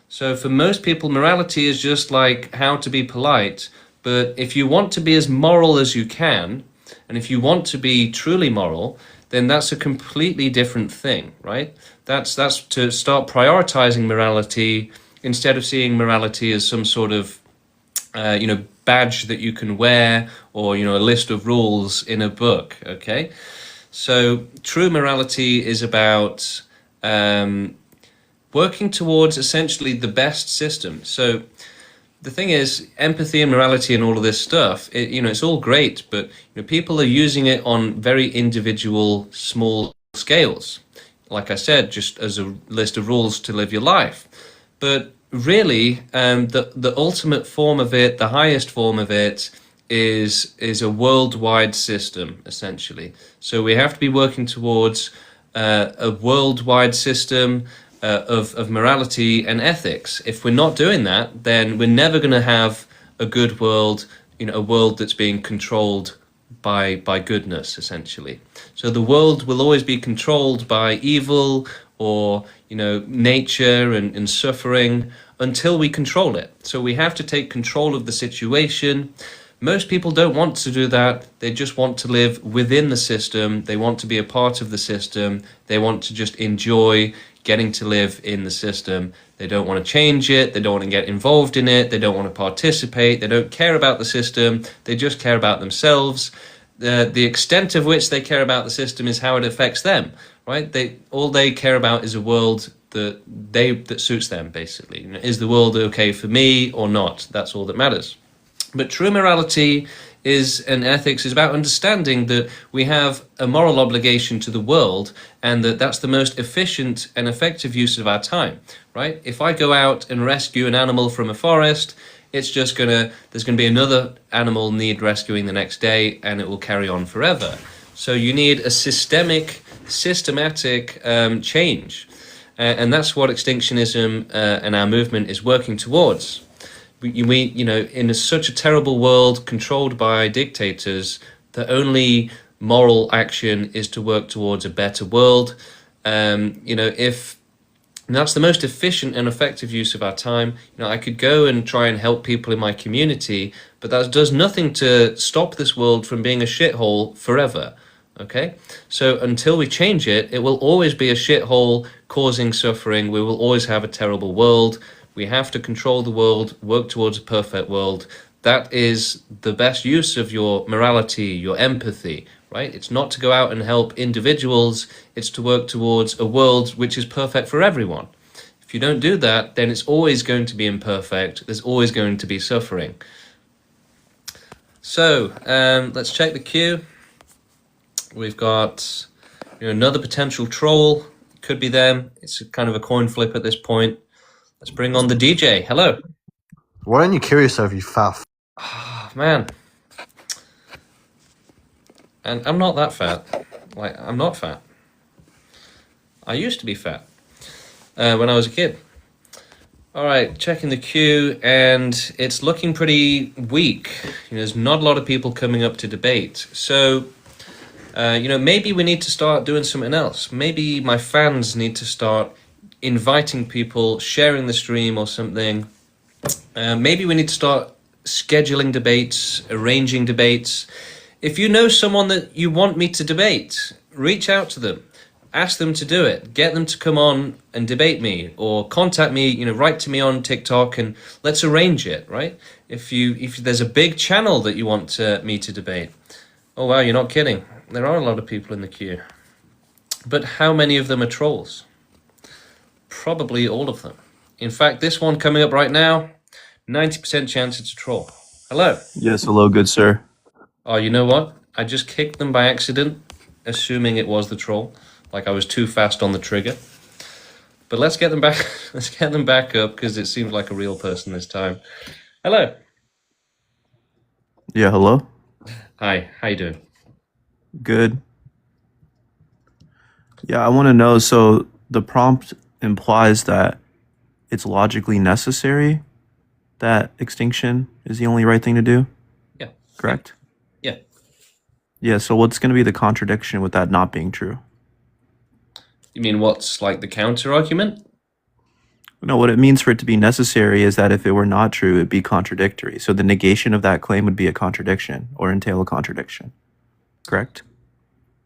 So for most people, morality is just like how to be polite. But if you want to be as moral as you can, and if you want to be truly moral, then that's a completely different thing, right? That's to start prioritizing morality instead of seeing morality as some sort of, badge that you can wear, or, a list of rules in a book, okay? So true morality is about working towards essentially the best system. So the thing is, empathy and morality and all of this stuff, it's all great, but people are using it on very individual, small scales. Like I said, just as a list of rules to live your life. But really, the ultimate form of it, the highest form of it, is a worldwide system, essentially. So we have to be working towards a worldwide system of morality and ethics. If we're not doing that, then we're never going to have a good world, a world that's being controlled by goodness, essentially. So the world will always be controlled by evil or, nature and suffering until we control it. So we have to take control of the situation. Most people don't want to do that. They just want to live within the system. They want to be a part of the system. They want to just enjoy getting to live in the system. They don't want to change it. They don't want to get involved in it. They don't want to participate. They don't care about the system. They just care about themselves. The extent of which they care about the system is how it affects them, right? All they care about is a world that suits them, basically. Is the world okay for me or not? That's all that matters. But true morality and ethics is about understanding that we have a moral obligation to the world, and that's the most efficient and effective use of our time, right? If I go out and rescue an animal from a forest, there's going to be another animal need rescuing the next day, and it will carry on forever. So you need a systematic change. And that's what extinctionism and our movement is working towards. in such a terrible world controlled by dictators, the only moral action is to work towards a better world. If and that's the most efficient and effective use of our time. I could go and try and help people in my community, but that does nothing to stop this world from being a shithole forever. Okay? So until we change it, it will always be a shithole causing suffering. We will always have a terrible world. We have to control the world, work towards a perfect world. That is the best use of your morality, your empathy, right? It's not to go out and help individuals, it's to work towards a world which is perfect for everyone. If you don't do that, then it's always going to be imperfect, there's always going to be suffering. So, let's check the queue. We've got another potential troll, could be them. It's kind of a coin flip at this point. Let's bring on the DJ. Hello. Why don't you kill yourself, you faff? Oh, man. And I'm not that fat. I'm not fat. I used to be fat when I was a kid. All right, checking the queue, and it's looking pretty weak. There's not a lot of people coming up to debate. So, maybe we need to start doing something else. Maybe my fans need to start inviting people, sharing the stream or something. Maybe we need to start scheduling debates, arranging debates. If you know someone that you want me to debate, reach out to them. Ask them to do it. Get them to come on and debate me, or contact me, write to me on TikTok and let's arrange it, right? If there's a big channel that you want me to debate. Oh wow, you're not kidding. There are a lot of people in the queue. But how many of them are trolls? Probably all of them. In fact, this one coming up right now, 90% chance it's a troll. Hello. Yes, hello, good sir. Oh, you know what? I just kicked them by accident, assuming it was the troll. Like I was too fast on the trigger. But let's get them back. Let's get them back up because it seems like a real person this time. Hello. Yeah, hello. Hi. How you doing? Good. Yeah, I want to know. So the prompt implies that it's logically necessary that extinction is the only right thing to do. Yeah. Correct. Yeah. Yeah. So what's going to be the contradiction with that not being true? You mean what's like the counter argument? No, what it means for it to be necessary is that if it were not true, it'd be contradictory. So the negation of that claim would be a contradiction or entail a contradiction. Correct?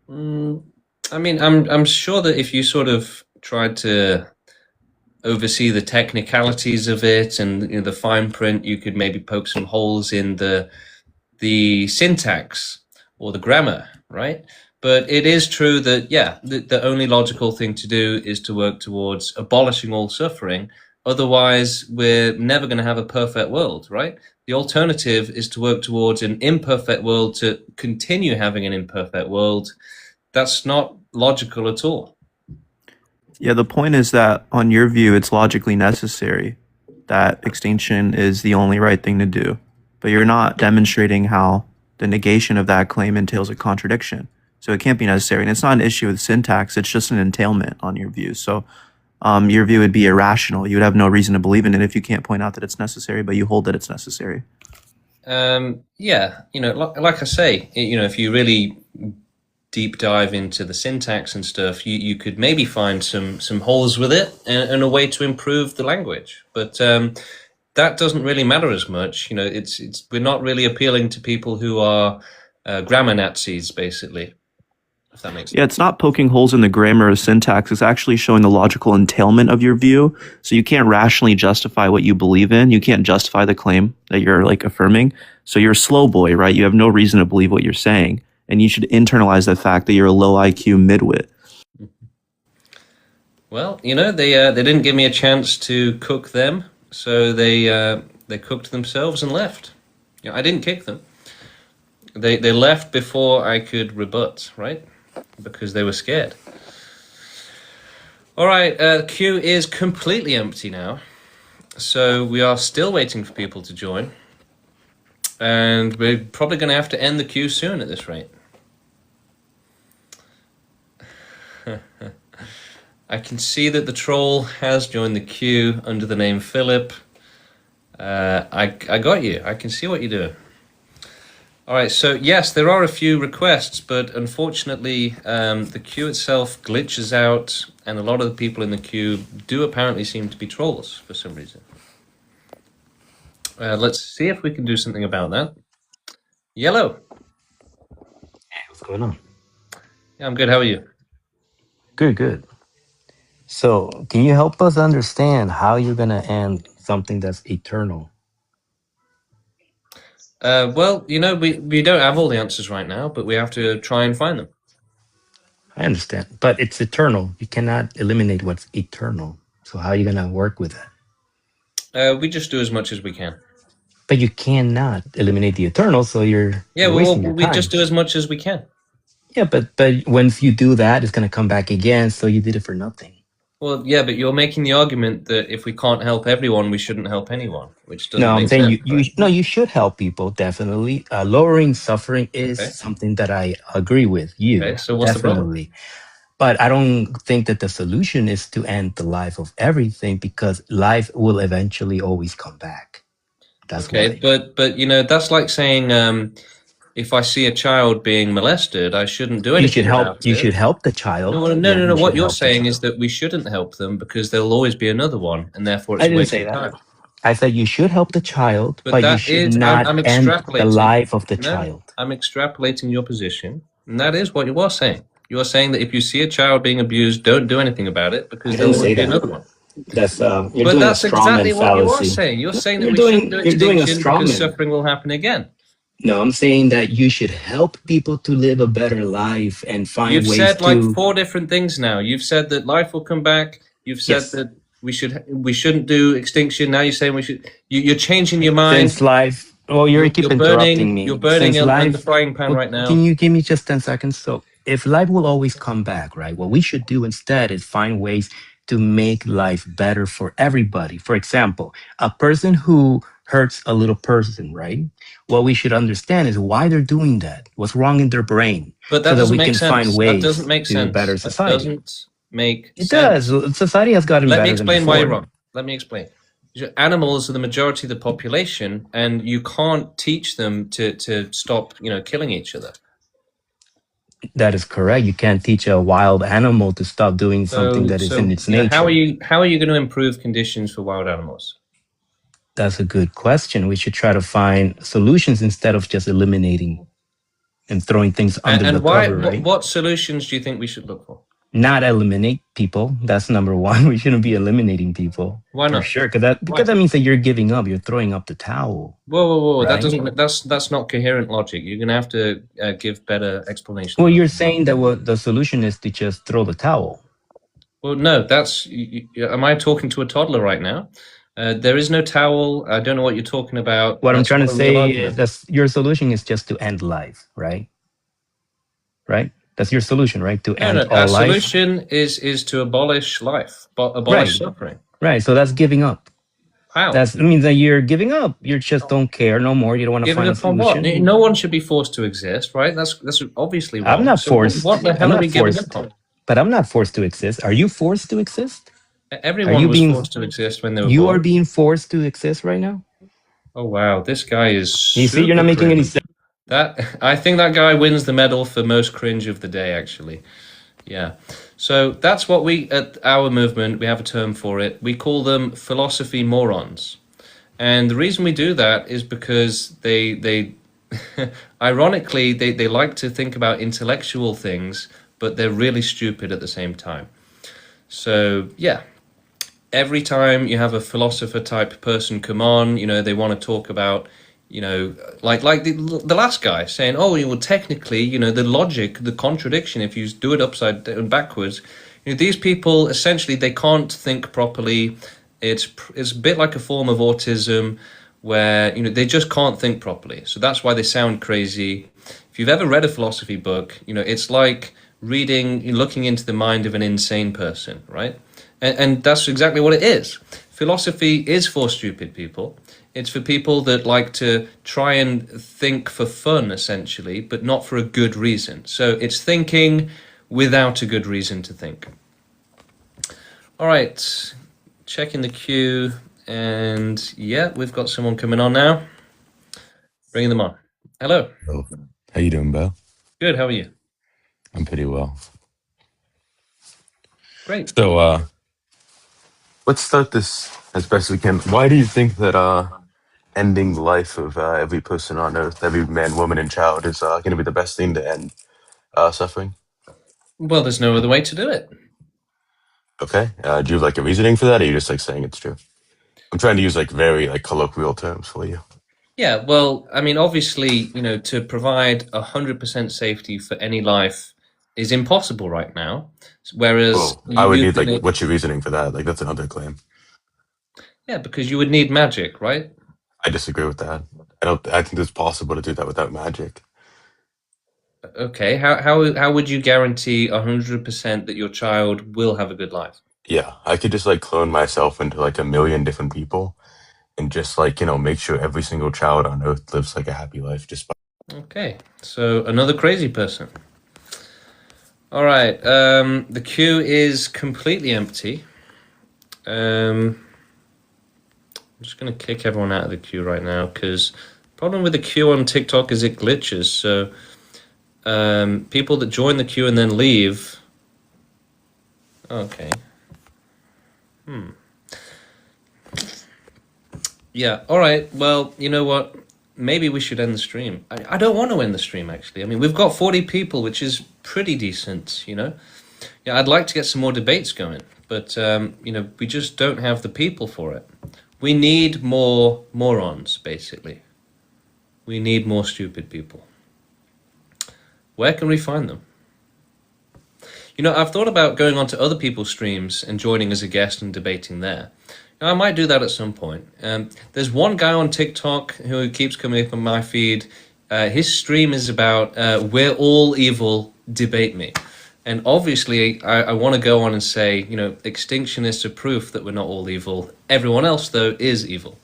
I mean, I'm sure that if you sort of tried to oversee the technicalities of it and the fine print, you could maybe poke some holes in the syntax or the grammar, right? But it is true that, yeah, the only logical thing to do is to work towards abolishing all suffering. Otherwise, we're never going to have a perfect world, right? The alternative is to work towards an imperfect world to continue having an imperfect world. That's not logical at all. Yeah, the point is that on your view, it's logically necessary that extinction is the only right thing to do. But you're not demonstrating how the negation of that claim entails a contradiction. So it can't be necessary. And it's not an issue with syntax. It's just an entailment on your view. So your view would be irrational. You would have no reason to believe in it if you can't point out that it's necessary, but you hold that it's necessary. Yeah, like I say, if you really deep dive into the syntax and stuff, you could maybe find some holes with it and a way to improve the language. But that doesn't really matter as much. We're not really appealing to people who are grammar Nazis, basically. If that makes sense. Yeah, it's not poking holes in the grammar or syntax. It's actually showing the logical entailment of your view. So you can't rationally justify what you believe in. You can't justify the claim that you're affirming. So you're a slow boy, right? You have no reason to believe what you're saying. And you should internalize the fact that you're a low IQ midwit. Well, they didn't give me a chance to cook them, so they cooked themselves and left. I didn't kick them. They left before I could rebut, right? Because they were scared. All right, the queue is completely empty now. So we are still waiting for people to join. And we're probably going to have to end the queue soon at this rate. I can see that the troll has joined the queue under the name Philip. I got you. I can see what you're doing. All right, so yes, there are a few requests, but unfortunately, the queue itself glitches out, and a lot of the people in the queue do apparently seem to be trolls for some reason. Let's see if we can do something about that. Yellow. Hey, what's going on? Yeah, I'm good. How are you? Good, good. So, can you help us understand how you're gonna end something that's eternal? Well, you know, we don't have all the answers right now, but we have to try and find them. I understand, but it's eternal. You cannot eliminate what's eternal. So, how are you gonna work with that? We just do as much as we can. But you cannot eliminate the eternal, so you're wasting your we time. just do as much as we can. Yeah, but once you do that, it's gonna come back again. So you did it for nothing. Well, yeah, but you're making the argument that if we can't help everyone, we shouldn't help anyone, which doesn't No, I'm make saying sense. you should help people definitely. Lowering suffering is something that I agree with you. Okay, so what's the problem? Definitely. But I don't think that the solution is to end the life of everything because life will eventually always come back. That's Okay, why. but you know that's like saying if I see a child being molested, I shouldn't do anything about it. You should help the child. No, Yeah, you What should you're help the saying is child. that we shouldn't help them because there'll always be another one, and therefore it's I a didn't waste say of that. time. I said you should help the child, But but you that should is, not I'm end the extrapolating. life of the No, child. I'm extrapolating your position, and that is what you are saying. You are saying that if you see a child being abused, don't do anything about it because I there'll didn't always say be that. another one. That's you're But doing a that's straw man exactly what you are fallacy. saying. You're saying that You're we doing shouldn't do you're doing a extinction straw because man. suffering will happen again. No, I'm saying that you should help people to live a better life and find You've ways said like to. 4 different things now. You've said that life will come back. You've said Yes. that we shouldn't do extinction. Now you're saying we should. You're changing your mind. Since life, oh, you keep interrupting me. You're burning Since on the life, frying pan well, right now. can you give me just 10 seconds? So, if life will always come back, right? What we should do instead is find ways to make life better for everybody. For example, a person who hurts a little person, right? What we should understand is why they're doing that. What's wrong in their brain? But that so that doesn't we make can sense. find That ways doesn't make to a sense. better That society. doesn't make It sense. does. Society has gotten Let me better than explain why you're before. wrong. Let me explain. Animals are the majority of the population, and you can't teach them to stop, killing each other. That is correct. You can't teach a wild animal to stop doing something that is in its nature. How are you going to improve conditions for wild animals? That's a good question. We should try to find solutions instead of just eliminating and throwing things under the cover, right? What solutions do you think we should look for? Not eliminate people. That's number one. We shouldn't be eliminating people. Why for not? sure? Because that means that you're giving up. You're throwing up the towel. Whoa! Right? That doesn't. That's not coherent logic. You're gonna have to give better explanation. Well, you're saying that what the solution is to just throw the towel. Well, no. Am I talking to a toddler right now? There is no towel. I don't know what you're talking about. What I'm That's trying to not a real say argument. is your solution is just to end life, right? Right? That's your solution, right? To end all Our life. solution is to abolish life, abolish suffering. Right. So that's giving up. How? That means that you're giving up. You just don't care no more. You don't want to Giving find a up on what? solution. No one should be forced to exist, right? That's obviously wrong. I'm not So forced. What the hell I'm are not we giving forced. up on? But I'm not forced to exist. Are you forced to exist? Everyone was forced to exist when they were You born. are being forced to exist right now? Oh wow, this guy is. You see, you're not making any sense. I think that guy wins the medal for most cringe of the day. Actually, yeah. So that's what we at our movement we have a term for it. We call them philosophy morons, and the reason we do that is because they ironically they like to think about intellectual things, but they're really stupid at the same time. So yeah. Every time you have a philosopher type person come on, they want to talk about, like the last guy saying, oh, well, technically, the logic, the contradiction, if you do it upside down backwards, these people essentially they can't think properly. It's a bit like a form of autism where they just can't think properly. So that's why they sound crazy. If you've ever read a philosophy book, it's like looking into the mind of an insane person, right? And that's exactly what it is. Philosophy is for stupid people. It's for people that like to try and think for fun, essentially, but not for a good reason. So it's thinking without a good reason to think. All right, checking the queue. And yeah, we've got someone coming on now. Bringing them on. Hello. Oh, how you doing, Bo? Good. How are you? I'm pretty well. Great. So, let's start this as best we can. Why do you think that ending the life of every person on Earth, every man, woman, and child, is going to be the best thing to end suffering? Well, there's no other way to do it. Okay. Do you have like a reasoning for that, or are you just like saying it's true? I'm trying to use like very like colloquial terms for you. Yeah, well, I mean, obviously, to provide 100% safety for any life is impossible right now. Whereas Well, I would you've need like, been, what's your reasoning for that? Like, that's another claim. yeah, because you would need magic, right? I disagree with that. I think it's possible to do that without magic. Okay, how would you guarantee 100% that your child will have a good life? Yeah, I could just like clone myself into like a million different people and just like, make sure every single child on Earth lives like a happy life just by. Okay, so another crazy person. All right, the queue is completely empty. I'm just going to kick everyone out of the queue right now because the problem with the queue on TikTok is it glitches. So people that join the queue and then leave. Okay. Yeah, all right. Well, you know what? Maybe we should end the stream. I don't want to end the stream, actually. I mean, we've got 40 people, which is pretty decent, Yeah, I'd like to get some more debates going, but, we just don't have the people for it. We need more morons, basically. We need more stupid people. Where can we find them? I've thought about going onto other people's streams and joining as a guest and debating there. I might do that at some point. There's one guy on TikTok who keeps coming up on my feed. His stream is about we're all evil, debate me. And obviously, I want to go on and say, extinctionists are proof that we're not all evil. Everyone else, though, is evil.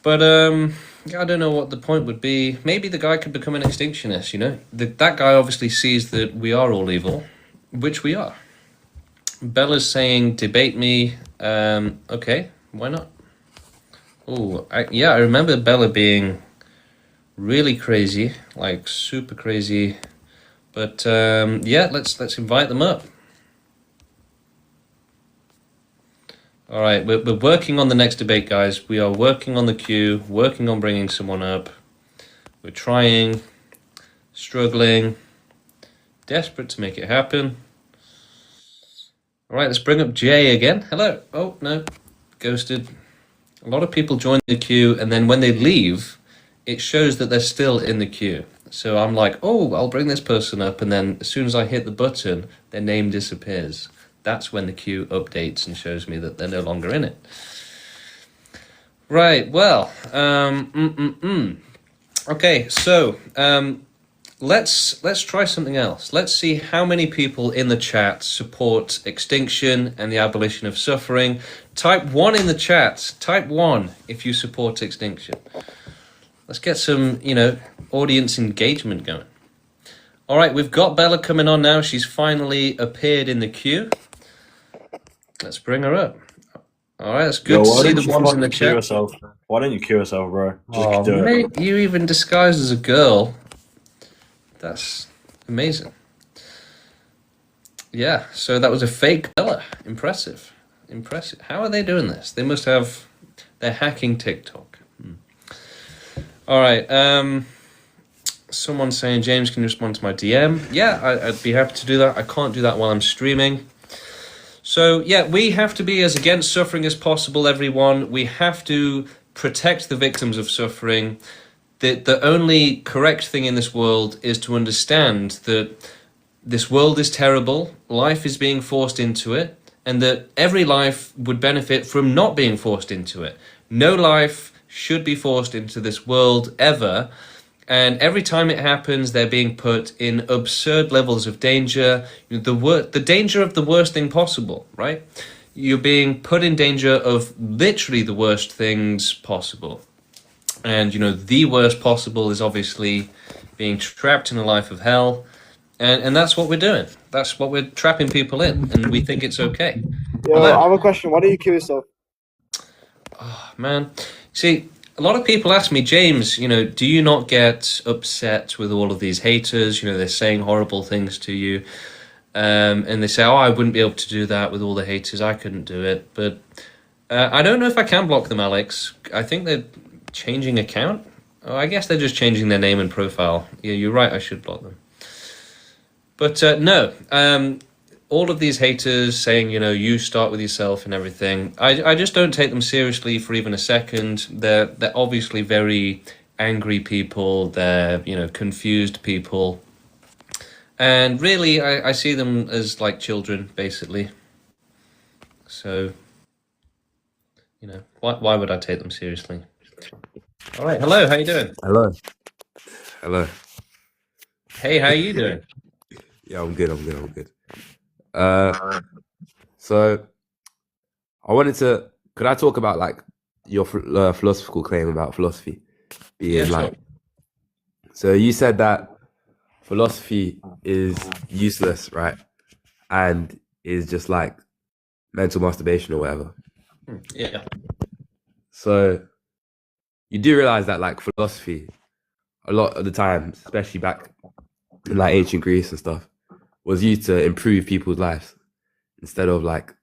But I don't know what the point would be. Maybe the guy could become an extinctionist, That guy obviously sees that we are all evil, which we are. Bella's saying, debate me. Okay, why not? Oh, I remember Bella being really crazy, like super crazy. But yeah, let's invite them up. All right, we're working on the next debate, guys. We are working on the queue, working on bringing someone up. We're trying, struggling, desperate to make it happen. All right, let's bring up Jay again. Hello. Oh, no, ghosted. A lot of people join the queue, and then when they leave, it shows that they're still in the queue. So I'm like, oh, I'll bring this person up, and then as soon as I hit the button, their name disappears. That's when the queue updates and shows me that they're no longer in it. Right, well, okay, so let's try something else. Let's see how many people in the chat support extinction and the abolition of suffering. Type 1 in the chat. Type 1 if you support extinction. Let's get some, audience engagement going. All right, we've got Bella coming on now. She's finally appeared in the queue. Let's bring her up. All right, it's good to see the ones in the chat. Yourself? Why don't you kill yourself, bro? Just do mate, you even disguised as a girl. That's amazing. Yeah, so that was a fake Bella. Impressive. How are they doing this? They must have... They're hacking TikTok. All right, someone's saying, James, can you respond to my DM? Yeah, I'd be happy to do that. I can't do that while I'm streaming. So, yeah, we have to be as against suffering as possible, everyone. We have to protect the victims of suffering. The only correct thing in this world is to understand that this world is terrible, life is being forced into it, and that every life would benefit from not being forced into it. No life should be forced into this world ever, and every time it happens, they're being put in absurd levels of danger. The danger of the worst thing possible, right? You're being put in danger of literally the worst things possible. And, the worst possible is obviously being trapped in a life of hell. And that's what we're doing. That's what we're trapping people in. And we think it's okay. Yo, I have a question. Why do you kill yourself? Man, see, a lot of people ask me, James, do you not get upset with all of these haters? They're saying horrible things to you. And they say, oh, I wouldn't be able to do that with all the haters. I couldn't do it. But I don't know if I can block them, Alex. I think they're changing account. Oh, I guess they're just changing their name and profile. Yeah, you're right. I should block them. But no, all of these haters saying, you start with yourself and everything. I just don't take them seriously for even a second. They're obviously very angry people. They're, confused people. And really, I see them as like children, basically. So, why would I take them seriously? All right, hello, how you doing? Hello. Hello. Hey, how you doing? Yeah, I'm good. So I wanted to. Could I talk about like your philosophical claim about philosophy being Yeah, sure. like? So you said that philosophy is useless, right? And is just like mental masturbation or whatever. Yeah. So you do realize that like philosophy, a lot of the times, especially back in like ancient Greece and stuff, was used to improve people's lives instead of like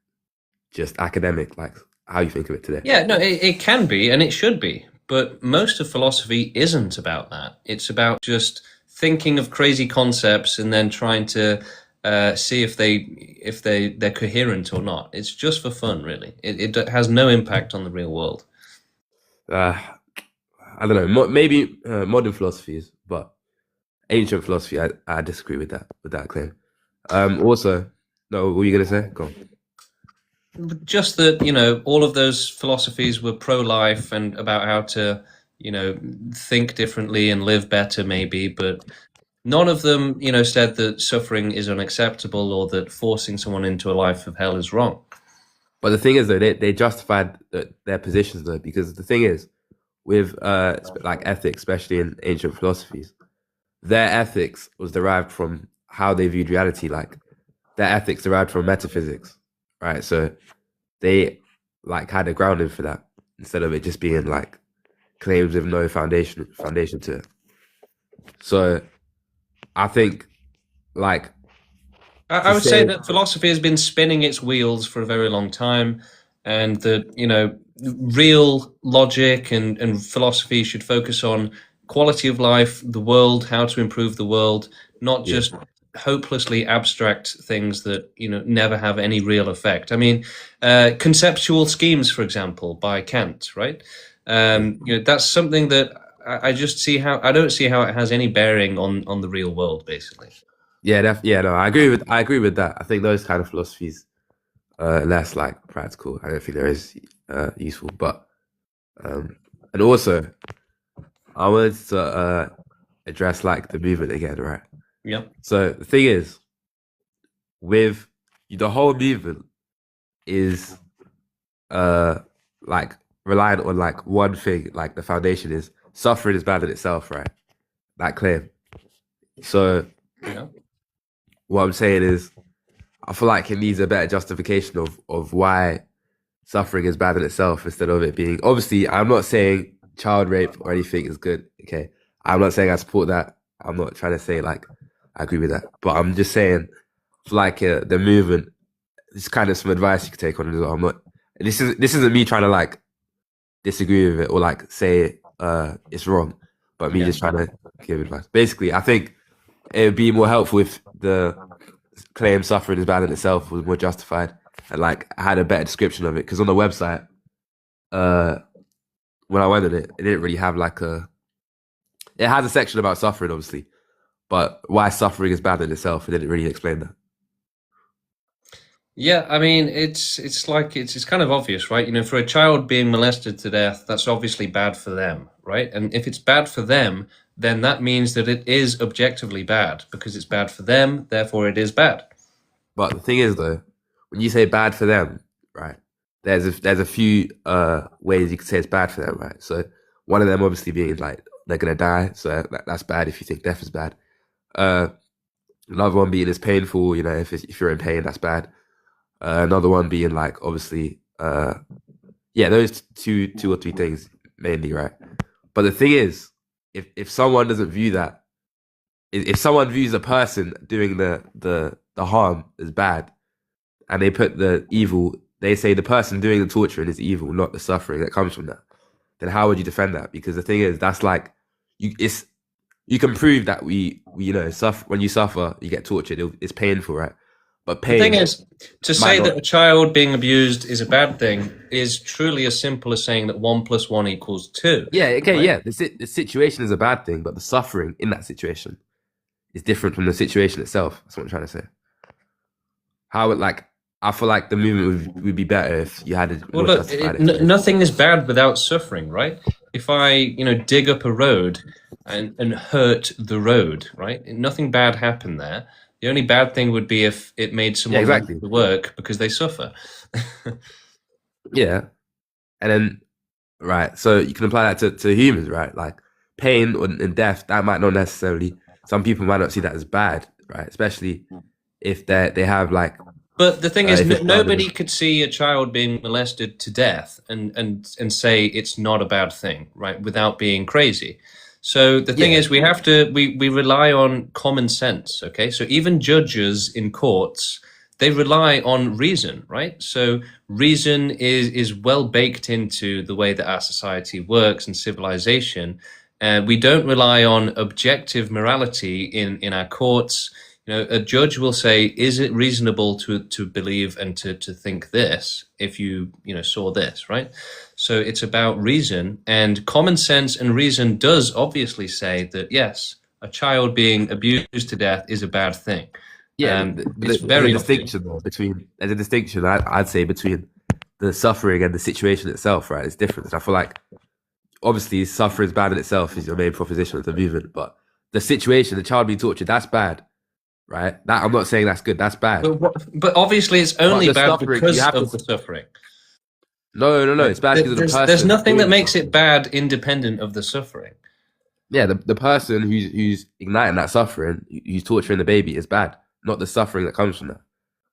just academic, like how you think of it today. Yeah, no, it can be and it should be. But most of philosophy isn't about that. It's about just thinking of crazy concepts and then trying to see if they're coherent or not. It's just for fun, really. It has no impact on the real world. I don't know, maybe modern philosophies, but ancient philosophy, I disagree with that claim. Also, no, what were you gonna say? Go on. Just that, all of those philosophies were pro-life and about how to, think differently and live better, maybe, but none of them, said that suffering is unacceptable or that forcing someone into a life of hell is wrong. But the thing is, though, they justified their positions, though, because the thing is, with like ethics, especially in ancient philosophies, their ethics was derived from how they viewed reality. Like their ethics derived from metaphysics, right? So they like had a grounding for that instead of it just being like claims with no foundation to it. So I think like I would say that philosophy has been spinning its wheels for a very long time, and that real logic and philosophy should focus on quality of life, the world, how to improve the world, not just hopelessly abstract things that never have any real effect. I mean, conceptual schemes, for example, by Kant, right? That's something that I don't see how it has any bearing on the real world, basically. No, I agree with that. I think those kind of philosophies less like practical. I don't think they're as useful. But and also I wanted to address like the movement again, right? Yeah. So the thing is, with the whole movement is like reliant on like one thing, like the foundation is suffering is bad in itself, right? That claim. So yeah. What I'm saying is, I feel like it needs a better justification of why suffering is bad in itself instead of it being. Obviously, I'm not saying child rape or anything is good. Okay, I'm not saying I support that. I'm not trying to say like I agree with that, but I'm just saying, like the movement. It's kind of some advice you could take on it as well. I'm not. This isn't me trying to like disagree with it or like say it's wrong, but me just trying to give advice. Basically, I think it would be more helpful if the claim suffering is bad in itself was more justified and like had a better description of it. Because on the website, when I went on it, it didn't really have like it has a section about suffering, obviously, but why suffering is bad in itself, it didn't really explain that. Yeah, I mean, it's like it's kind of obvious, right? For a child being molested to death, that's obviously bad for them, right? And if it's bad for them, then that means that it is objectively bad because it's bad for them, therefore it is bad. But the thing is, though, when you say bad for them, right? There's a few ways you could say it's bad for them, right? So one of them obviously being like they're gonna die, so that's bad if you think death is bad. Another one being it's painful, if you're in pain, that's bad. Another one being like obviously Yeah, those two or three things mainly, right? But the thing is, if someone doesn't view that, if someone views a person doing the harm as bad, and they put the evil, they say the person doing the torturing is evil, not the suffering that comes from that. Then how would you defend that? Because the thing is, that's like you can prove that we suffer when you suffer, you get tortured. It's painful, right? But The thing pain is, to might say not. that a child being abused is a bad thing is truly as simple as saying that 1 + 1 = 2. Yeah, okay, right? yeah. The situation is a bad thing, but the suffering in that situation is different from the situation itself. That's what I'm trying to say. How it like I feel like the movement would be better if you had a Well, more look, justified explanation. nothing is bad without suffering, right? If I, dig up a road and hurt the road, right? Nothing bad happened there. The only bad thing would be if it made Yeah, someone want exactly. to work because they suffer. Yeah, and then right, so you can apply that to humans, right? Like pain and death. That might not necessarily. Some people might not see that as bad, right? Especially if they have like But the thing is, if it's nobody could see a child being molested to death and say it's not a bad thing, right? Without being crazy. So the thing Yeah. is, we rely on common sense. Okay, so even judges in courts, they rely on reason, right? So reason is well baked into the way that our society works and civilization. We don't rely on objective morality in our courts. A judge will say, is it reasonable to believe and to think this if you saw this, right? So it's about reason, and common sense and reason does obviously say that, yes, a child being abused to death is a bad thing. Yeah, It's there's a very distinction though between there's a distinction I'd say between the suffering and the situation itself, right? It's different. I feel like obviously suffering is bad in itself is your main proposition of the movement, but the situation, the child being tortured, that's bad, right? That I'm not saying that's good. That's bad. But obviously it's only the bad suffering, because you have of to- the suffering. No. It's bad because of the person. There's nothing that doing the makes it bad independent of the suffering. Yeah, the person who's igniting that suffering, who's torturing the baby, is bad, not the suffering that comes from that.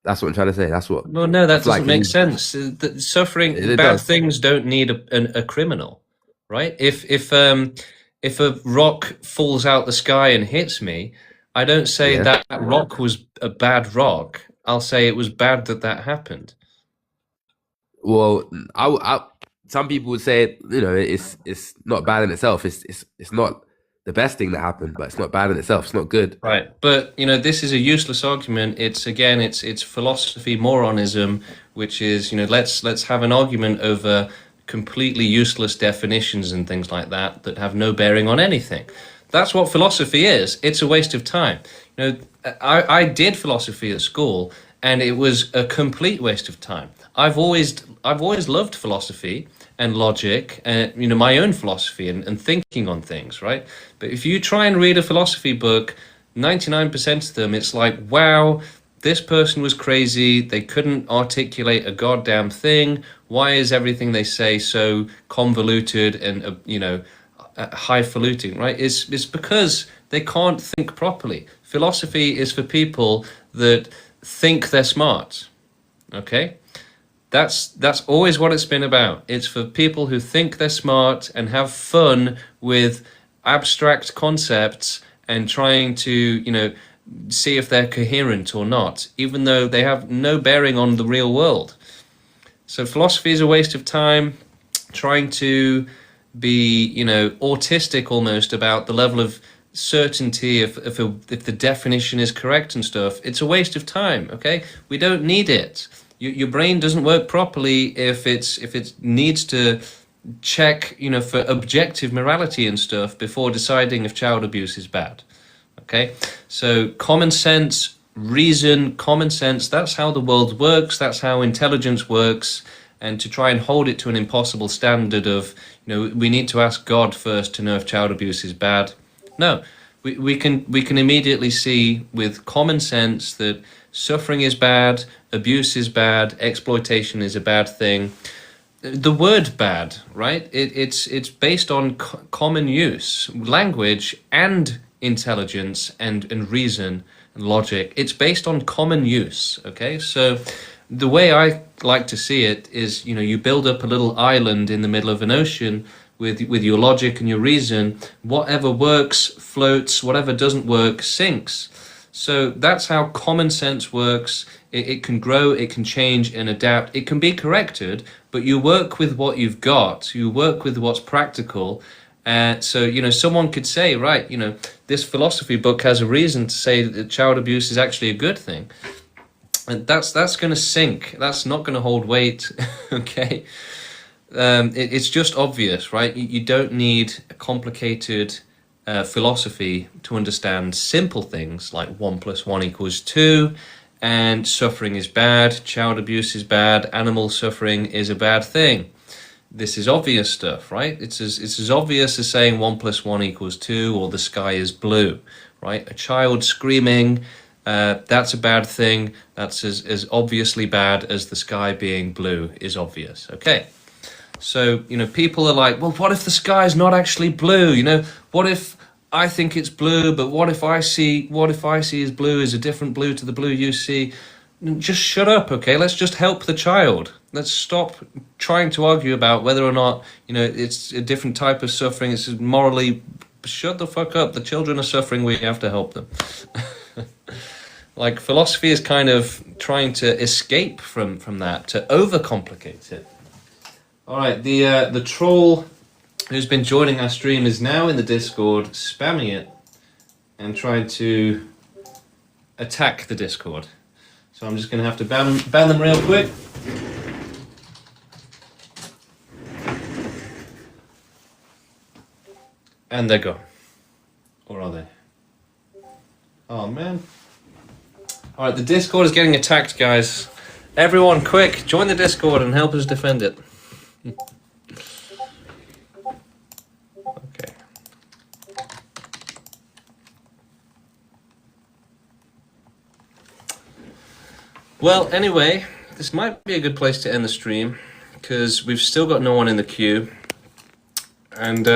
That's what I'm trying to say. That's what. Well, no, I that feel doesn't like make you- sense. The suffering, It bad does. things don't need a criminal, right? If a rock falls out the sky and hits me, I don't say Yeah. that rock was a bad rock. I'll say it was bad that happened. Well, some people would say it's not bad in itself. It's not the best thing that happened, but it's not bad in itself. It's not good. Right, but this is a useless argument. It's philosophy moronism, which is let's have an argument over completely useless definitions and things like that have no bearing on anything. That's what philosophy is. It's a waste of time. I did philosophy at school, and it was a complete waste of time. I've always loved philosophy and logic, and my own philosophy and thinking on things, right? But if you try and read a philosophy book, 99% of them, it's like, wow, this person was crazy. They couldn't articulate a goddamn thing. Why is everything they say so convoluted and highfalutin, right? It's because they can't think properly. Philosophy is for people that think they're smart. Okay? That's always what it's been about. It's for people who think they're smart and have fun with abstract concepts and trying to, see if they're coherent or not, even though they have no bearing on the real world. So philosophy is a waste of time. Trying to be, autistic almost about the level of certainty if the definition is correct and stuff. It's a waste of time. Okay, we don't need it. Your brain doesn't work properly if it needs to check, for objective morality and stuff before deciding if child abuse is bad. Okay, so common sense, reason, common sense, that's how the world works, that's how intelligence works, and to try and hold it to an impossible standard of, we need to ask God first to know if child abuse is bad. No, we can immediately see with common sense that suffering is bad, abuse is bad, exploitation is a bad thing. The word bad, right? It's based on common use, language and intelligence and reason and logic. It's based on common use, okay? So the way I like to see it is, you build up a little island in the middle of an ocean with your logic and your reason. Whatever works floats, whatever doesn't work sinks. So that's how common sense works. It can grow, it can change and adapt. It can be corrected, but you work with what you've got. You work with what's practical. So, someone could say, right, this philosophy book has a reason to say that child abuse is actually a good thing. And that's going to sink. That's not going to hold weight, okay? It's just obvious, right? You don't need a complicated philosophy to understand simple things like 1 + 1 = 2, and suffering is bad, child abuse is bad, animal suffering is a bad thing. This is obvious stuff, right? It's as obvious as saying 1 + 1 = 2 or the sky is blue, right? A child screaming, that's a bad thing. That's as obviously bad as the sky being blue is obvious, okay? So, people are like, well, what if the sky is not actually blue? What if I think it's blue, but what if I see as blue is a different blue to the blue you see? Just shut up, okay? Let's just help the child. Let's stop trying to argue about whether or not, it's a different type of suffering. It's morally, shut the fuck up. The children are suffering. We have to help them. Like, philosophy is kind of trying to escape from that, to overcomplicate it. All right, the troll who's been joining our stream is now in the Discord, spamming it and trying to attack the Discord. So I'm just going to have to ban them real quick. And they're gone. Or are they? Oh, man. All right, the Discord is getting attacked, guys. Everyone, quick, join the Discord and help us defend it. Okay. Well, anyway, this might be a good place to end the stream because we've still got no one in the queue. And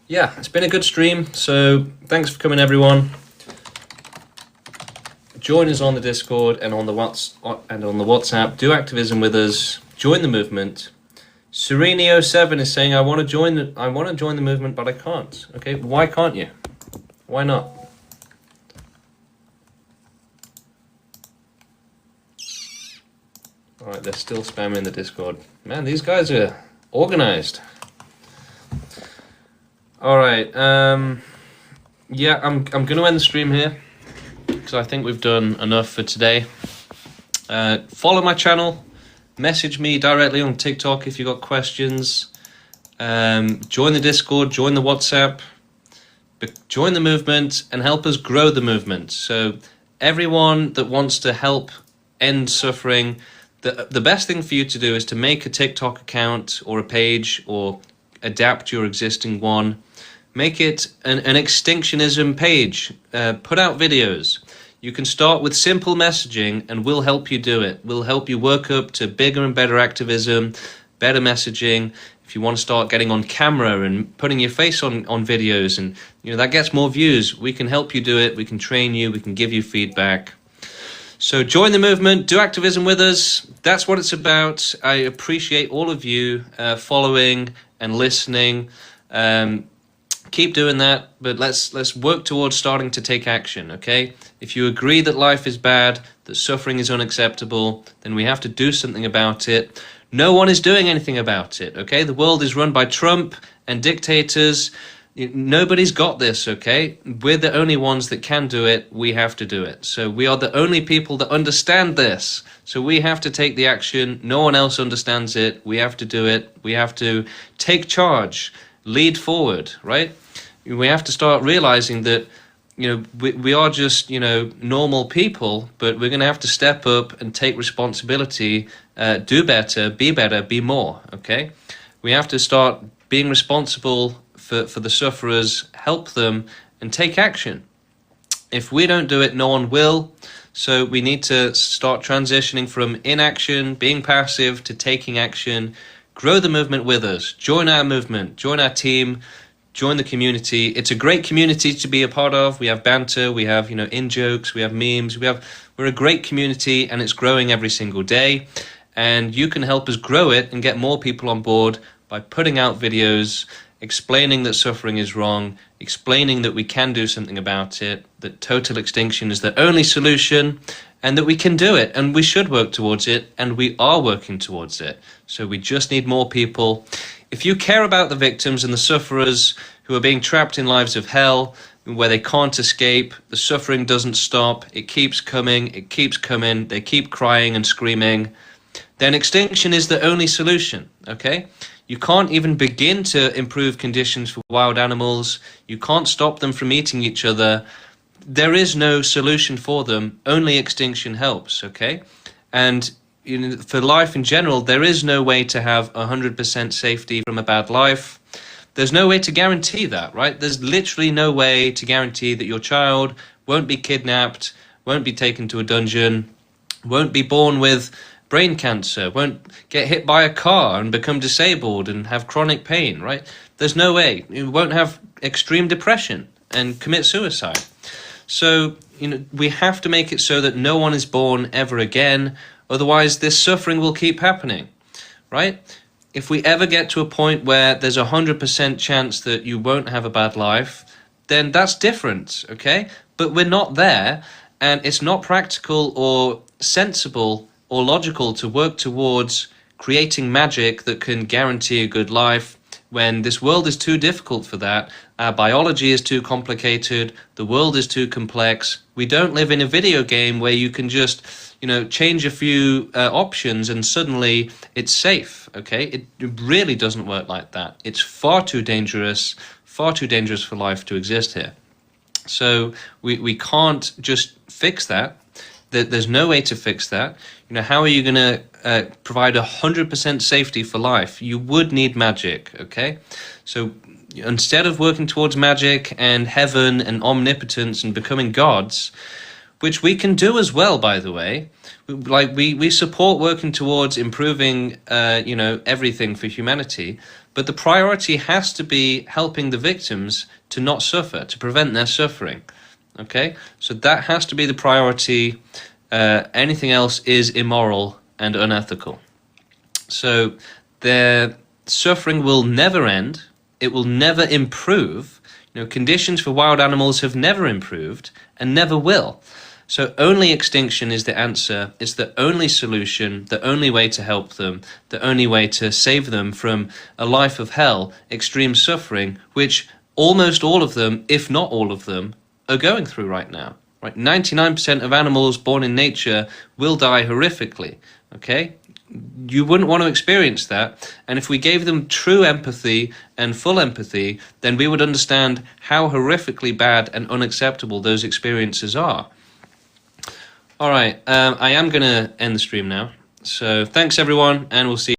yeah, it's been a good stream. So thanks for coming, everyone. Join us on the Discord and on the WhatsApp. Do activism with us. Join the movement. Sereni07 is saying, I want to join the movement, but I can't. Okay, why can't you? Why not? All right, they're still spamming the Discord. Man, these guys are organized. All right. Yeah, I'm going to end the stream here because I think we've done enough for today. Follow my channel. Message me directly on TikTok if you've got questions. Join the Discord, join the WhatsApp, join the movement and help us grow the movement. So everyone that wants to help end suffering, the best thing for you to do is to make a TikTok account or a page or adapt your existing one. Make it an extinctionism page. Put out videos. You can start with simple messaging and we'll help you do it. We'll help you work up to bigger and better activism, better messaging. If you want to start getting on camera and putting your face on videos and that gets more views, we can help you do it. We can train you. We can give you feedback. So join the movement, do activism with us. That's what it's about. I appreciate all of you following and listening. Keep doing that, but let's work towards starting to take action, okay? If you agree that life is bad, that suffering is unacceptable, then we have to do something about it. No one is doing anything about it, okay? The world is run by Trump and dictators. Nobody's got this, okay? We're the only ones that can do it. We have to do it. So we are the only people that understand this. So we have to take the action. No one else understands it. We have to do it. We have to take charge, lead forward, right? We have to start realizing that, we are just, normal people, but we're going to have to step up and take responsibility, do better, be more, okay? We have to start being responsible for the sufferers, help them, and take action. If we don't do it, no one will. So we need to start transitioning from inaction, being passive, to taking action. Grow the movement with us. Join our movement. Join our team. join the community. It's a great community to be a part of. We have banter, we have, in-jokes, we have memes, we're a great community, and it's growing every single day. And you can help us grow it and get more people on board by putting out videos, explaining that suffering is wrong, explaining that we can do something about it, that total extinction is the only solution, and that we can do it, and we should work towards it, and we are working towards it. So we just need more people. If you care about the victims and the sufferers who are being trapped in lives of hell, where they can't escape, the suffering doesn't stop, it keeps coming, they keep crying and screaming, then extinction is the only solution, okay? You can't even begin to improve conditions for wild animals. You can't stop them from eating each other. There is no solution for them. Only extinction helps, okay? And for life in general, there is no way to have 100% safety from a bad life. There's no way to guarantee that, right? There's literally no way to guarantee that your child won't be kidnapped, won't be taken to a dungeon, won't be born with brain cancer, won't get hit by a car and become disabled and have chronic pain, right? There's no way. You won't have extreme depression and commit suicide. So, we have to make it so that no one is born ever again. Otherwise, this suffering will keep happening, right? If we ever get to a point where there's 100% chance that you won't have a bad life, then that's different, okay? But we're not there, and it's not practical or sensible or logical to work towards creating magic that can guarantee a good life when this world is too difficult for that. Our biology is too complicated. The world is too complex. We don't live in a video game where you can just, change a few options and suddenly it's safe, okay? It really doesn't work like that. It's far too dangerous for life to exist here. So we can't just fix that. There's no way to fix that. How are you going to provide 100% safety for life? You would need magic, okay? So instead of working towards magic and heaven and omnipotence and becoming gods, which we can do as well, by the way, we support working towards improving, everything for humanity, but the priority has to be helping the victims to not suffer, to prevent their suffering. Okay, so that has to be the priority. Anything else is immoral and unethical. So their suffering will never end. It will never improve. Conditions for wild animals have never improved and never will. So only extinction is the answer. It's the only solution, the only way to help them, the only way to save them from a life of hell, extreme suffering, which almost all of them, if not all of them, are going through right now. Right, 99% of animals born in nature will die horrifically. Okay, you wouldn't want to experience that. And if we gave them true empathy and full empathy, then we would understand how horrifically bad and unacceptable those experiences are. All right, I am going to end the stream now. So thanks everyone, and we'll see you.